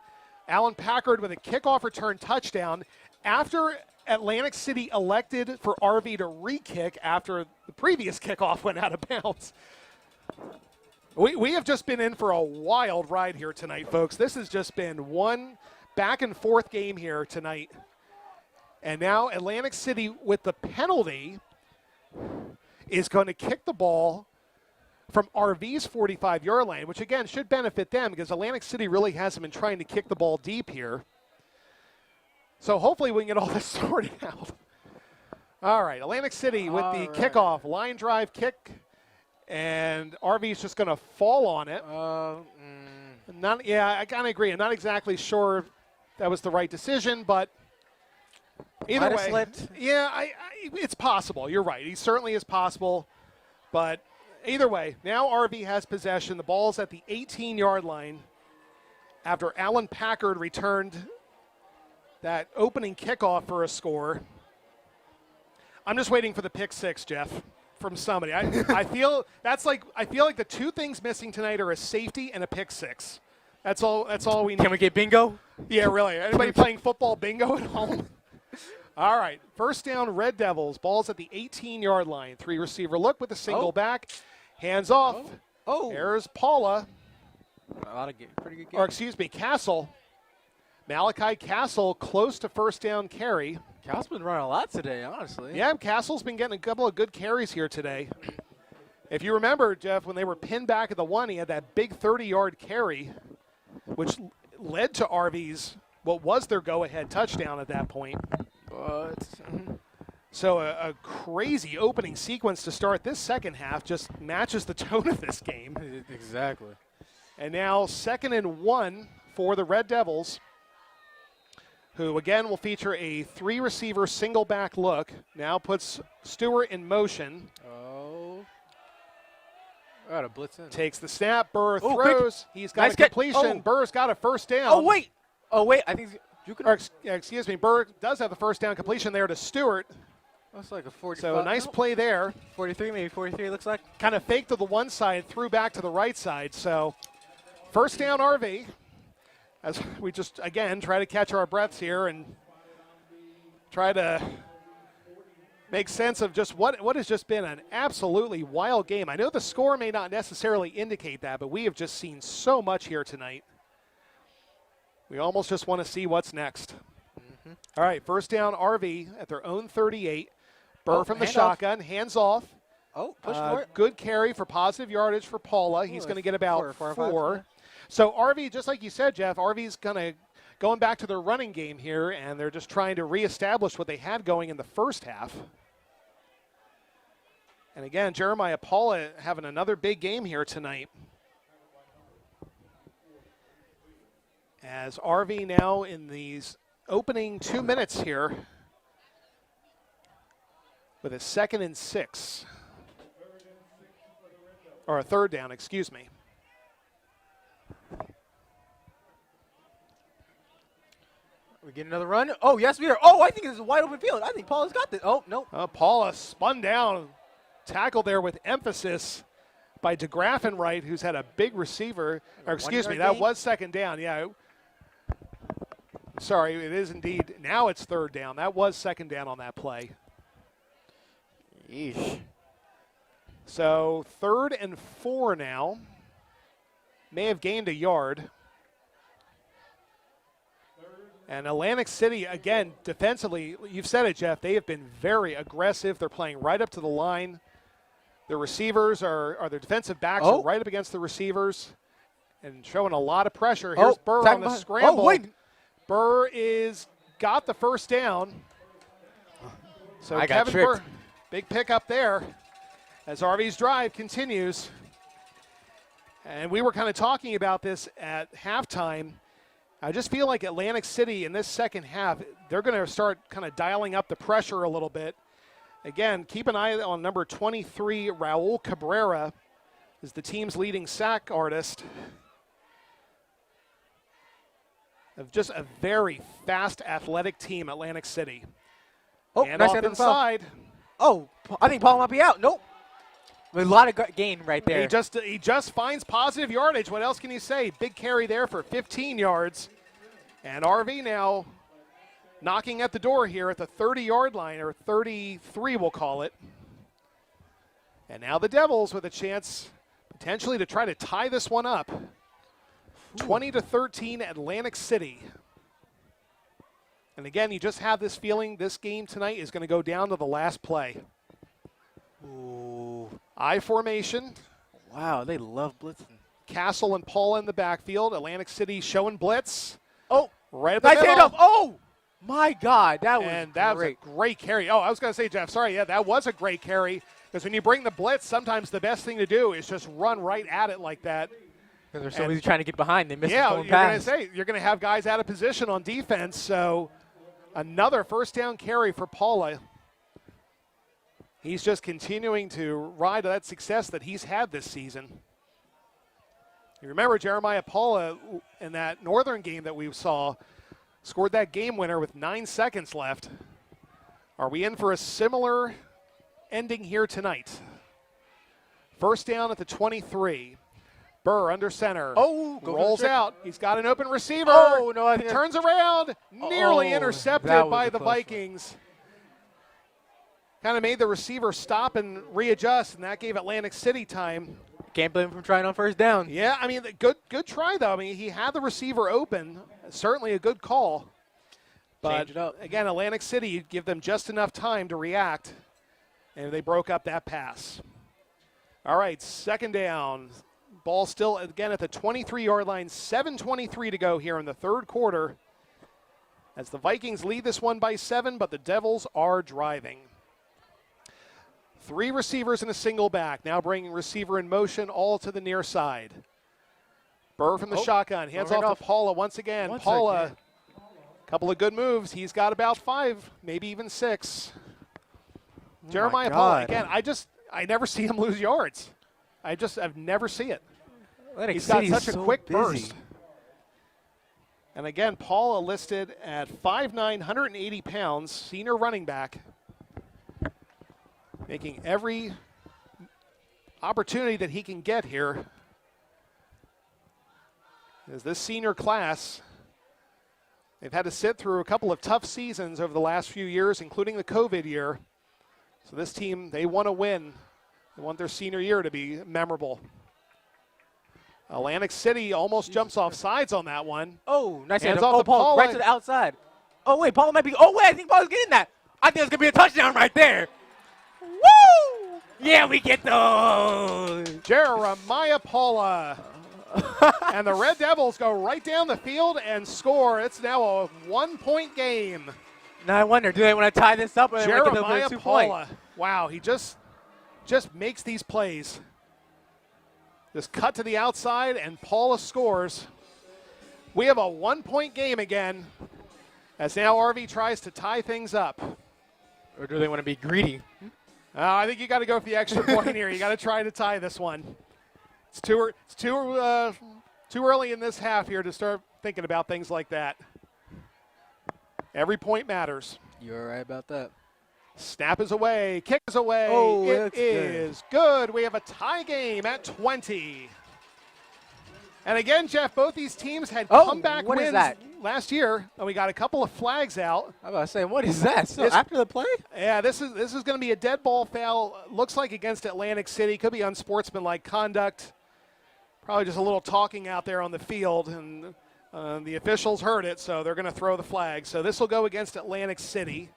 Alan Packard with a kickoff return touchdown after Atlantic City elected for RV to re-kick after the previous kickoff went out of bounds. We have just been in for a wild ride here tonight, folks. This has just been one back-and-forth game here tonight. And now Atlantic City with the penalty is going to kick the ball from RV's 45-yard line, which, again, should benefit them because Atlantic City really hasn't been trying to kick the ball deep here. So hopefully we can get all this sorted out. All right, Atlantic City with the kickoff, line drive kick, and RV's just going to fall on it. I kind of agree. I'm not exactly sure if that was the right decision, but either way. Slipped. Yeah, it's possible. You're right. He certainly is possible, but either way, now RV has possession. The ball's at the 18-yard line after Alan Packard returned that opening kickoff for a score. I'm just waiting for the pick six, Jeff, from somebody. I feel like the two things missing tonight are a safety and a pick six. That's all we need. Can we get bingo? Yeah, really. Anybody playing football bingo at home? All right, first down, Red Devils. Ball's at the 18-yard line. 3 receiver look with a single back. Hands off. There's Paula. Pretty good game. Or excuse me, Castle. Malachi Castle close to first down carry. Castle's been running a lot today, honestly. Yeah, Castle's been getting a couple of good carries here today. If you remember, Jeff, when they were pinned back at the 1, he had that big 30-yard carry, which led to RV's, what was their go-ahead touchdown at that point. So a crazy opening sequence to start this second half just matches the tone of this game. Exactly. And now 2nd and 1 for the Red Devils, who again will feature a 3-receiver single back look. Now puts Stewart in motion. Got a blitz in. Takes the snap. Burr throws. He's got a completion. Burr's got a first down. Oh, wait. I think you could. Excuse me. Burr does have the first down completion there to Stewart. That's like a 40. So a nice play there. 43, maybe 43 looks like. Kind of faked to the one side, threw back to the right side. So first down RV. As we just, again, try to catch our breaths here and try to make sense of just what has just been an absolutely wild game. I know the score may not necessarily indicate that, but we have just seen so much here tonight. We almost just want to see what's next. All right, first down RV at their own 38. Burr from the shotgun, hands off. Oh, push for it. Good carry for positive yardage for Paula. He's going to get about four or four. five, So RV, just like you said, Jeff, RV's going back to their running game here, and they're just trying to reestablish what they had going in the first half. And again, Jeremiah Paula having another big game here tonight. As RV now in these opening 2 minutes here with a 2nd and 6. Or a 3rd down, excuse me. We get another run. Oh, yes, we are. Oh, I think this is a wide open field. I think Paula's got this. Oh, no. Paula spun down, tackled there with emphasis by DeGraffenwright, who's had a big receiver. Or excuse me, that was 2nd down. Yeah. Sorry, it is indeed. Now it's 3rd down. That was 2nd down on that play. Yeesh. So 3rd and 4 now. May have gained a yard. And Atlantic City, again, defensively, you've said it, Jeff, they have been very aggressive. They're playing right up to the line. Their receivers their defensive backs are right up against the receivers and showing a lot of pressure. Here's Burr on the scramble. Oh, wait. Burr got the 1st down. So I got Kevin tricked. Burr, big pickup there as RV's drive continues. And we were kind of talking about this at halftime. I just feel like Atlantic City in this second half, they're going to start kind of dialing up the pressure a little bit. Again, keep an eye on number 23, Raul Cabrera, is the team's leading sack artist. Of just a very fast, athletic team, Atlantic City. Oh, and nice off inside. Oh, I think Paul might be out. Nope. A lot of gain right there. He just finds positive yardage. What else can you say? Big carry there for 15 yards. And RV now knocking at the door here at the 30-yard line, or 33 we'll call it. And now the Devils with a chance potentially to try to tie this one up. 20-13 Atlantic City. And again, you just have this feeling this game tonight is going to go down to the last play. Ooh. I formation. Wow, they love blitzing. Castle and Paula in the backfield. Atlantic City showing blitz. Oh, right at the middle. handoff. Oh, my God, that was and that great. was a great carry. Oh, I was going to say, Jeff, sorry, yeah, that was a great carry. Because when you bring the blitz, sometimes the best thing to do is just run right at it like that. Because there's somebody trying to get behind. They missed the you're pass. going to say, you're going to have guys out of position on defense. So another 1st down carry for Paula. He's just continuing to ride that success that he's had this season. You remember Jeremiah Paula in that Northern game that we saw, scored that game winner with 9 seconds left. Are we in for a similar ending here tonight? 1st down at the 23. Burr under center. Oh, rolls out. He's got an open receiver. Oh, no, I think turns around. Nearly intercepted by the Vikings. Kind of made the receiver stop and readjust, and that gave Atlantic City time. Can't blame him for trying on 1st down. Yeah, I mean, good try, though. I mean, he had the receiver open. Certainly a good call. But, Change it up. again, Atlantic City, you'd give them just enough time to react, and they broke up that pass. All right, 2nd down. Ball still, again, at the 23-yard line. 7:23 to go here in the 3rd quarter as the Vikings lead this one by 7, but the Devils are driving. 3 receivers and a single back. Now bringing receiver in motion all to the near side. Burr from the shotgun. Hands off to Paula once again. Paula, a couple of good moves. He's got about 5, maybe even 6. Jeremiah Paula, again, I never see him lose yards. I've never see it. He's got such a quick burst. And again, Paula listed at 5'9", 180 pounds, senior running back. Making every opportunity that he can get here. As this senior class, they've had to sit through a couple of tough seasons over the last few years, including the COVID year. So this team, they want to win. They want their senior year to be memorable. Atlantic City almost jumps off sides on that one. Oh, nice hands off off to Paula. Right to the outside. Oh, wait, Paula might be. Oh, wait, I think Paula's getting that. I think it's going to be a touchdown right there. Woo! Yeah, we get those. Jeremiah Paula. And the Red Devils go right down the field and score. It's now a 1-point game. Now I wonder, do they want to tie this up or do they want to get Jeremiah over 2 Paula. points? Wow, he just makes these plays. Just cut to the outside, and Paula scores. We have a 1-point game again, as now RV tries to tie things up. Or do they want to be greedy? I think you got to go for the extra point here. You got to try to tie this one. It's too early in this half here to start thinking about things like that. Every point matters. You're right about that. Snap is away. Kick is away. Oh, it is good. We have a tie game at 20. And again, Jeff, both these teams had comeback what wins is that? last year, and we got a couple of flags out. I was about to say, what is that? So after the play? Yeah, this is going to be a dead ball foul. Looks like against Atlantic City. Could be unsportsmanlike conduct. Probably just a little talking out there on the field, and the officials heard it, so they're going to throw the flag. So this will go against Atlantic City.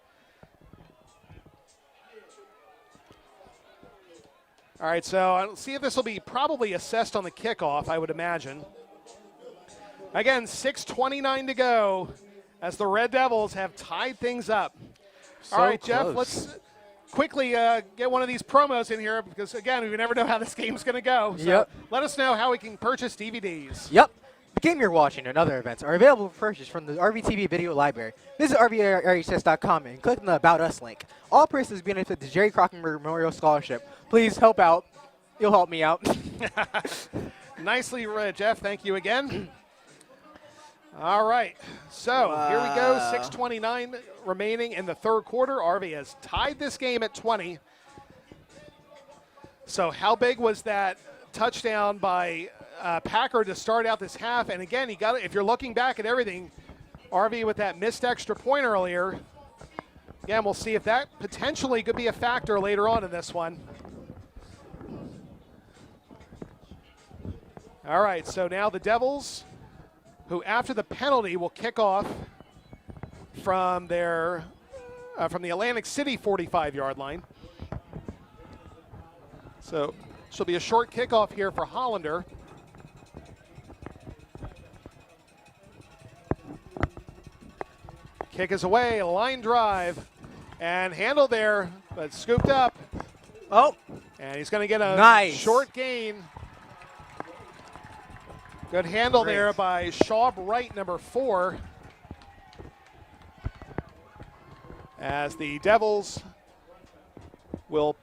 All right, so I'll see if this will be probably assessed on the kickoff, I would imagine. Again, 6:29 to go as the Red Devils have tied things up. So all right, close. Jeff, let's quickly get one of these promos in here because, again, we never know how this game's going to go. So Yep. let us know how we can purchase DVDs. Yep. The game you're watching and other events are available for purchase from the Rvtv video library. Visit rvrhs.com and click on the About Us link. All proceeds benefit the Jerry Crocker Memorial Scholarship. Please help out. You'll help me out. Nicely read, Jeff. Thank you again. All right, so here we go, 6:29 remaining in the third quarter. RV has tied this game at 20. So how big was that touchdown by Packer to start out this half? And again, he got it. If you're looking back at everything, RV with that missed extra point earlier. Again, we'll see if that potentially could be a factor later on in this one. All right, so now the Devils, who after the penalty will kick off from their from the Atlantic City 45-yard line. So this will be a short kickoff here for Hollander. Kick is away, a line drive, and handled there, but scooped up. Oh, And he's going to get a nice short gain. Good handle there by Shaw Bright, number 4. As the Devils will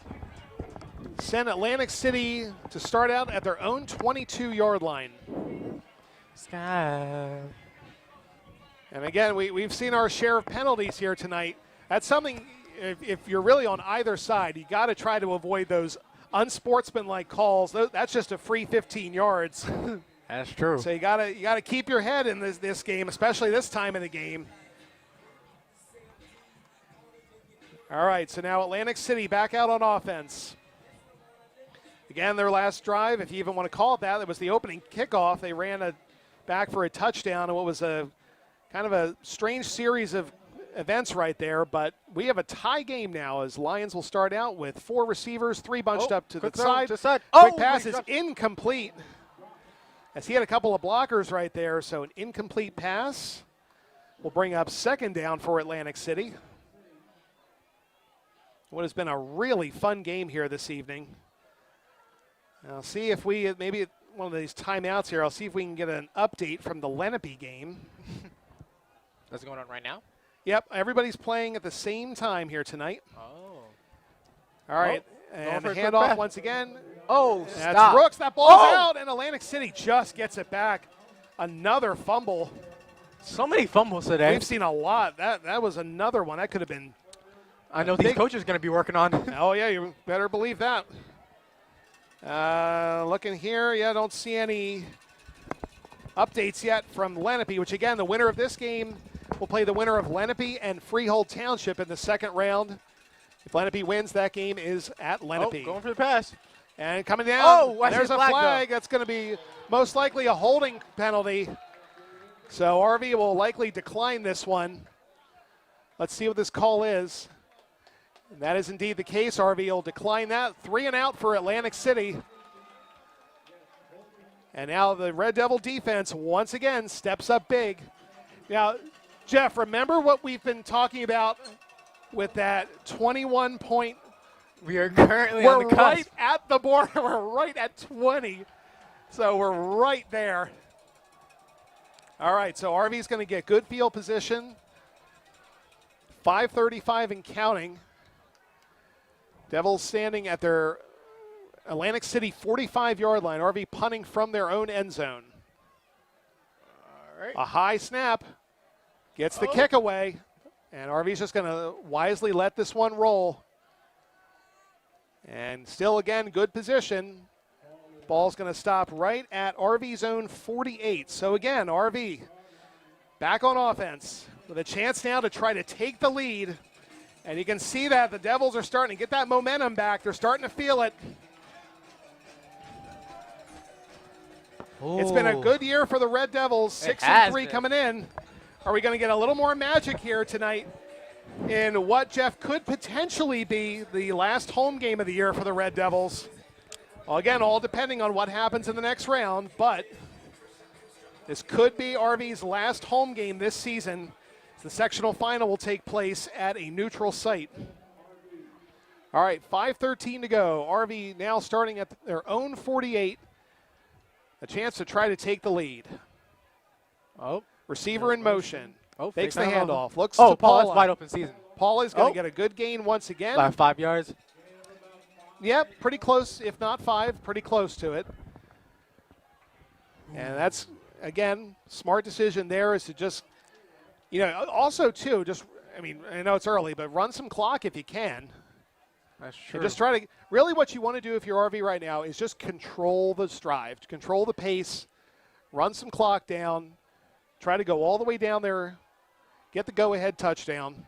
send Atlantic City to start out at their own 22-yard line. Sky. And again, we've seen our share of penalties here tonight. That's something, if you're really on either side, you got to try to avoid those unsportsmanlike calls. That's just a free 15 yards. That's true. So you gotta keep your head in this game, especially this time of the game. All right, so now Atlantic City back out on offense. Again, their last drive, if you even want to call it that was the opening kickoff. They ran back for a touchdown in what was a kind of a strange series of events right there. But we have a tie game now as Lions will start out with 4 receivers, 3 bunched up to the side. Quick pass is incomplete. As he had a couple of blockers right there, so an incomplete pass will bring up second down for Atlantic City. What has been a really fun game here this evening. I'll see if we, maybe one of these timeouts here, I'll see if we can get an update from the Lenape game. That's going on right now? Yep, everybody's playing at the same time here tonight. Oh. All right, and handoff once again. Oh, That's stop. Rooks. That ball's out, and Atlantic City just gets it back. Another fumble. So many fumbles today. We've seen a lot. That was another one. That could have been. I know these coaches are going to be working on. Oh, yeah, you better believe that. Looking here, yeah, don't see any updates yet from Lenape, which, again, the winner of this game will play the winner of Lenape and Freehold Township in the second round. If Lenape wins, that game is at Lenape. Oh, going for the pass. And coming down, there's a flag. That's going to be most likely a holding penalty. So RV will likely decline this one. Let's see what this call is. And that is indeed the case. RV will decline that. 3 and out for Atlantic City. And now the Red Devil defense once again steps up big. Now, Jeff, remember what we've been talking about with that 21-point. We are currently on the cusp. We're right at the border. We're right at 20. So we're right there. All right, so RV's going to get good field position. 5:35 and counting. Devils standing at their Atlantic City 45-yard line. RV punting from their own end zone. All right. A high snap. Gets the kick away. And RV's just going to wisely let this one roll. And still, again, good position. Ball's going to stop right at RV's own 48. So, again, RV back on offense with a chance now to try to take the lead. And you can see that the Devils are starting to get that momentum back. They're starting to feel it. Ooh. It's been a good year for the Red Devils. 6-3 coming in. Are we going to get a little more magic here tonight in what, Jeff, could potentially be the last home game of the year for the Red Devils? Well, again, all depending on what happens in the next round, but this could be RV's last home game this season. The sectional final will take place at a neutral site. All right, 5:13 to go. RV now starting at their own 48. A chance to try to take the lead. Oh. Receiver in motion. Oh, fakes the handoff. Looks to to Paul, Paula. that's wide open season. Paula's going to get a good gain once again. By 5 yards. Yep, pretty close, if not 5, pretty close to it. And that's, again, smart decision there is to just, you know, also, too, just, I mean, I know it's early, but run some clock if you can. That's true. And just try to, really what you want to do if you're RV right now is just control the drive, control the pace, run some clock down, try to go all the way down there, get the go-ahead touchdown.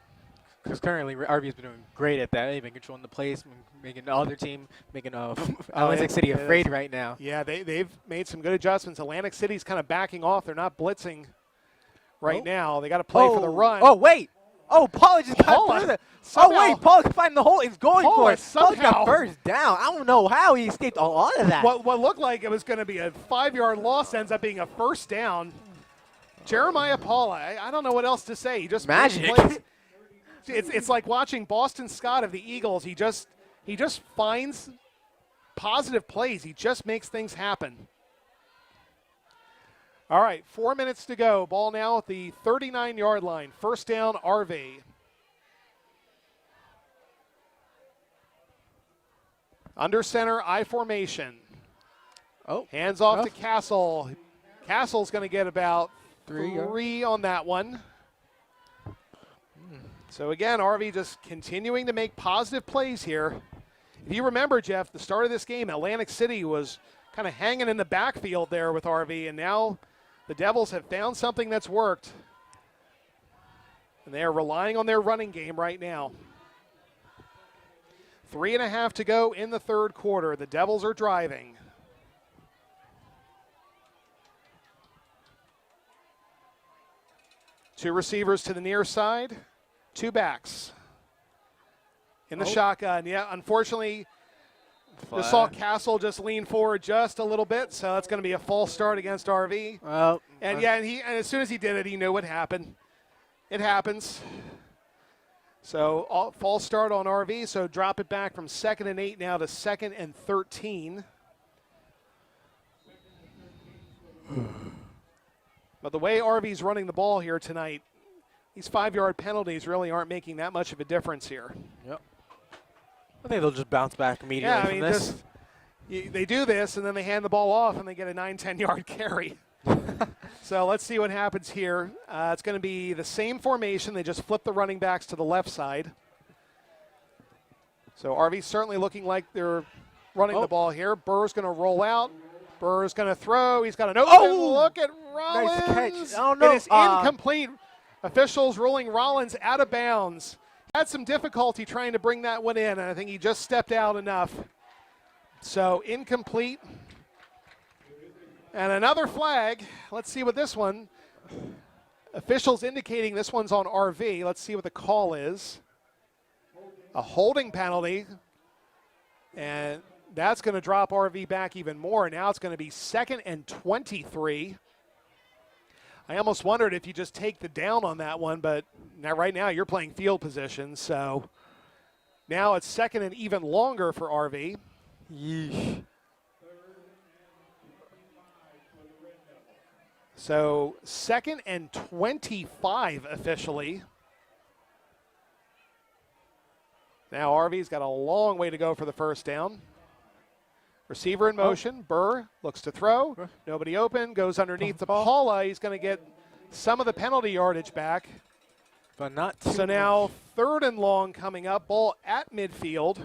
Because currently RV's been doing great at that. They've been controlling the place, making the other team, making Atlantic City afraid right now. Yeah, they've made some good adjustments. Atlantic City's kind of backing off. They're not blitzing right now. They got to play for the run. Oh, wait. Oh, Paula just got through that. Oh, wait. Paula can find the hole. He's going for it. Paula got first down. I don't know how he escaped a lot of that. What looked like it was going to be a 5-yard loss ends up being a first down. Jeremiah Paula, I don't know what else to say. He just magic. It's like watching Boston Scott of the Eagles. He just finds positive plays. He just makes things happen. All right, 4 minutes to go. Ball now at the 39-yard line. First down, RV. Under center, I formation. Oh, hands off to Castle. Castle's going to get about three on that one. So again, RV just continuing to make positive plays here. If you remember, Jeff, the start of this game, Atlantic City was kind of hanging in the backfield there with RV, and now the Devils have found something that's worked. And they are relying on their running game right now. 3.5 to go in the third quarter. The Devils are driving. Two receivers to the near side. Two backs in the shotgun. Yeah, unfortunately, just saw Castle just lean forward just a little bit, so that's going to be a false start against RV. Well, and as soon as he did it, he knew what happened. It happens. So false start on RV, so drop it back from 2nd and 8 now to 2nd and 13. But the way RV's running the ball here tonight, these 5-yard penalties really aren't making that much of a difference here. Yep. I think they'll just bounce back immediately from this. They do this, and then they hand the ball off, and they get a 9-10-yard carry. So let's see what happens here. It's going to be the same formation. They just flip the running backs to the left side. So RV's certainly looking like they're running the ball here. Burr's going to roll out. Burr's going to throw. He's got an open look at Rollins. Nice catch. Oh, no. It is incomplete. Officials ruling Rollins out of bounds. Had some difficulty trying to bring that one in, and I think he just stepped out enough. So incomplete. And another flag. Let's see what this one. Officials indicating this one's on RV. Let's see what the call is. a holding penalty, and that's going to drop RV back even more. Now it's going to be 2nd and 23. I almost wondered if you just take the down on that one, but now right now you're playing field position, so now it's 2nd and even longer for RV. Yeesh. So 2nd and 25 officially. Now RV's got a long way to go for the first down. Receiver in motion. Burr looks to throw. Nobody open. Goes underneath to Paula. He's going to get some of the penalty yardage back. But not too So now 3rd and long coming up. Ball at midfield.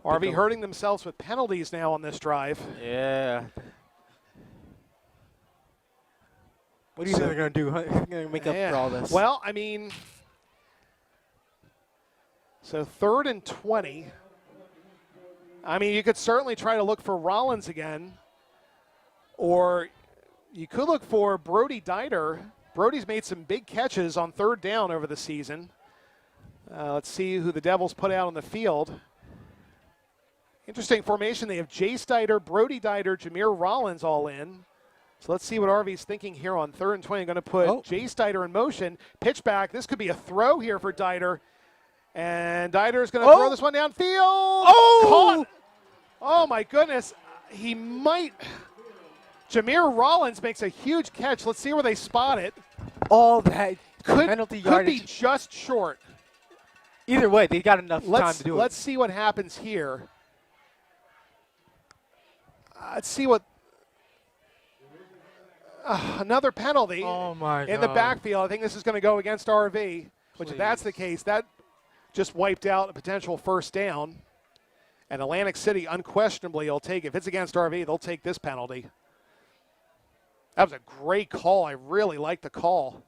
RV hurting themselves with penalties now on this drive. Yeah. What do you think they're going to do? They're going to make up for all this. Well, I mean, so 3rd and 20. I mean, you could certainly try to look for Rollins again, or you could look for Brody Dieter. Brody's made some big catches on 3rd down over the season. Let's see who the Devils put out on the field. Interesting formation. They have Jace Dieter, Brody Dieter, Jameer Rollins all in. So let's see what RV's thinking here on 3rd and 20. Going to put Jace Dieter in motion. Pitch back. This could be a throw here for Dieter. And Dieter's going to throw this one downfield. Caught. Oh, my goodness. He might. Jameer Rollins makes a huge catch. Let's see where they spot it. All that Could penalty yardage. be just short. Either way, they got enough time to do it. Let's see what happens here. Let's see what. Another penalty in the backfield. I think this is going to go against RV, which if that's the case, that just wiped out a potential first down. And Atlantic City unquestionably will take, if it's against RV, they'll take this penalty. That was a great call. I really like the call.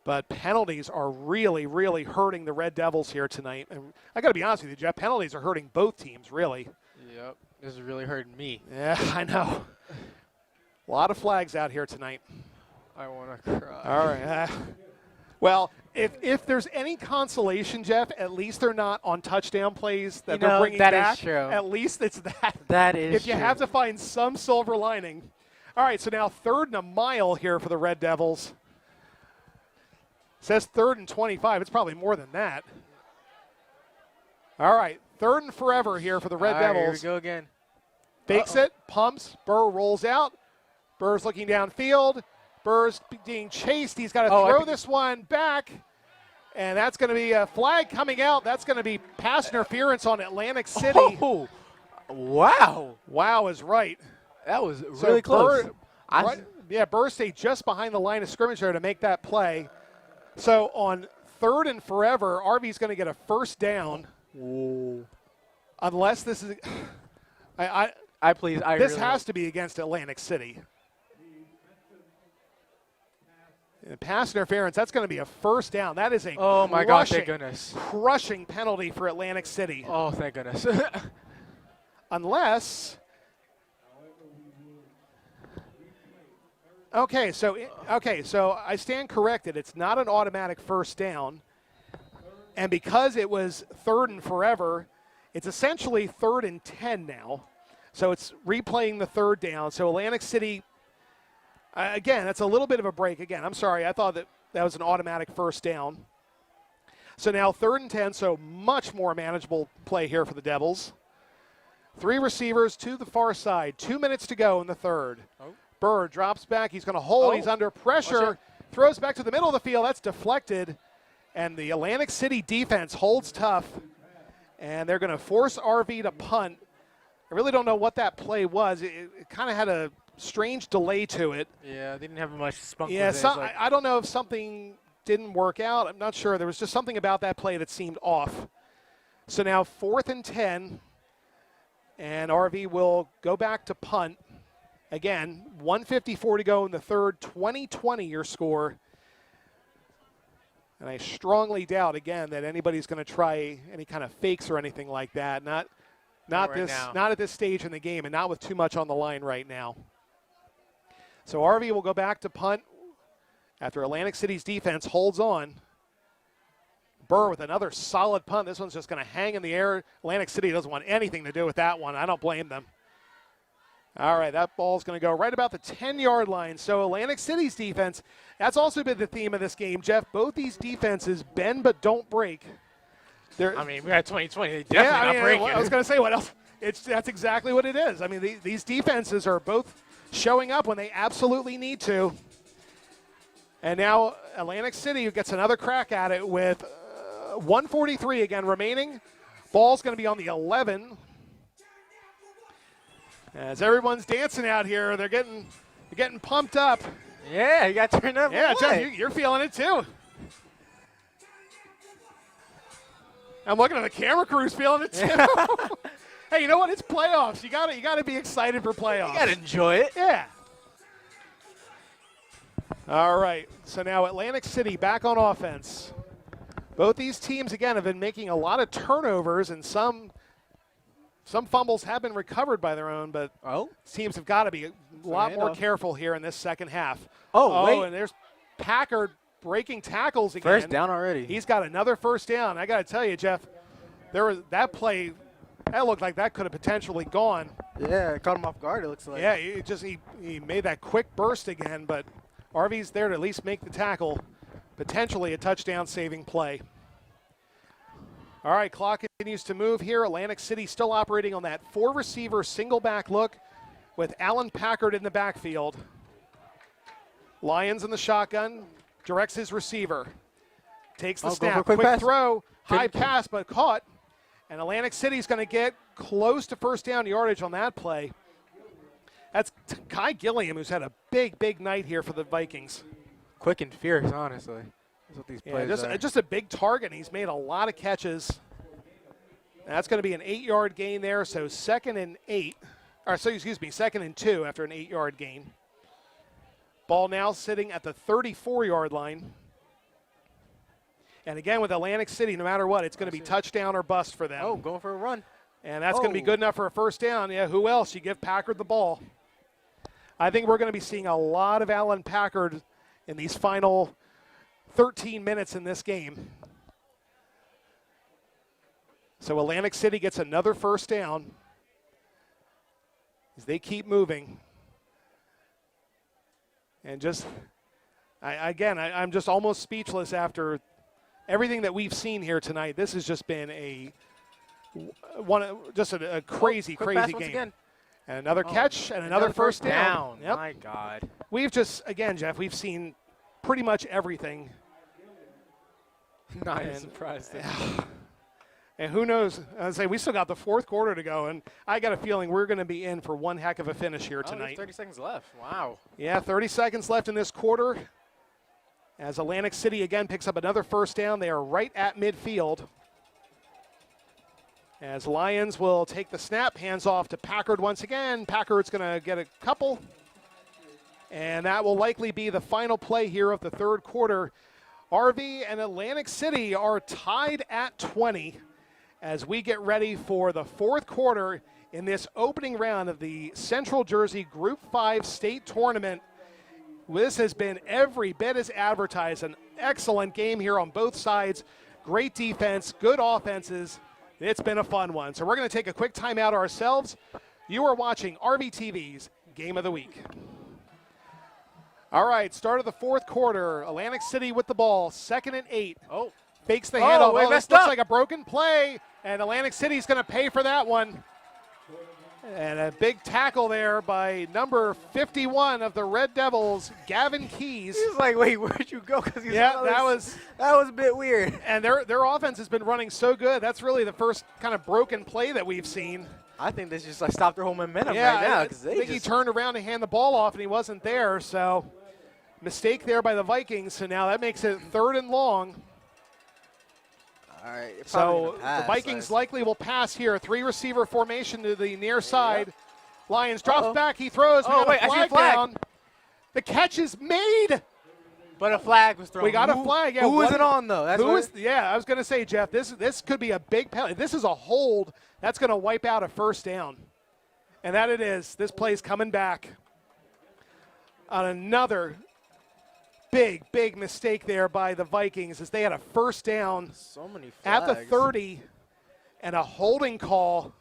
But penalties are really, really hurting the Red Devils here tonight. And I got to be honest with you, Jeff, penalties are hurting both teams, really. Yep, this is really hurting me. Yeah, I know. A lot of flags out here tonight. I want to cry. All right. Well, if there's any consolation, Jeff, at least they're not on touchdown plays that they're bringing back. That is true. At least it's that. That is If you have to find some silver lining. All right, so now 3rd and a mile here for the Red Devils. Says 3rd and 25. It's probably more than that. All right, 3rd and forever here for the Red Devils. Here we go again. Fakes it, pumps, Burr rolls out. Burr's looking downfield. Burr's being chased. He's got to throw this one back. And that's going to be a flag coming out. That's going to be pass interference on Atlantic City. Oh, wow. Wow is right. That was really close. Burr stayed just behind the line of scrimmage there to make that play. So on 3rd and forever, RV's going to get a first down. Whoa. Unless this is – this has to be against Atlantic City. Pass interference, that's going to be a first down. That is a my gosh, thank goodness. Crushing penalty for Atlantic City. Oh, thank goodness. Unless so I stand corrected. It's not an automatic first down. And because it was 3rd and forever, it's essentially 3rd and 10 now. So it's replaying the 3rd down. So Atlantic City, again, that's a little bit of a break. Again, I'm sorry. I thought that was an automatic first down. So now 3rd and 10, so much more manageable play here for the Devils. 3 receivers to the far side. 2 minutes to go in the 3rd. Burr drops back. He's going to hold. He's under pressure. Throws back to the middle of the field. That's deflected. And the Atlantic City defense holds tough. And they're going to force RV to punt. I really don't know what that play was. It kind of had a strange delay to it. Yeah, they didn't have much spunk. Yeah, I don't know if something didn't work out. I'm not sure. There was just something about that play that seemed off. So now 4th and 10. And RV will go back to punt. Again, 1:54 to go in the 3rd, 20-20 your score. And I strongly doubt, again, that anybody's going to try any kind of fakes or anything like that. Not at this stage in the game and not with too much on the line right now. So RV will go back to punt after Atlantic City's defense holds on. Burr with another solid punt. This one's just going to hang in the air. Atlantic City doesn't want anything to do with that one. I don't blame them. All right, that ball's going to go right about the 10-yard line. So Atlantic City's defense, that's also been the theme of this game, Jeff. Both these defenses bend but don't break. I mean, we had 2020. They definitely not breaking. I was going to say, what else? That's exactly what it is. I mean, these defenses are both showing up when they absolutely need to. And now Atlantic City gets another crack at it with 1:43 again remaining. Ball's going to be on the 11. As everyone's dancing out here, they're getting pumped up. Yeah, you got to turn up. Yeah, Jeff, you're feeling it too. I'm looking at the camera crews feeling it too. Hey, you know what? It's playoffs. You gotta be excited for playoffs. You gotta enjoy it. Yeah. All right. So now Atlantic City back on offense. Both these teams again have been making a lot of turnovers, and some fumbles have been recovered by their own, but teams have got to be a lot more careful here in this second half. Wait. And there's Packard breaking tackles again. First down already. He's got another first down. I got to tell you, Jeff, there was that play. That looked like that could have potentially gone. Yeah, it caught him off guard, it looks like. Yeah, he made that quick burst again, but RV's there to at least make the tackle. Potentially a touchdown-saving play. All right, clock continues to move here. Atlantic City still operating on that four-receiver single-back look with Alan Packard in the backfield. Lyons in the shotgun, directs his receiver. Takes the snap, quick throw, high pass, but caught. And Atlantic City's going to get close to first down yardage on that play. That's Kai Gilliam, who's had a big night here for the Vikings. Quick and fierce, honestly. That's what these plays are. Just a big target. He's made a lot of catches. That's going to be an 8-yard gain there, so second and 2 after an 8-yard gain. Ball now sitting at the 34-yard line. And again, with Atlantic City, no matter what, it's going to be touchdown or bust for them. Oh, going for a run. And that's going to be good enough for a first down. Yeah, who else? You give Packard the ball. I think we're going to be seeing a lot of Alan Packard in these final 13 minutes in this game. So Atlantic City gets another first down as they keep moving. And just, I'm just almost speechless after everything that we've seen here tonight. This has just been a crazy game. Again. And another catch and another first down. Yep. My God. We've just, again, Jeff, we've seen pretty much everything. Not surprised. And who knows? I'd say we still got the fourth quarter to go, and I got a feeling we're going to be in for one heck of a finish here tonight. 30 seconds left. Wow. Yeah, 30 seconds left in this quarter. As Atlantic City again picks up another first down, they are right at midfield. As Lyons will take the snap, hands off to Packard once again. Packard's going to get a couple. And that will likely be the final play here of the third quarter. RV and Atlantic City are tied at 20 as we get ready for the fourth quarter in this opening round of the Central Jersey Group 5 State Tournament. This has been every bit as advertised. An excellent game here on both sides. Great defense, good offenses. It's been a fun one. So we're going to take a quick timeout ourselves. You are watching Rvtv's Game of the Week. All right, start of the fourth quarter. Atlantic City with the ball, 2nd and 8. Fakes the handoff. This looks like a broken play, and Atlantic City's going to pay for that one. And a big tackle there by number 51 of the Red Devils, Gavin Keys. He's like, wait, where'd you go? That was a bit weird. And their offense has been running so good. That's really the first kind of broken play that we've seen. I think they just stopped their whole momentum right now. I think he turned around to hand the ball off, and he wasn't there. So mistake there by the Vikings. So now that makes it 3rd and long. All right, so the Vikings likely will pass here. 3-receiver formation to the near side. Yep. Lyons drops back. He throws. I see a flag down. The catch is made. But a flag was thrown. We got a flag. Yeah, who was it on, though? I was going to say, Jeff, this could be a big penalty. If this is a hold, that's going to wipe out a first down. And that it is. This play's coming back on another big mistake there by the Vikings as they had a first down So many at flags. the 30 and a holding call.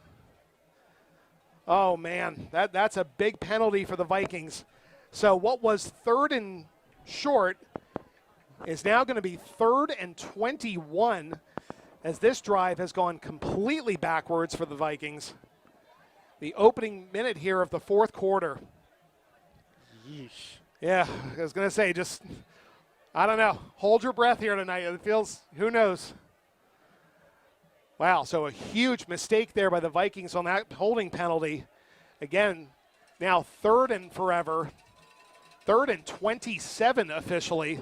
Oh, man, that's a big penalty for the Vikings. So what was 3rd and short is now going to be 3rd and 21 as this drive has gone completely backwards for the Vikings. The opening minute here of the 4th quarter. Yeesh. Yeah, I was going to say, just, I don't know. Hold your breath here tonight. It feels, who knows? Wow, so a huge mistake there by the Vikings on that holding penalty. Again, now 3rd and forever. 3rd and 27 officially.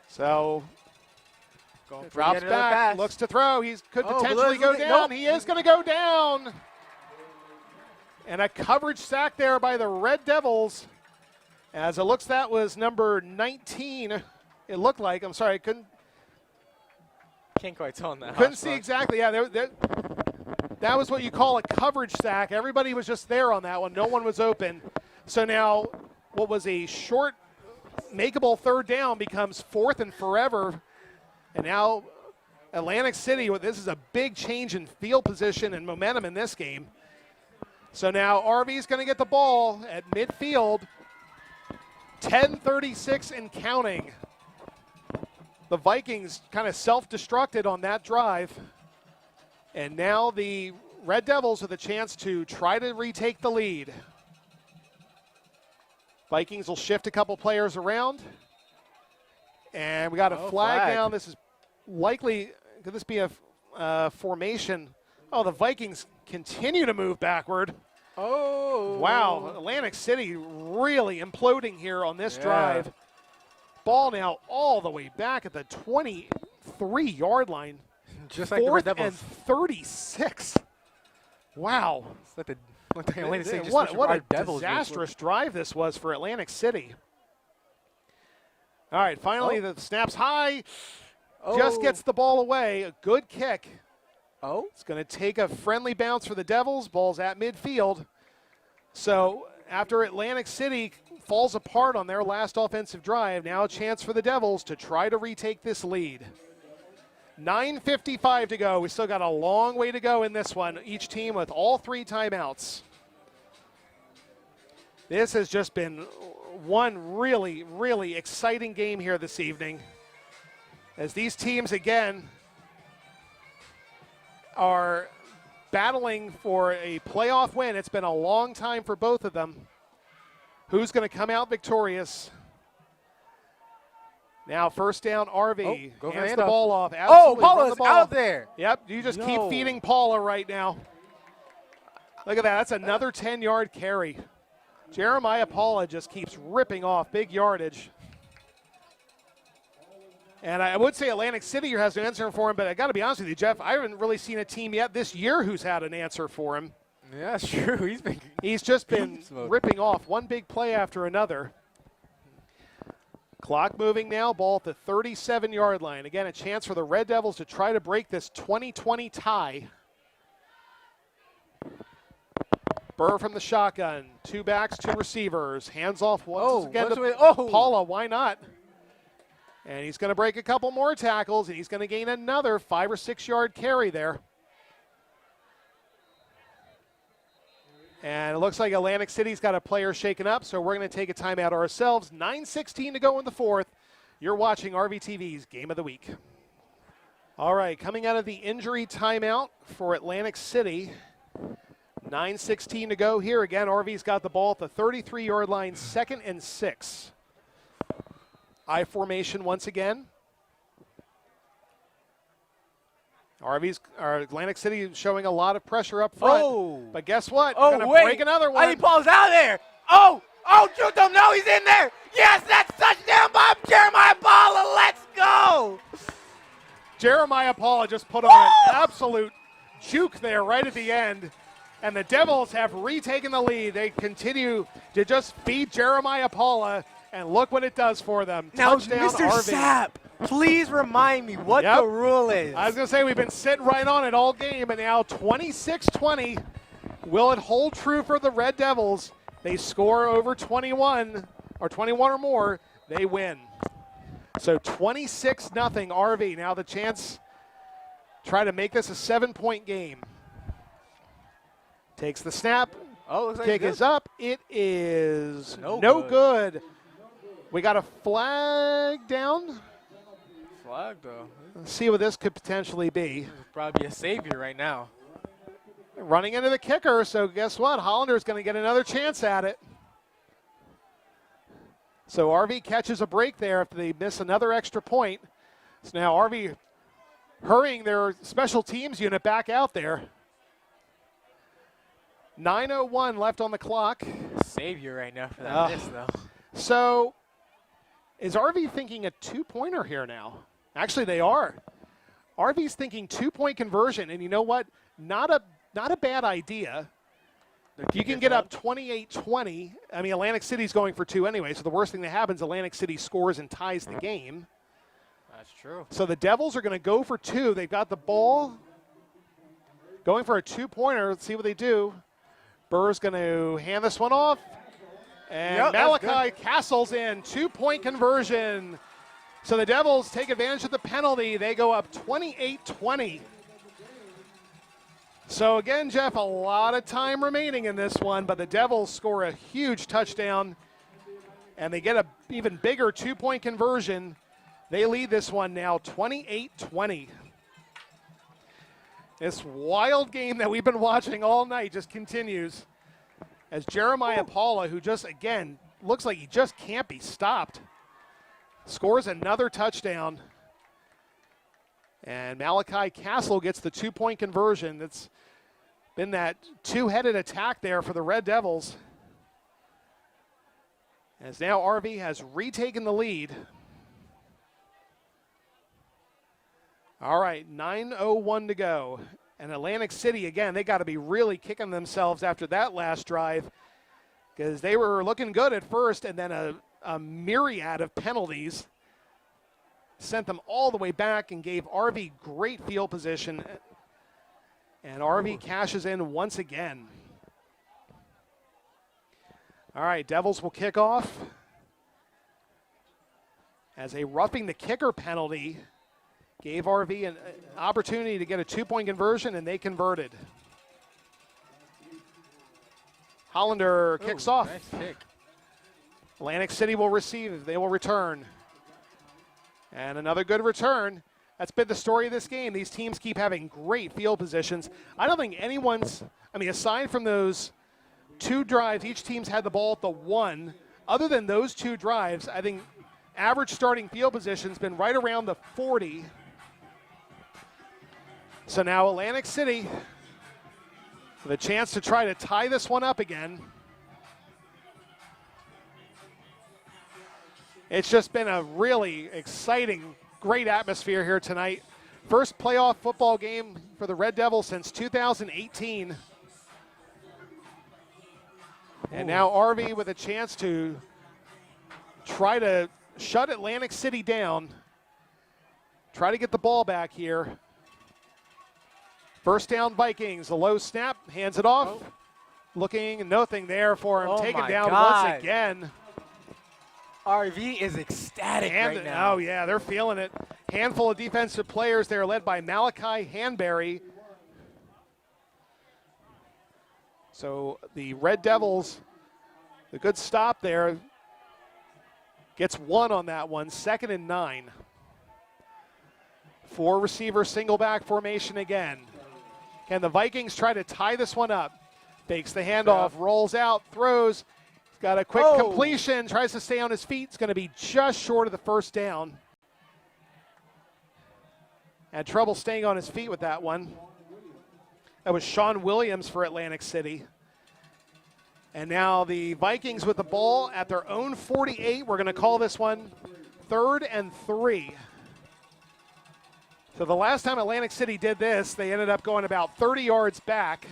So drops back, looks to throw. He could potentially go down. Nope. He is going to go down. And a coverage sack there by the Red Devils. As it looks, that was number 19. It looked like. I'm sorry, I couldn't quite tell on that. Couldn't see exactly. Yeah, that was what you call a coverage sack. Everybody was just there on that one. No one was open. So now what was a short, makeable 3rd down becomes 4th and forever. And now Atlantic City, this is a big change in field position and momentum in this game. So now RV's going to get the ball at midfield. 10:36 and counting. The Vikings kind of self-destructed on that drive. And now the Red Devils with a chance to try to retake the lead. Vikings will shift a couple players around. And we got a flag now. This is likely, could this be a formation? Oh, the Vikings continue to move backward. Oh. Wow, Atlantic City really imploding here on this drive. Ball now all the way back at the 23-yard line. Just like the Red Devils. 4th and 36. Wow. What a disastrous drive this was for Atlantic City. All right, finally the snaps high. Just gets the ball away. A good kick. It's going to take a friendly bounce for the Devils. Ball's at midfield. So after Atlantic City falls apart on their last offensive drive, now a chance for the Devils to try to retake this lead. 9:55 to go. We still got a long way to go in this one. Each team with all 3 timeouts. This has just been one really, really exciting game here this evening. As these teams, again, are battling for a playoff win. It's been a long time for both of them. Who's going to come out victorious? Now first down, RV. Hands the ball off. Absolutely. Paula's out there. Yep, you just keep feeding Paula right now. Look at that. That's another 10-yard carry. Jeremiah Paula just keeps ripping off big yardage. And I would say Atlantic City has an answer for him, but I got to be honest with you, Jeff, I haven't really seen a team yet this year who's had an answer for him. Yeah, that's true. He's just been ripping off one big play after another. Clock moving now, ball at the 37-yard line. Again, a chance for the Red Devils to try to break this 20-20 tie. Burr from the shotgun. 2 backs, 2 receivers. Hands off once again to Paula. Why not? And he's going to break a couple more tackles, and he's going to gain another 5 or 6 yard carry there. And it looks like Atlantic City's got a player shaken up, so we're going to take a timeout ourselves. 9:16 to go in the 4th. You're watching RVTV's Game of the Week. All right, coming out of the injury timeout for Atlantic City. 9:16 to go here. Again, RV's got the ball at the 33-yard line, 2nd and 6. I formation once again. Atlantic City showing a lot of pressure up front. But guess what? Going to break another one. Paul's out there. Shoot him. No, he's in there. Yes, that's touchdown by Jeremiah Paula. Let's go. Jeremiah Paula just put on an absolute juke there right at the end. And the Devils have retaken the lead. They continue to just feed Jeremiah Paula, and look what it does for them. Now, Touchdown, Mr. RV. Sapp, please remind me what the rule is. I was going to say, we've been sitting right on it all game, and now 26-20. Will it hold true for the Red Devils? They score over 21. or 21 or more, they win. So 26-0 RV. Now the chance try to make this a 7-point game. Takes the snap. Oh, looks like Kick good. is up. It is No good. We got a flag down. Flag, though. Let's see what this could potentially be. This would probably be a savior right now. Running into the kicker, so guess what? Hollander's going to get another chance at it. So RV catches a break there after they miss another extra point. So now RV hurrying their special teams unit back out there. 9:01 left on the clock. Savior right now for that miss, though. So is RV thinking a two-pointer here now? Actually, they are. RV's thinking two-point conversion, and you know what? Not a bad idea. You can get up 28-20. I mean, Atlantic City's going for two anyway, so the worst thing that happens, Atlantic City scores and ties the game. That's true. So the Devils are going to go for two. They've got the ball. Going for a two-pointer. Let's see what they do. Burr's going to hand this one off. And Malachi Castle's in. Two-point conversion. So the Devils take advantage of the penalty. They go up 28-20. So again, Jeff, a lot of time remaining in this one, but the Devils score a huge touchdown, and they get an even bigger two-point conversion. They lead this one now 28-20. This wild game that we've been watching all night just continues as Jeremiah Paula, who just, again, looks like he just can't be stopped, scores another touchdown. And Malachi Castle gets the two-point conversion. That's been that two-headed attack there for the Red Devils. As now RV has retaken the lead. All right, 9:01 to go. And Atlantic City, again, they got to be really kicking themselves after that last drive because they were looking good at first, and then a myriad of penalties sent them all the way back and gave RV great field position. And RV cashes in once again. All right, Devils will kick off as a roughing the kicker penalty gave RV an opportunity to get a two-point conversion, and they converted. Hollander kicks off. Nice kick. Atlantic City will receive. They will return. And another good return. That's been the story of this game. These teams keep having great field positions. I don't think anyone's, aside from those two drives, each team's had the ball at the one. Other than those two drives, I think average starting field position's been right around the 40. So now Atlantic City with a chance to try to tie this one up again. It's just been a really exciting, great atmosphere here tonight. First playoff football game for the Red Devils since 2018. And now RV with a chance to try to shut Atlantic City down. Try to get the ball back here. First down Vikings, a low snap, hands it off. Looking, nothing there for him. Taken down once again. RV is ecstatic right now. Oh, yeah, they're feeling it. Handful of defensive players there led by Malachi Hanberry. So the Red Devils, the good stop there, gets one on that one, 2nd and 9. 4 receiver single back formation again. Can the Vikings try to tie this one up? Fakes the handoff, rolls out, throws. He's got a quick completion, tries to stay on his feet. It's going to be just short of the first down. Had trouble staying on his feet with that one. That was Sean Williams for Atlantic City. And now the Vikings with the ball at their own 48. We're going to call this one 3rd and 3. So the last time Atlantic City did this, they ended up going about 30 yards back.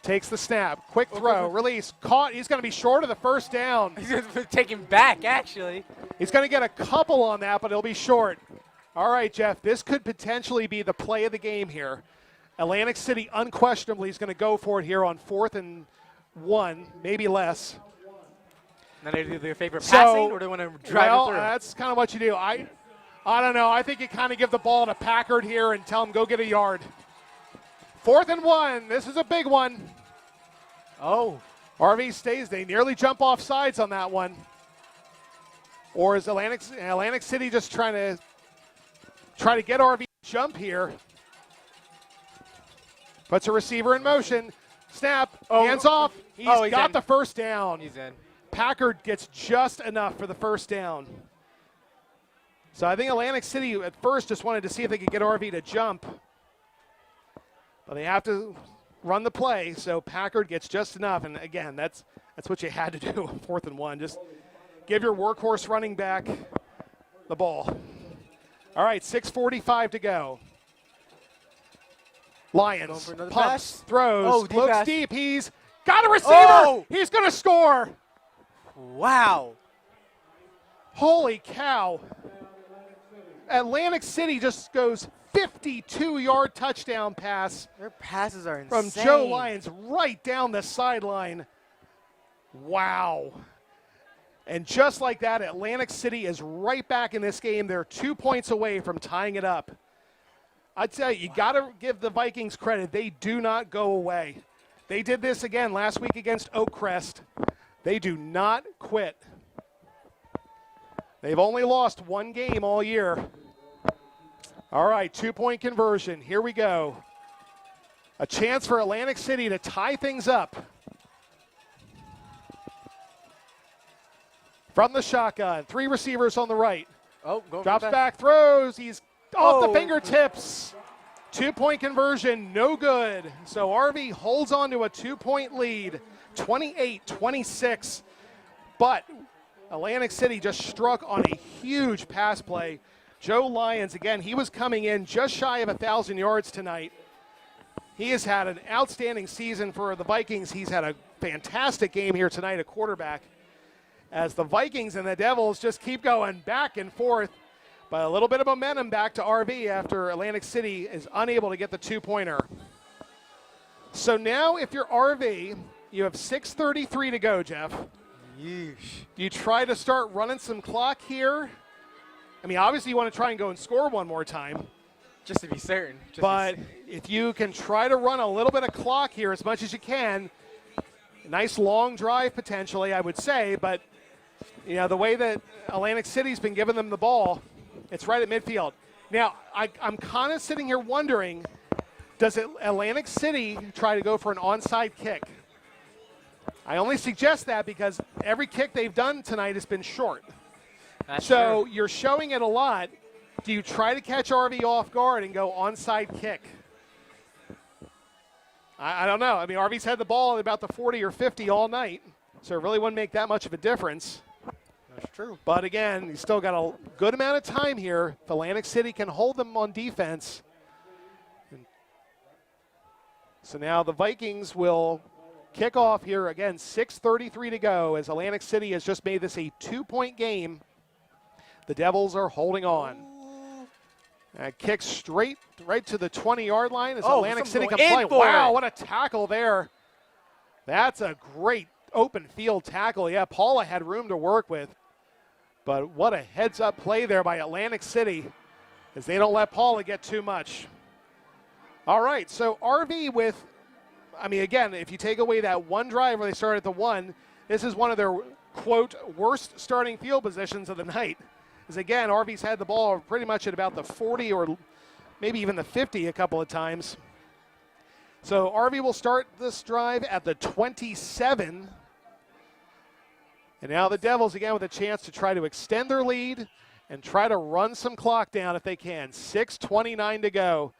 Takes the snap, quick throw, release, caught. He's going to be short of the first down. He's going to take him back, actually. He's going to get a couple on that, but he'll be short. All right, Jeff, this could potentially be the play of the game here. Atlantic City unquestionably is going to go for it here on 4th and 1, maybe less. Now they do their favorite passing, or do they want to drive it through? That's kind of what you do. I don't know. I think you kind of give the ball to Packard here and tell him go get a yard. 4th and 1. This is a big one. Oh. RV stays. They nearly jump off sides on that one. Or is Atlantic City just trying to get RV to jump here? Puts a receiver in motion. Snap. Hands off. He's got the first down. He's in. Packard gets just enough for the first down. So I think Atlantic City at first just wanted to see if they could get RV to jump. But they have to run the play, so Packard gets just enough. And again, that's what you had to do on 4th and 1. Just give your workhorse running back the ball. All right, 6:45 to go. Lions pumps, throws, looks deep. He's got a receiver. He's going to score. Wow. Holy cow. Atlantic City just goes 52-yard touchdown pass. Their passes are insane. From Joe Lyons right down the sideline. Wow. And just like that, Atlantic City is right back in this game. They're 2 points away from tying it up. I tell you, you got to give the Vikings credit. They do not go away. They did this again last week against Oakcrest. They do not quit. They've only lost one game all year. All right, 2-point conversion. Here we go. A chance for Atlantic City to tie things up. From the shotgun, 3 receivers on the right. Drops back, throws. He's off the fingertips. 2-point conversion, no good. So RV holds on to a 2-point lead, 28-26. But Atlantic City just struck on a huge pass play. Joe Lyons, again, he was coming in just shy of 1,000 yards tonight. He has had an outstanding season for the Vikings. He's had a fantastic game here tonight, a quarterback, as the Vikings and the Devils just keep going back and forth. But a little bit of momentum back to RV after Atlantic City is unable to get the 2-pointer. So now if you're RV, you have 6:33 to go, Jeff. Yeesh. Do you try to start running some clock here? I mean, obviously you want to try and go and score one more time. Just to be certain. But if you can try to run a little bit of clock here as much as you can, nice long drive potentially, I would say. But, you know, the way that Atlantic City's been giving them the ball, it's right at midfield. Now, I'm kind of sitting here wondering, does Atlantic City try to go for an onside kick? I only suggest that because every kick they've done tonight has been short. So you're showing it a lot. Do you try to catch RV off guard and go onside kick? I don't know. I mean, RV's had the ball at about the 40 or 50 all night, so it really wouldn't make that much of a difference. That's true. But again, you still got a good amount of time here. If Atlantic City can hold them on defense. So now the Vikings will kick off here. Again, 6:33 to go as Atlantic City has just made this a 2-point game. The Devils are holding on. Kick straight right to the 20-yard line as Atlantic City can play. Wow, what a tackle there. That's a great open field tackle. Yeah, Paula had room to work with. But what a heads-up play there by Atlantic City as they don't let Paula get too much. All right, so RV with, I mean, again, if you take away that one drive where they started at the 1, this is one of their, quote, worst starting field positions of the night. As again, RV's had the ball pretty much at about the 40 or maybe even the 50 a couple of times. So RV will start this drive at the 27. And now the Devils again with a chance to try to extend their lead and try to run some clock down if they can. 6:29 to go.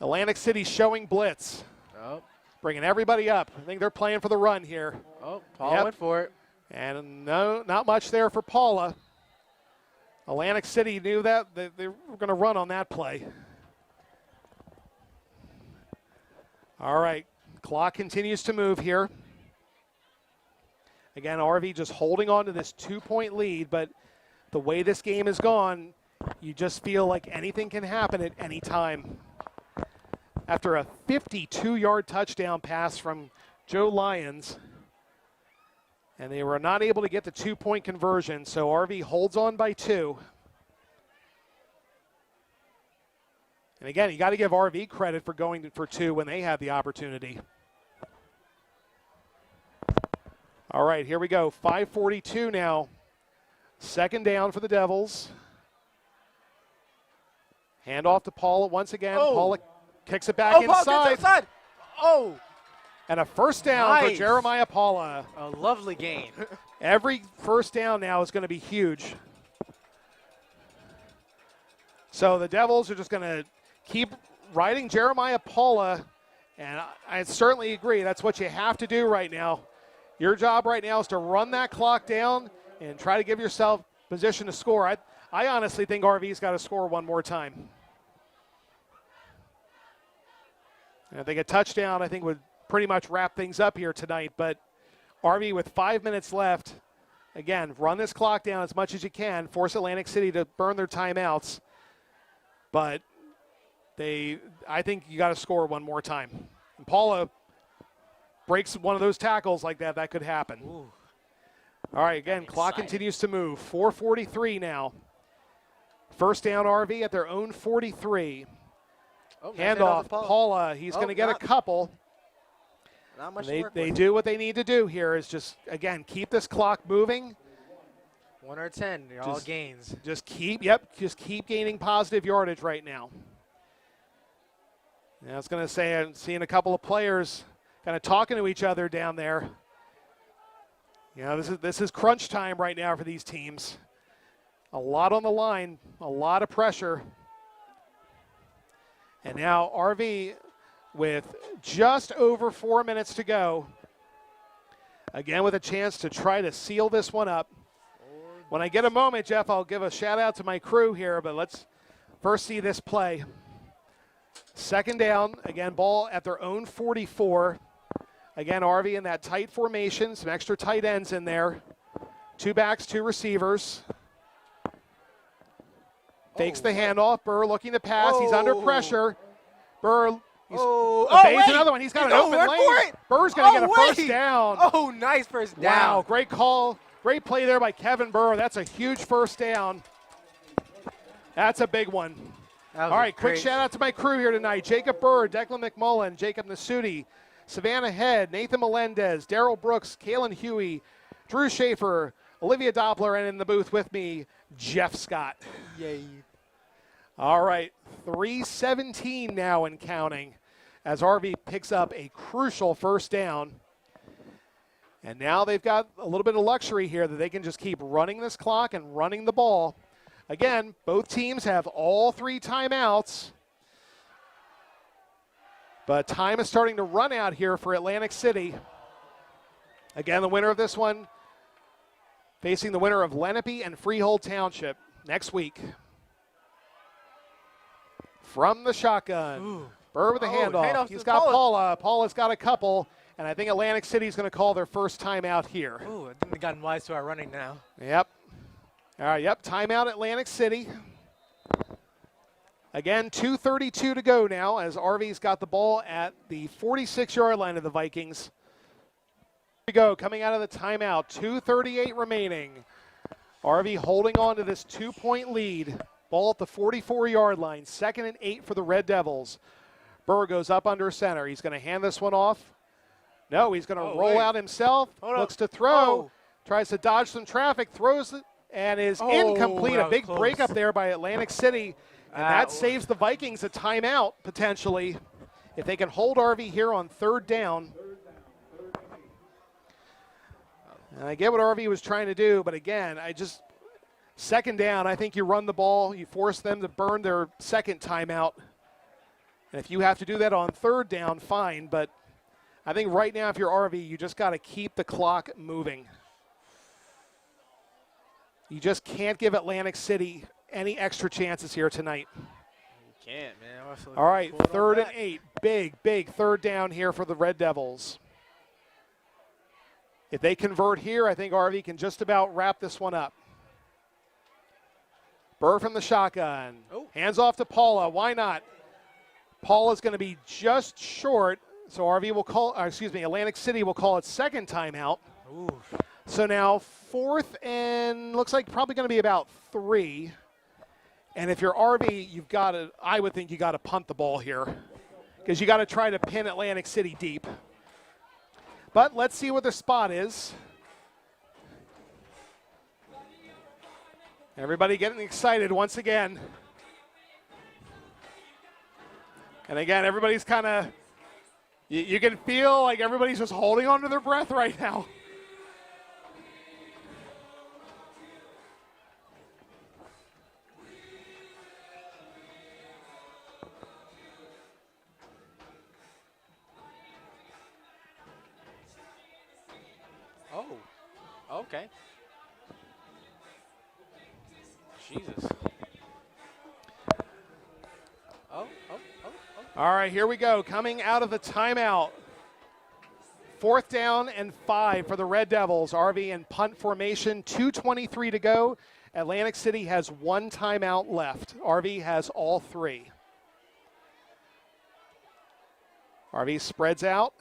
Atlantic City showing blitz. Bringing everybody up. I think they're playing for the run here. Paula went for it. And no, not much there for Paula. Atlantic City knew that they were going to run on that play. All right, clock continues to move here. Again, RV just holding on to this 2-point lead, but the way this game has gone, you just feel like anything can happen at any time. after a 52-yard touchdown pass from Joe Lyons. And they were not able to get the 2-point conversion, so RV holds on by 2. And again, you got to give RV credit for going for 2 when they had the opportunity. All right, here we go. 5:42 now. Second down for the Devils. Hand off to Paula once again. Oh. Paula kicks it back inside. Oh, And a first down for Jeremiah Paula. a lovely gain. Every first down now is going to be huge. So the Devils are just going to keep riding Jeremiah Paula, and I certainly agree. That's what you have to do right now. Your job right now is to run that clock down and try to give yourself position to score. I honestly think RV's got to score one more time. And I think a touchdown, I think, would pretty much wrap things up here tonight. But RV with 5 minutes left, again, run this clock down as much as you can, force Atlantic City to burn their timeouts. But I think you got to score one more time. And Paula breaks one of those tackles like that, that could happen. Ooh. All right, again, clock continues to move. 4:43 now. First down RV at their own 43. Oh, Handoff, Paula. He's going to get a couple. Not much They do what they need to do here is just, again, keep this clock moving. 1 or 10, they're all gains. Just keep gaining positive yardage right now. I was going to say, I'm seeing a couple of players kind of talking to each other down there. You know, this is crunch time right now for these teams. A lot on the line, a lot of pressure. And now RV with just over 4 minutes to go. Again, with a chance to try to seal this one up. When I get a moment, Jeff, I'll give a shout out to my crew here, but let's first see this play. Second down, again, ball at their own 44. Again, RV in that tight formation, some extra tight ends in there. 2 backs, 2 receivers. Fakes the handoff. Burr looking to pass. He's under pressure. Burr evades another one. He's got an open lane. Burr's going to get a first down. Oh, nice first down. Wow, great call. Great play there by Kevin Burr. That's a huge first down. That's a big one. All right, quick shout out to my crew here tonight. Jacob Burr, Declan McMullen, Jacob Nasuti, Savannah Head, Nathan Melendez, Daryl Brooks, Kalen Huey, Drew Schaefer, Olivia Doppler, and in the booth with me, Jeff Scott. Yay. All right, 3:17 now and counting as RV picks up a crucial first down. And now they've got a little bit of luxury here that they can just keep running this clock and running the ball. Again, both teams have all 3 timeouts. But time is starting to run out here for Atlantic City. Again, the winner of this one facing the winner of Lenape and Freehold Township next week. From the shotgun. Ooh. Burr with the handoff. He's got Paula. Paula's got a couple. And I think Atlantic City's going to call their first timeout here. Ooh, I think they've gotten wise to our running now. Yep. All right, yep, timeout Atlantic City. Again, 2:32 to go now as RV's got the ball at the 46-yard line of the Vikings. Here we go, coming out of the timeout, 2:38 remaining. RV holding on to this 2-point lead. Ball at the 44-yard line, 2nd and 8 for the Red Devils. Burr goes up under center. He's going to hand this one off. No, he's going to roll out himself, looks to throw, tries to dodge some traffic, throws it, and is incomplete. A big break up there by Atlantic City, and that saves the Vikings a timeout, potentially, if they can hold RV here on 3rd down. And I get what RV was trying to do, but again, 2nd down, I think you run the ball, you force them to burn their 2nd timeout. And if you have to do that on 3rd down, fine, but I think right now if you're RV, you just got to keep the clock moving. You just can't give Atlantic City any extra chances here tonight. You can't, man. All right, 3rd and 8. Big 3rd down here for the Red Devils. If they convert here, I think RV can just about wrap this one up. Burr from the shotgun. Hands off to Paula. Why not? Paul is going to be just short, so RV will call, Atlantic City will call its second timeout. Ooh. So now fourth and looks like probably going to be about 3. And if you're RV, you've got to, I would think you got to punt the ball here because you got to try to pin Atlantic City deep. But let's see what their spot is. Everybody getting excited once again. And again, everybody's kind of, you can feel like everybody's just holding on to their breath right now. Oh, okay. Jesus. Oh. All right, here we go. Coming out of the timeout. 4th down and 5 for the Red Devils. RV in punt formation, 2:23 to go. Atlantic City has 1 timeout left. RV has all 3. RV spreads out.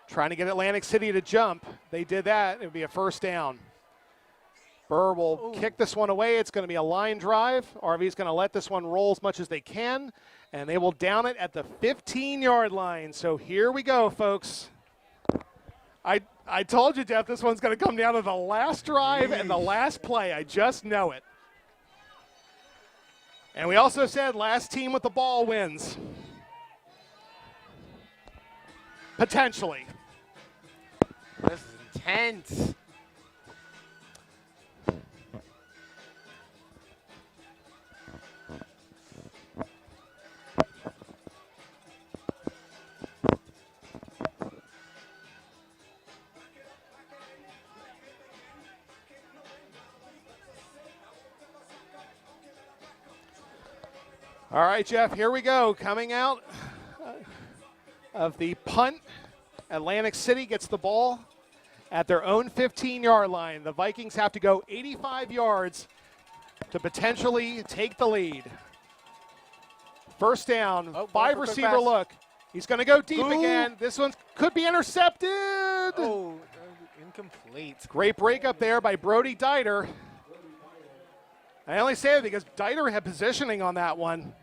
Trying to get Atlantic City to jump. They did that. It would be a first down. Burr will kick this one away. It's going to be a line drive. RV's going to let this one roll as much as they can, and they will down it at the 15-yard line. So here we go, folks. I told you, Jeff, this one's going to come down to the last drive and the last play. I just know it. And we also said last team with the ball wins. Potentially. This is intense. All right, Jeff, here we go. Coming out of the punt, Atlantic City gets the ball at their own 15-yard line. The Vikings have to go 85 yards to potentially take the lead. First down, 5-receiver look. He's going to go deep again. This one could be intercepted. Oh, incomplete. Great breakup there by Brody Dieter. I only say it because Dieter had positioning on that one.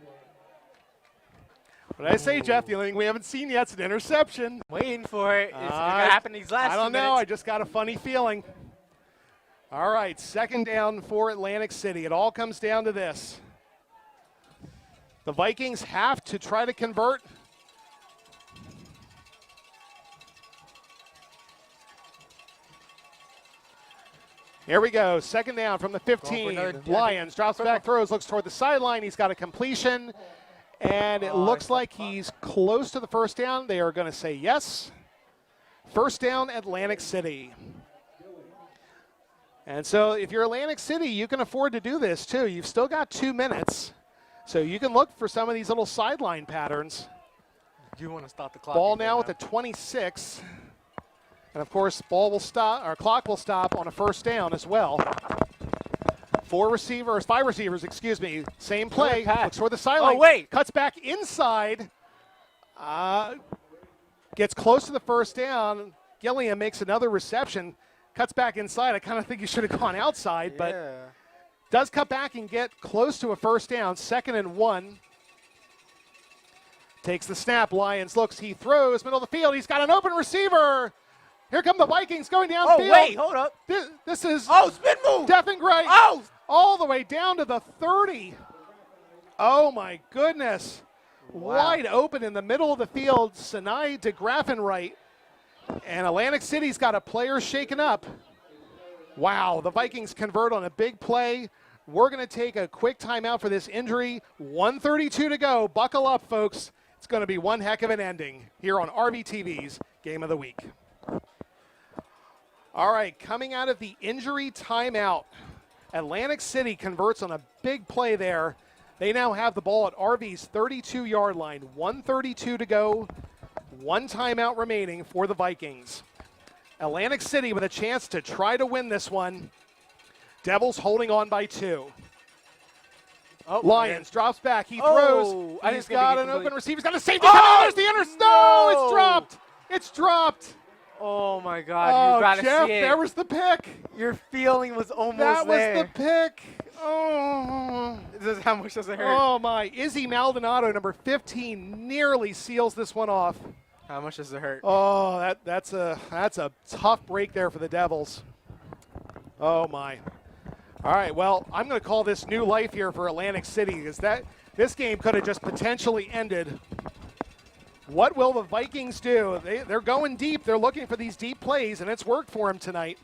But I say, Jeff, the only thing we haven't seen yet is an interception. Waiting for it. It's going to happen these last I don't few know. minutes. I just got a funny feeling. All right, 2nd down for Atlantic City. It all comes down to this. The Vikings have to try to convert. Here we go. 2nd down from the 15. Lyons drops back, throws, looks toward the sideline. He's got a completion. And it looks like he's close to the first down. They are going to say yes. First down, Atlantic City. And so if you're Atlantic City, you can afford to do this too. You've still got 2 minutes. So you can look for some of these little sideline patterns. You want to stop the clock. Ball now at the 26. And of course, ball will stop, or clock will stop on a first down as well. 5 receivers, excuse me. Same play. Looks toward the sideline. Oh, wait. Cuts back inside. Gets close to the first down. Gilliam makes another reception. Cuts back inside. I kind of think he should have gone outside, but does cut back and get close to a first down. 2nd and 1. Takes the snap. Lyons looks. He throws. Middle of the field. He's got an open receiver. Here come the Vikings going downfield. Oh, wait. Hold up. This is spin move. Death and Gray. Oh. All the way down to the 30. Oh, my goodness. Wow. Wide open in the middle of the field. Sinai to Grafenright. And Atlantic City's got a player shaken up. Wow, the Vikings convert on a big play. We're going to take a quick timeout for this injury. 1:32 to go. Buckle up, folks. It's going to be one heck of an ending here on Rvtv's Game of the Week. All right, coming out of the injury timeout, Atlantic City converts on a big play there. They now have the ball at RV's 32-yard line. 1:32 to go. 1 timeout remaining for the Vikings. Atlantic City with a chance to try to win this one. Devils holding on by 2. Oh, Lions drops back. He Oh, throws. I think He's it's gonna be got an complete. open receiver. He's got a safety. Oh, There's the interception. No, no! it's dropped. It's dropped. Oh my God! Oh, You gotta Jeff, see it. there was the pick. Your feeling was almost That was there. the pick. Oh. How much does it hurt? Oh my! Izzy Maldonado, number 15, nearly seals this one off. How much does it hurt? Oh, that's a tough break there for the Devils. Oh my! All right, well, I'm going to call this new life here for Atlantic City because this game could have just potentially ended. What will the Vikings do? They're going deep. They're looking for these deep plays, and it's worked for them tonight.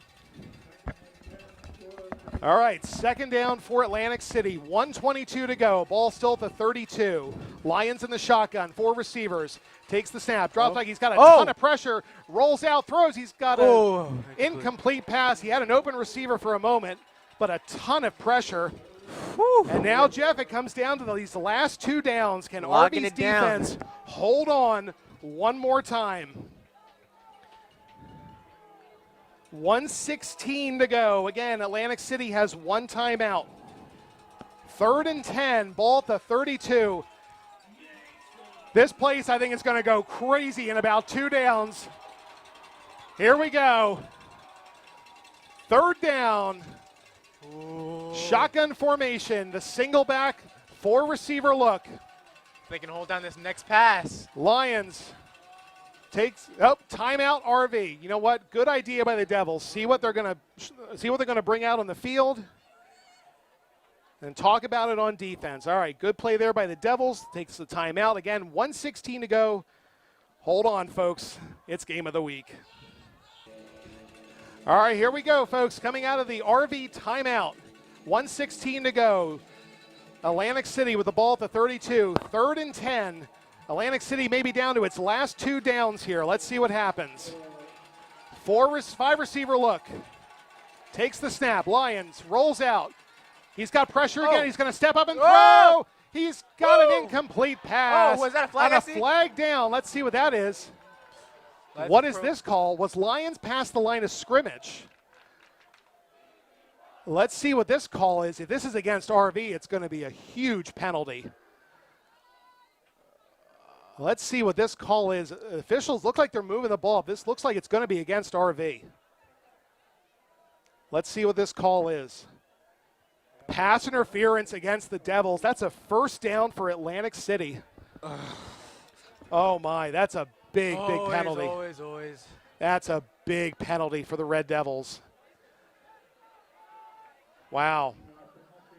All right, second down for Atlantic City. 1:22 to go. Ball still at the 32. Lions in the shotgun. 4 receivers. Takes the snap. Drops back. He's got a ton of pressure. Rolls out. Throws. He's got an incomplete pass. He had an open receiver for a moment, but a ton of pressure. Whew. And now, Jeff, it comes down to these last 2 downs. Can Locking Arby's it down. defense hold on one more time? 1:16 to go. Again, Atlantic City has 1 timeout. 3rd and 10, ball at the 32. This place, I think, is going to go crazy in about 2 downs. Here we go. 3rd down. Ooh. Shotgun formation, the single back, 4 receiver look. They can hold down this next pass. Lions takes timeout RV. You know what? Good idea by the Devils. See what they're going to bring out on the field and talk about it on defense. All right, good play there by the Devils. Takes the timeout. Again, 1:16 to go. Hold on, folks. It's game of the week. All right, here we go, folks. Coming out of the RV timeout. 1:16 to go. Atlantic City with the ball at the 32. 3rd and 10. Atlantic City may be down to its last 2 downs here. Let's see what happens. 5 receiver look. Takes the snap. Lions rolls out. He's got pressure again. He's going to step up and throw. He's got an incomplete pass. Oh, was that a flag? On a flag down. Let's see what that is. What is this call? Was Lions past the line of scrimmage? Let's see what this call is. If this is against RV, it's going to be a huge penalty. Let's see what this call is. Officials look like they're moving the ball. This looks like it's going to be against RV. Let's see what this call is. Pass interference against the Devils. That's a 1st down for Atlantic City. Oh my, that's a big penalty. Always. That's a big penalty for the Red Devils. Wow.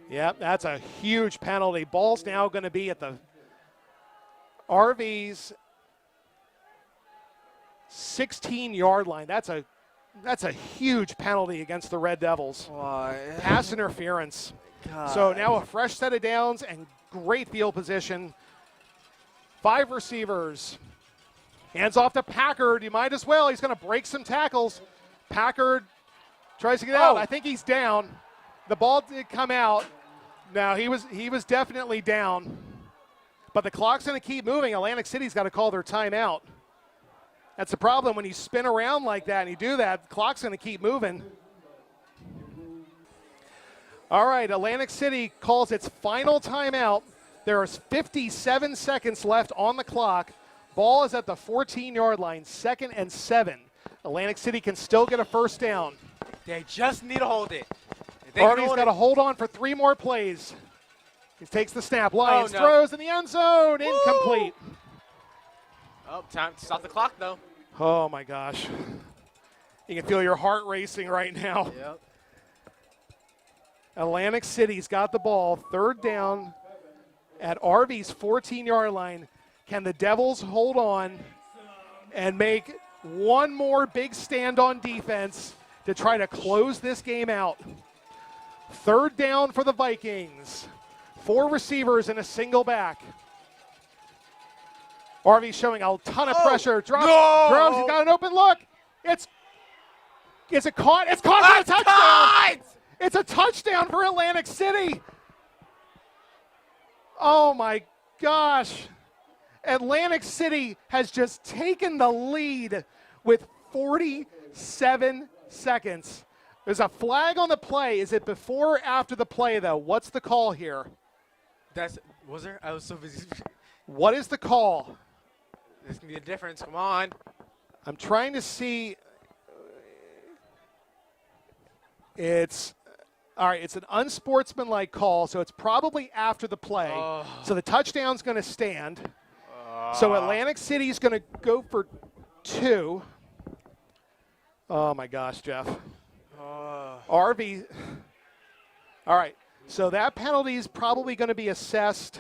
Yep, that's a huge penalty. Ball's now going to be at the RV's 16-yard line. That's a huge penalty against the Red Devils. Why? Pass interference. God. So now a fresh set of downs and great field position. 5 receivers. Hands off to Packard. You might as well. He's going to break some tackles. Packard tries to get out. I think he's down. The ball did come out. No, he was definitely down. But the clock's going to keep moving. Atlantic City's got to call their timeout. That's the problem when you spin around like that and you do that, the clock's going to keep moving. All right, Atlantic City calls its final timeout. There is 57 seconds left on the clock. Ball is at the 14-yard line, 2nd and 7. Atlantic City can still get a 1st down. They just need to hold it. Arby's got to hold on for 3 more plays. He takes the snap. Lions throws in the end zone. Woo! Incomplete. Oh, time to stop the clock, though. Oh, my gosh. You can feel your heart racing right now. Yep. Atlantic City's got the ball. 3rd down at RV's 14-yard line. Can the Devils hold on and make one more big stand on defense to try to close this game out? 3rd down for the Vikings. 4 receivers and a single back. RV showing a ton of pressure. Drops, throws. He's got an open look. Is it caught? It's caught for a touchdown. It's a touchdown for Atlantic City. Oh my gosh. Atlantic City has just taken the lead with 47 seconds. There's a flag on the play. Is it before or after the play, though? What's the call here? Was there? I was so busy. What is the call? There's going to be a difference. Come on. I'm trying to see. It's all right. It's an unsportsmanlike call, so it's probably after the play. Oh. So the touchdown's going to stand. So Atlantic City's going to go for 2. Oh my gosh, Jeff. RV. All right. So that penalty is probably going to be assessed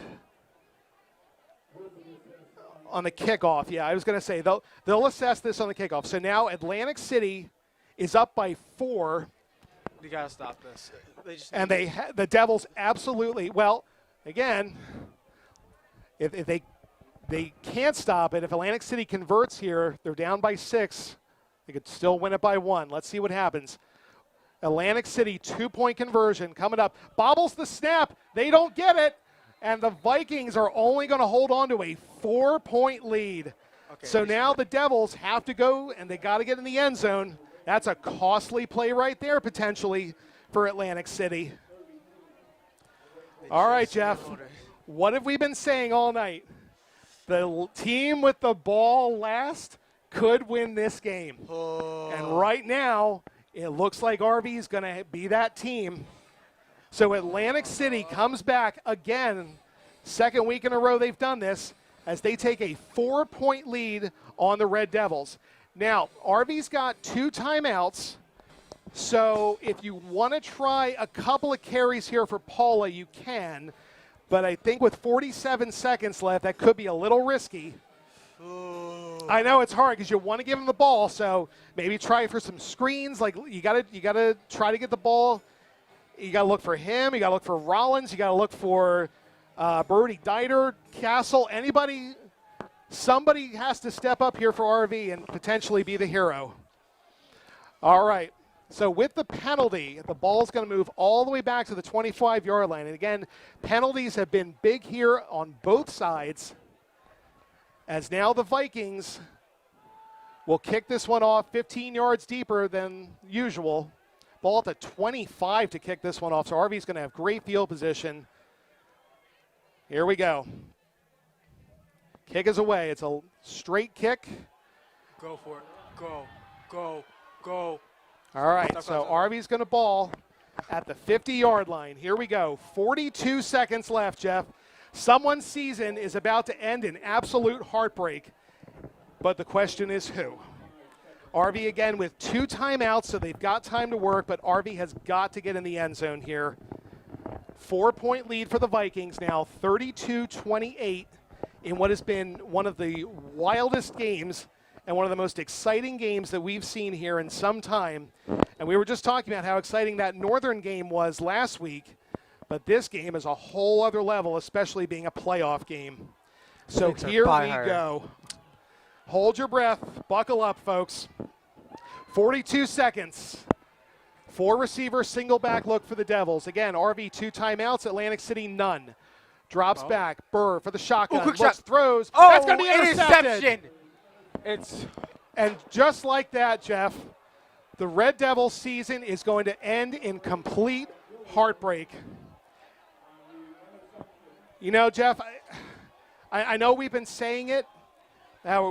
on the kickoff. Yeah, I was going to say they'll assess this on the kickoff. So now Atlantic City is up by 4. You got to stop this. And the Devils absolutely, well, again, if they can't stop it. If Atlantic City converts here, they're down by 6. They could still win it by 1. Let's see what happens. Atlantic City 2-point conversion coming up. Bobbles the snap. They don't get it. And the Vikings are only going to hold on to a 4-point lead. Okay, so now the Devils have to go, and they got to get in the end zone. That's a costly play right there, potentially, for Atlantic City. All right, Jeff. What have we been saying all night? The team with the ball last could win this game. Oh. And right now, it looks like RV is going to be that team. So Atlantic City comes back again. Second week in a row they've done this as they take a 4-point lead on the Red Devils. Now, RV's got 2 timeouts. So if you want to try a couple of carries here for Paula, you can. But I think with 47 seconds left, that could be a little risky. Ooh. I know it's hard because you want to give him the ball, so maybe try for some screens. Like you gotta try to get the ball. You gotta look for him. You gotta look for Rollins. You gotta look for Brody Dieter, Castle, anybody. Somebody has to step up here for RV and potentially be the hero. All right. So with the penalty, the ball's going to move all the way back to the 25-yard line. And again, penalties have been big here on both sides. As now the Vikings will kick this one off 15 yards deeper than usual. Ball at the 25 to kick this one off. So RV's going to have great field position. Here we go. Kick is away. It's a straight kick. Go for it. Go. All right, so RV's going to ball at the 50-yard line. Here we go. 42 seconds left, Jeff. Someone's season is about to end in absolute heartbreak, but the question is who? RV again with 2 timeouts, so they've got time to work, but RV has got to get in the end zone here. 4-point lead for the Vikings now, 32-28 in what has been one of the wildest games and one of the most exciting games that we've seen here in some time. And we were just talking about how exciting that Northern game was last week, but this game is a whole other level, especially being a playoff game. So here we go. Hold your breath. Buckle up, folks. 42 seconds. 4-receiver, single back look for the Devils. Again, RV 2 timeouts, Atlantic City none. Drops back. Burr for the shotgun. Quick looks, shot. Throws. Oh, that's going to be intercepted. And just like that, Jeff, the Red Devils season is going to end in complete heartbreak. You know, Jeff, I know we've been saying it.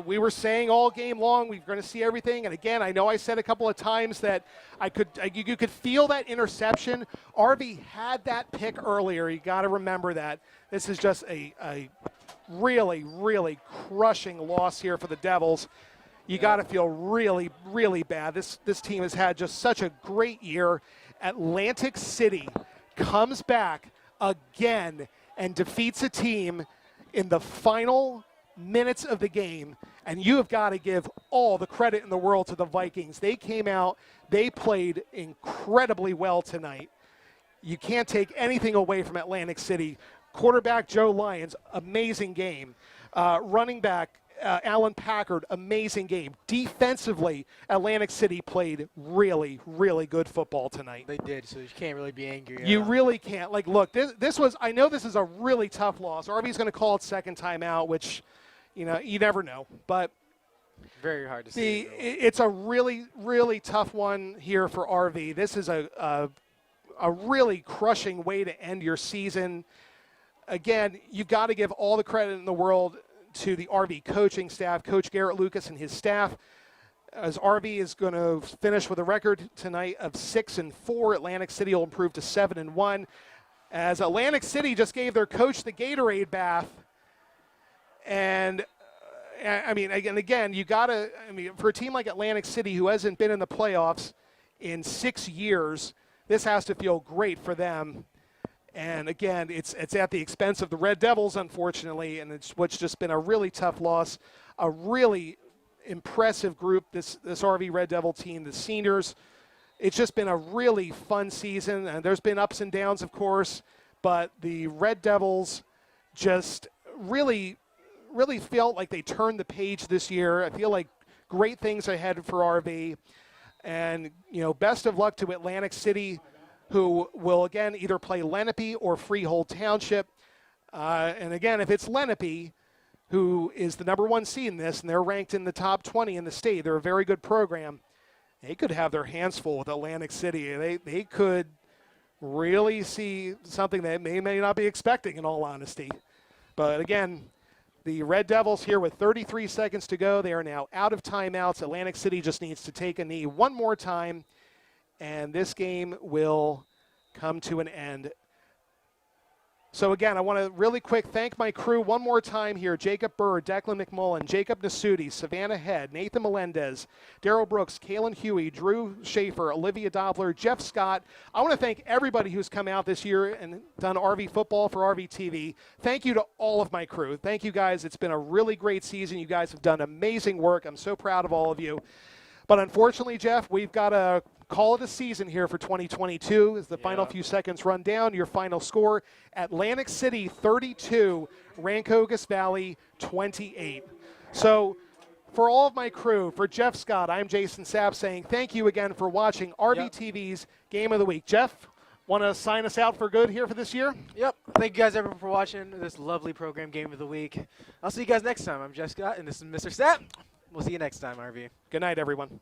We were saying all game long we're going to see everything. And again, I know I said a couple of times that you could feel that interception. RV had that pick earlier. You got to remember that. This is just a really, really crushing loss here for the Devils. You got to feel really, really bad. This team has had just such a great year. Atlantic City comes back again and defeats a team in the final minutes of the game, and you have got to give all the credit in the world to the Vikings. They came out, they played incredibly well tonight. You can't take anything away from Atlantic City. Quarterback Joe Lyons, amazing game. Running back Alan Packard, amazing game. Defensively, Atlantic City played really, really good football tonight. They did, so you can't really be angry. You really can't. Like, look, this was, I know this is a really tough loss. RV's going to call it second timeout, which, you know, you never know. But very hard to see. It's a really, really tough one here for RV. This is a really crushing way to end your season. again, you've got to give all the credit in the world to the RV coaching staff, Coach Garrett Lucas and his staff, as RV is going to finish with a record tonight of 6-4. Atlantic City will improve to 7-1. As Atlantic City just gave their coach the Gatorade bath. And I mean, again, you got to, I mean, for a team like Atlantic City who hasn't been in the playoffs in 6 years, this has to feel great for them. And again, it's at the expense of the Red Devils, unfortunately, and it's what's just been a really tough loss. A really impressive group, this RV Red Devil team, the seniors. It's just been a really fun season, and there's been ups and downs, of course, but the Red Devils just really felt like they turned the page this year. I feel like great things ahead for RV. And, you know, best of luck to Atlantic City, who will, again, either play Lenape or Freehold Township. And, again, if it's Lenape, who is the #1 seed in this, and they're ranked in the top 20 in the state, they're a very good program, they could have their hands full with Atlantic City. They could really see something that they may not be expecting, in all honesty. But, again, the Red Devils here with 33 seconds to go. They are now out of timeouts. Atlantic City just needs to take a knee one more time, and this game will come to an end. So again, I want to really quick thank my crew one more time here. Jacob Burr, Declan McMullen, Jacob Nasuti, Savannah Head, Nathan Melendez, Daryl Brooks, Kalen Huey, Drew Schaefer, Olivia Dobler, Jeff Scott. I want to thank everybody who's come out this year and done RV football for Rvtv. Thank you to all of my crew. Thank you guys. It's been a really great season. You guys have done amazing work. I'm so proud of all of you. But unfortunately, Jeff, we've got to call it a season here for 2022 as the final few seconds run down. Your final score, Atlantic City 32, Rancocas Valley 28. So for all of my crew, for Jeff Scott, I'm Jason Sapp saying thank you again for watching RVTV's Game of the Week. Jeff, want to sign us out for good here for this year? Yep. Thank you guys everyone for watching this lovely program, Game of the Week. I'll see you guys next time. I'm Jeff Scott, and this is Mr. Sapp. We'll see you next time, RV. Good night, everyone.